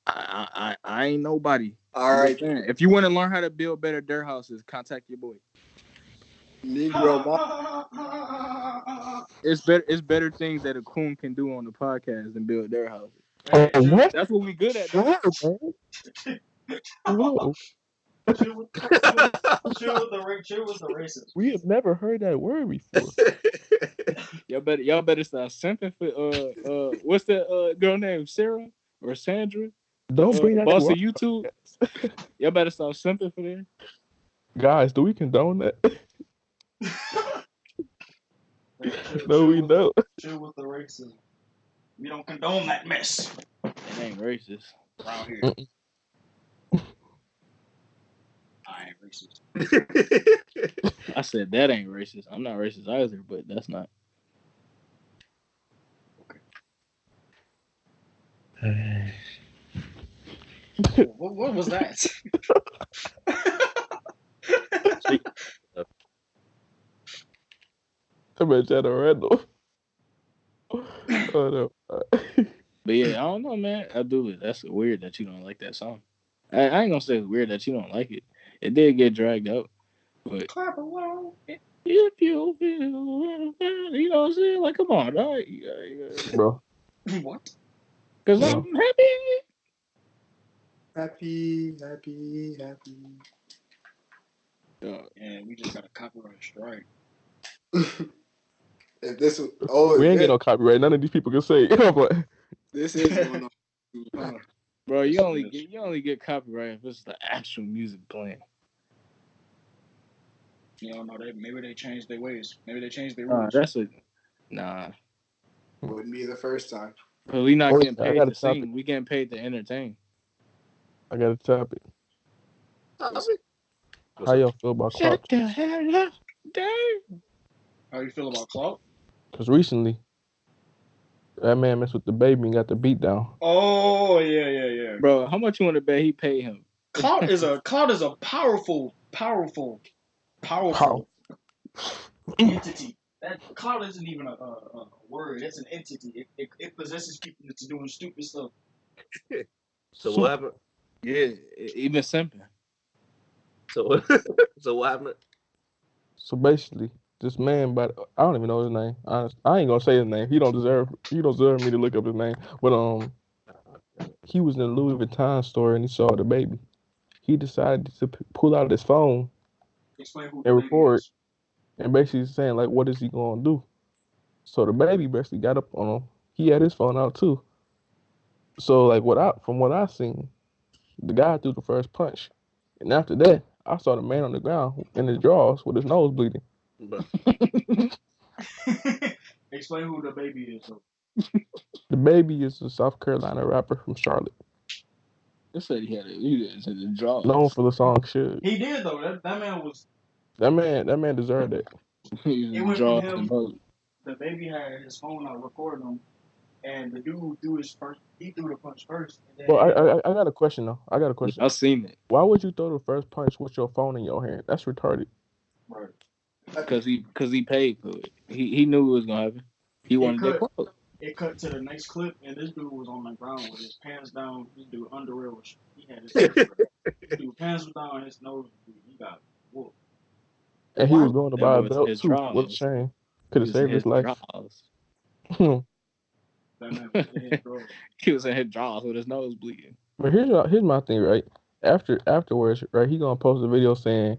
I ain't nobody. All I'm just right, saying, if you want to learn how to build better dirt houses, contact your boy. Negro Mom. It's better things that a coon can do on the podcast than build dirt houses. Oh, Chill, what? That's what we good at, though. Whoa, man. Whoa. chill with, chill with the racist. We have never heard that word before. Y'all better start simping for what's that girl name, Sarah or Sandra, the Don't bring that to boss our of YouTube. podcast. Y'all better start simping for them. Guys, do we condone that? Hey, No, we don't. chill with the racism. We don't condone that mess It ain't racist. around here. Mm-mm. I ain't racist. I said that ain't racist. I'm not racist either, but that's not. What was that? I bet you had a random. Oh, no. But yeah, I don't know, man. I do it. That's weird that you don't like that song. I ain't gonna say it's weird that you don't like it. It did get dragged out, but Clap along. if you feel, you know what I'm saying? Like, come on, dog. Bro, What? Cause I'm bro. happy. Happy, happy, happy. Dog. And we just got a copyright strike. If this was, oh, We ain't get this, no copyright. None of these people can say it. I'm like, this is going on, huh? Bro, Yes, it is. you only get copyright if it's the actual music playing. You don't know, maybe they changed their ways. Maybe they changed their Nah, rules. nah. Wouldn't be the first time. But we not oh, getting yeah, I paid got a to topic. sing. We getting paid to entertain. I got a topic. What's How y'all feel about Shut clout? the hell up, damn. How you feel about clout? Because recently, that man messed with the baby and got the beat down. Oh yeah. Bro, how much you want to bet he paid him? Clout is a powerful How? entity. That clout isn't even a word. It's an entity. It possesses people into doing stupid stuff. So what happened? Yeah, even simping. So so what happened? So basically, this man, but I don't even know his name. I ain't gonna say his name. He don't deserve me to look up his name. But he was in a Louis Vuitton store and he saw the baby. He decided to pull out his phone Explain who the and baby record, is. and basically saying like, what is he gonna do? So the baby basically got up on him. He had his phone out too. So like from what I seen, the guy threw the first punch, and after that, I saw the man on the ground in his drawers with his nose bleeding. Bro. Explain who the baby is. Though. The baby is a South Carolina rapper from Charlotte, They said he had the known draws. for the song "Shit." He did though. That man was. That man deserved it. He was It in went from draws and him. nose. The baby had his phone out recording him, and the dude threw his first. He threw the punch first, and Well, then I got a question though. I got a Yeah, question. I seen it. Why would you throw the first punch with your phone in your hand? That's retarded. right. Cause he paid for it. He knew it was gonna happen. He It wanted that cut. quote. It cut to the next clip, and this dude was on the ground with his pants down. This dude underwear was. He had his underwear. This dude pants was down, his nose. He got whooped. And he Why? was going to That buy a boy was in belt his too. What a draws. shame. He Could have was in saved his his life. draws. But That man was in his drawer. He was in his draws with his nose bleeding. here's my thing, right? Afterwards, right? He gonna post a video saying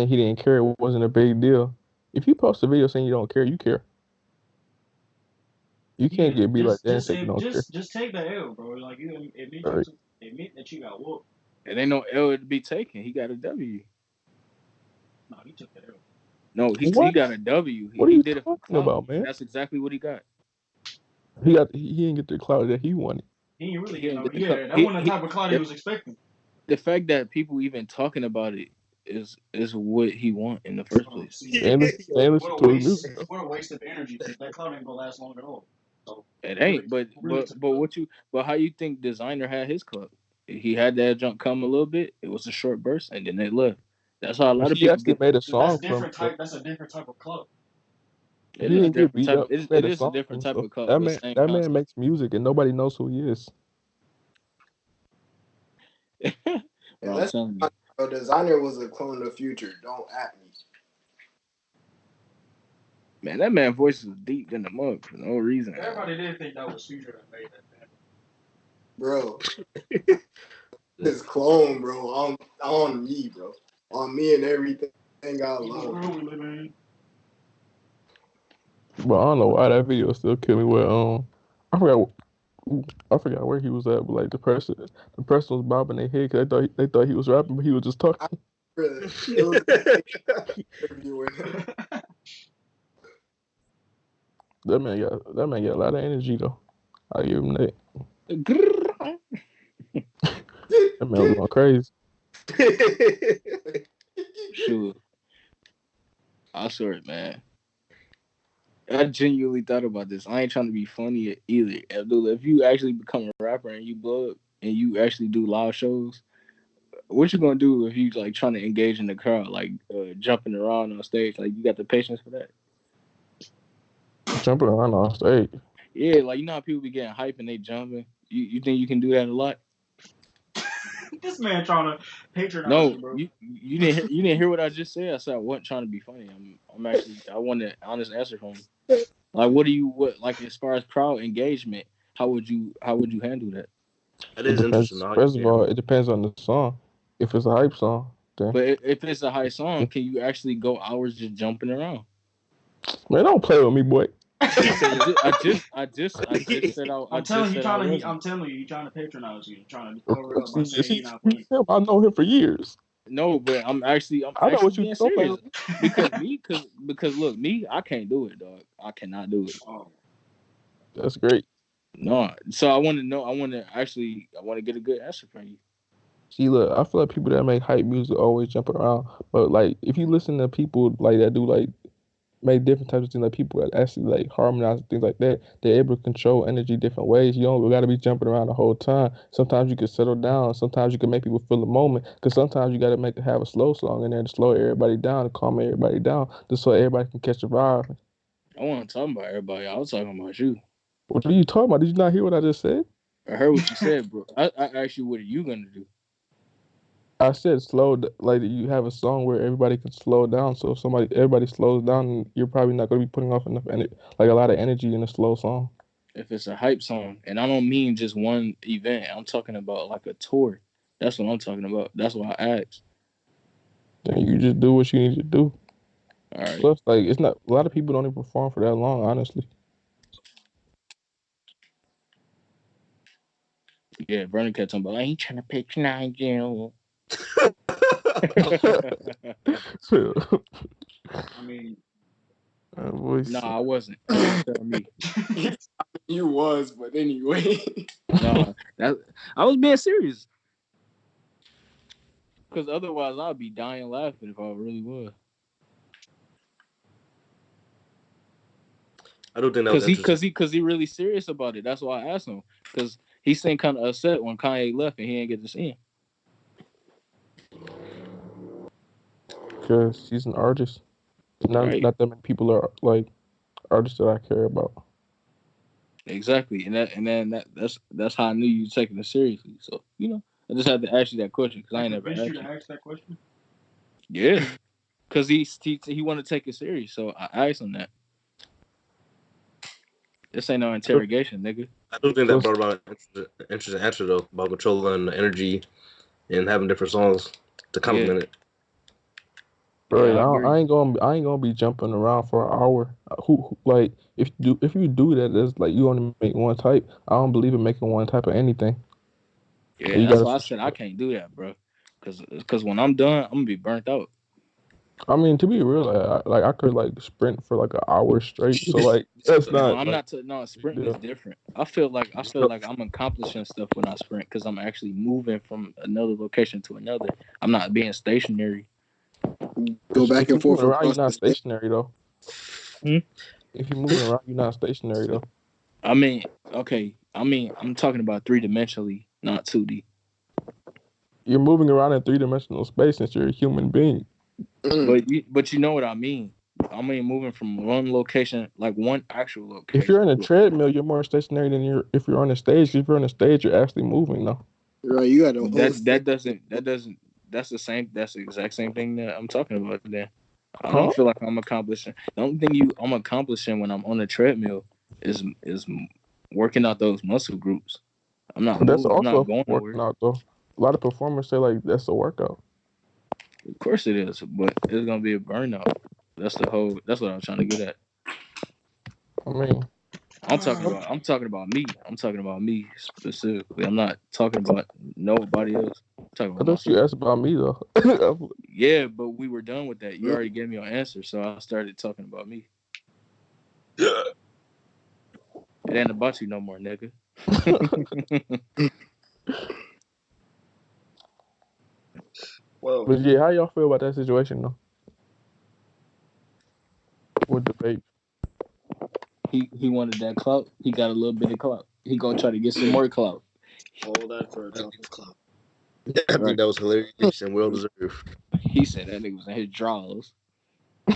he didn't care. It wasn't a big deal. If you post a video saying you don't care, you care. You can't get beat like that and say you don't care. just take the L, bro. Like you Right. admit that you got whooped. It ain't no L to be taken. He got a W. No, he took the L. No, he What? got a W. What are He you did it for talking clout, about, and man? that's exactly what he got. He didn't get the clout that he wanted. He ain't really He getting didn't no. get the clout. Yeah, that wasn't the type of clout he was expecting. The fact that people even talking about it is what he want in the first Oh, place. see, They ain't listen what a to his music waste! though. What a waste of energy because that clout ain't gonna last long at all. So It really, ain't, but really but took but the L. what you but how you think designer had his club? He had that jump come a little bit. It was a short burst, and then they left. That's how a But lot of he people actually get. made a That's song from it different though. type. That's a different type of clout. It He is a didn't get different beat type. up. He It made a is a song different from type so of club, but same that man concept. makes music and nobody knows who he is. Yeah, Bro, I'm that's telling you, a designer was a clone of Future. Don't at me, man, that man voice is deep in the mug for no reason at all. Everybody did think that was Future that made that band. bro. This clone, bro, on me, bro, on me and everything I This love. world we live in. But I don't know why that video still killed me. Where I forgot I forgot where he was at, but like the person was bobbing their head because they thought he was rapping, but he was just I talking. really, it was an interview with him. That man got a lot of energy though. I give him that. That man was going crazy. Sure, I saw it, man. I genuinely thought about this. I ain't trying to be funny either. Abdullah, if you actually become a rapper and you blow up and you actually do live shows, what you gonna do if you like trying to engage in the crowd, like jumping around on stage? Like you got the patience for that? Jumping around on stage. Yeah, like you know how people be getting hype and they jumping. You think you can do that a lot? This man trying to patronize No, you, bro. you didn't hear what I just said. I said I wasn't trying to be funny. I'm actually I want an honest answer from you. Like what like as far as crowd engagement, how would you handle that? That It is interesting. depends. How you First of can all, handle it it. depends on the song. If it's a hype song, then But if it's a high song, can you actually go hours just jumping around? man, don't play with me, boy. I just said I I'm just telling you, said I wasn't. I'm telling you, he trying to patronize you, trying to cover it up by See, saying he see, not see funny. him. I know him for years. No, but I'm I know actually what you being don't play serious with me. because look, me, I can't do it, dog. I cannot do it. Oh, That's great. No, so I want to know. I want to get a good answer from you. See, look, I feel like people that make hype music always jump around. But like, if you listen to people like that do like make different types of things, like people that actually like harmonize and things like that, they're able to control energy different ways. You don't got to be jumping around the whole time. Sometimes you can settle down. Sometimes you can make people feel the moment. Because sometimes you got to have a slow song in there to slow everybody down, to calm everybody down, just so everybody can catch a vibe. I want to talk about everybody. I was talking about you. What are you talking about? Did you not hear what I just said? I heard what you said, bro. I asked you, what are you gonna do? I said like you have a song where everybody can slow down. So if everybody slows down, you're probably not going to be putting off enough like a lot of energy in a slow song. If it's a hype song, and I don't mean just one event. I'm talking about like a tour. That's what I'm talking about. That's why I asked. Then you just do what you need to do. All right. Plus, like it's not a lot of people don't even perform for that long, honestly. Yeah, Vernon kept talking about, I ain't trying to patronize you. So, I mean, No, voice. I wasn't. Don't tell me. You was, but anyway. No, that I was being serious. Because otherwise, I'd be dying laughing if I really was. I do think that was Cause he, interesting. cause he, cause he really serious about it. That's why I asked him. Cause he seemed kind of upset when Kanye left and he didn't get to see him. Because he's an artist. Right? Not that many people are like artists that I care about. Exactly. And that's how I knew you were taking it seriously. So I just had to ask you that question because I that ain't never convinced you asked to you. ask that question. Yeah. Cause he wanted to take it serious. So I asked him that. This ain't no interrogation, nigga. I do think So that brought about an interesting answer though about controlling the energy and having different songs to Yeah. complement it. Bro, Yeah, I agree. I ain't gonna be jumping around for an hour. Like if you do that, that's like you only make one type. I don't believe in making one type of anything. Yeah, You that's gotta why I switch said it I up. can't do that, bro. Cause when I'm done, I'm gonna be burnt out. I mean, to be real, like I could like sprint for like an hour straight. So like that's No, not I'm like not. No, a big sprinting is deal. different. I feel like I'm accomplishing stuff when I sprint because I'm actually moving from another location to another. I'm not being stationary. Go back If and you're forth moving around, you're across not the state. stationary though. Hmm? If you're moving around, you're not stationary though. I mean, okay. I mean, I'm talking about 3 dimensionally, not 2D. You're moving around in 3 dimensional space since you're a human being. Mm. But you know what I mean. I mean, moving from one location, like one actual If you're location. in a treadmill, you're more stationary than you're if you're on a stage. If you're on a stage, you're actually moving though. Right, you got a whole That doesn't that's the same that's the exact same thing that I'm talking about then. I don't Huh? feel like I'm accomplishing. The only thing I'm accomplishing when I'm on the treadmill is working out those muscle groups. I'm not That's moving. I'm not also going working nowhere. out though. A lot of performers say like that's a workout. Of course it is, but it's gonna be a burnout. That's the whole. That's what I'm trying to get at. I mean, I'm talking about me. I'm talking about me specifically. I'm not talking about nobody else. I'm talking I about thought you myself. asked about me though. Yeah, but we were done with that. You already gave me your answer, so I started talking about me. It ain't about you no more, nigga. Well, But yeah, how y'all feel about that situation though? With the vape. He wanted that clout. He got a little bit of clout. He gonna try to get some more clout. all that for a drop of cloud. I think Right. that was hilarious and well deserved. He said that nigga was in his drawers. He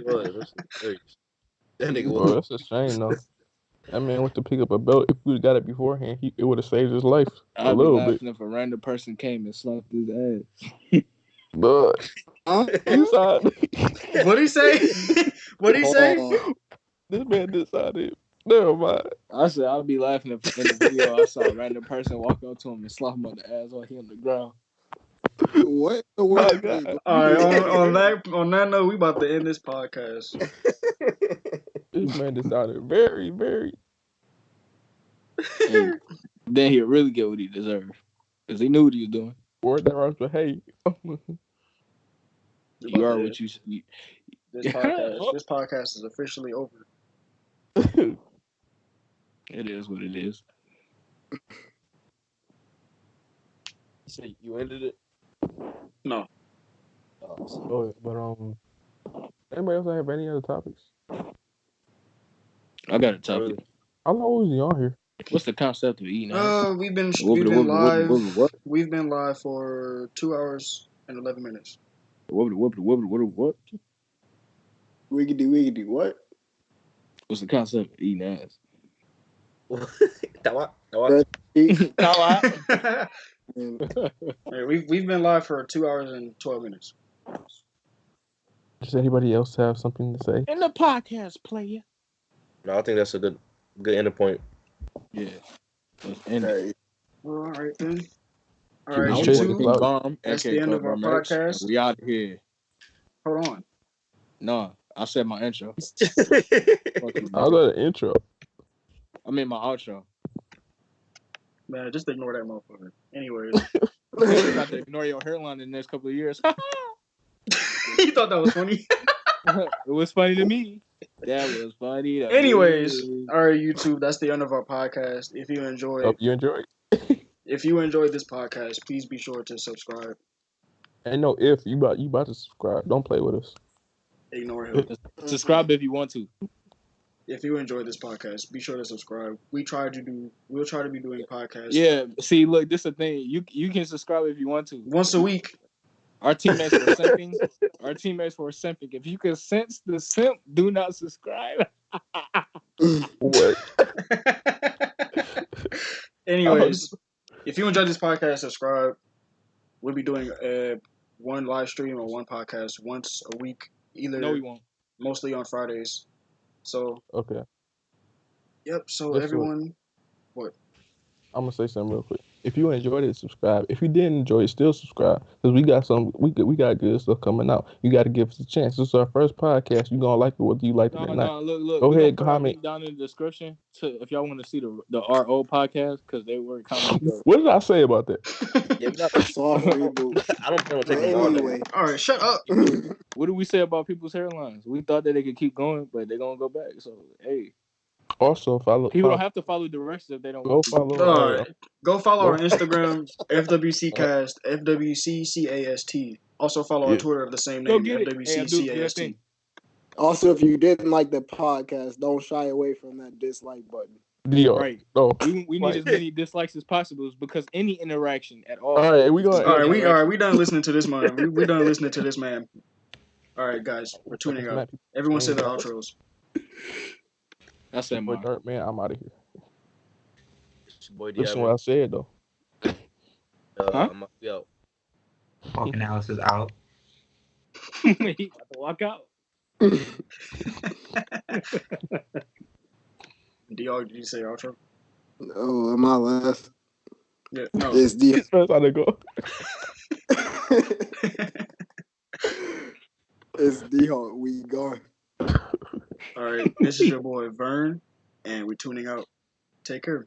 was. That's hilarious. That nigga Bro, was. that's a shame though. That man went to pick up a belt. If we got it beforehand, it would have saved his life a I'd be little bit. laughing if a random person came and slapped his ass. But Huh? you saw What'd he say? What'd he say? Oh, this man decided. Never mind. I said I'd be laughing if in the video I saw a random person walk up to him and slap him on the ass while he on the ground. what the My world? Wait, God, bro, All you right. did that? On that note, we about to end this podcast. this man decided very, very. Hey, then he'll really get what he deserved. Because he knew what he was doing. Word that rhymes with hey. We You about are to what you this podcast. Oh, This podcast is officially over. it is what it is. So you ended it? No. Oh, but anybody else have any other topics? I got a Not topic. really. How long was you on here? What's the concept of eating ass? We've been Whoopity whoopity whoopity live. whoopity what? We've been live for 2 hours and 11 minutes. Whoopity whoopity whoopity whoopity what? Wiggity wiggity. What? What's the concept of eating ass? Tawa, tawa. Brother, Tawa. and Hey, we've been live for 2 hours and 12 minutes. Does anybody else have something to say? In the podcast player. No, I think that's a good ending point. Yeah. Let's end it. hey, All right then. All Keep right, it I'm straight going in to the YouTube. Pink cloud. Bomb, That's aka the end of our Club X, and podcast. we out of here. Hold on. No, I said my intro. Fuck you, I'll nigga. go to intro. I mean my outro. Man, just ignore that motherfucker. Anyways, You about to ignore your hairline in the next couple of years. you thought that was funny. It was funny to me. That was funny to Anyways, me. all right, YouTube. That's the end of our podcast. If you Hope you enjoy. enjoyed this podcast, please be sure to subscribe. And no, if you about to subscribe, don't play with us. Ignore him. Subscribe if you want to. If you enjoyed this podcast, be sure to subscribe. We'll try to be doing podcasts Yeah, see, look, this is the thing. You can subscribe if you want to. once a week. Our teammates were simping. Our teammates were simping. If you can sense the simp, do not subscribe. What? Anyways, if you enjoyed this podcast, subscribe. We'll be doing one live stream or one podcast once a week, either No, we won't. mostly on Fridays. So, Okay. yep. So Guess what? everyone, what? I'm gonna say something real quick. If you enjoyed it, subscribe. If you didn't enjoy it, still subscribe because we got good stuff coming out. You got to give us a chance. This is our first podcast. You gonna like it whether you like it No, or not. no, look. Go We gonna ahead, put our comment. link down in the description if y'all want to see the RO podcast because they were commenting. What did I say about that? Yeah, we not. Soft reboot. I don't plan on But taking them on though. anyway, All right, shut up. What did we say about people's hairlines? We thought that they could keep going, but they're gonna go back. So hey, Also, people don't have to follow directions if they don't go want to. follow. Go follow our Go- Instagram, FWC Cast, FWC Cast. Also follow our Yeah. Twitter of the same Go name, get it. Hey, Abdul, do that FWC thing. Cast. Also, if you didn't like the podcast, don't shy away from that dislike button. DR. Right. No. We need as many dislikes as possible because any interaction at all. All right, we gonna. All right, we done listening to this man. We done listening to this man. All right, guys, we're tuning out. Everyone say their outros. I said Boy mine. Dirt, man, I'm out of here. It's your boy Listen Diablo. what I said though. Huh? I'm out. Fucking Alice is out. He about to walk out. DR, did you say your outro? Oh, am I last? Yeah, no. It's the That's how they go. it's the we gone. All right, this is your boy Vern, and we're tuning out. Take care.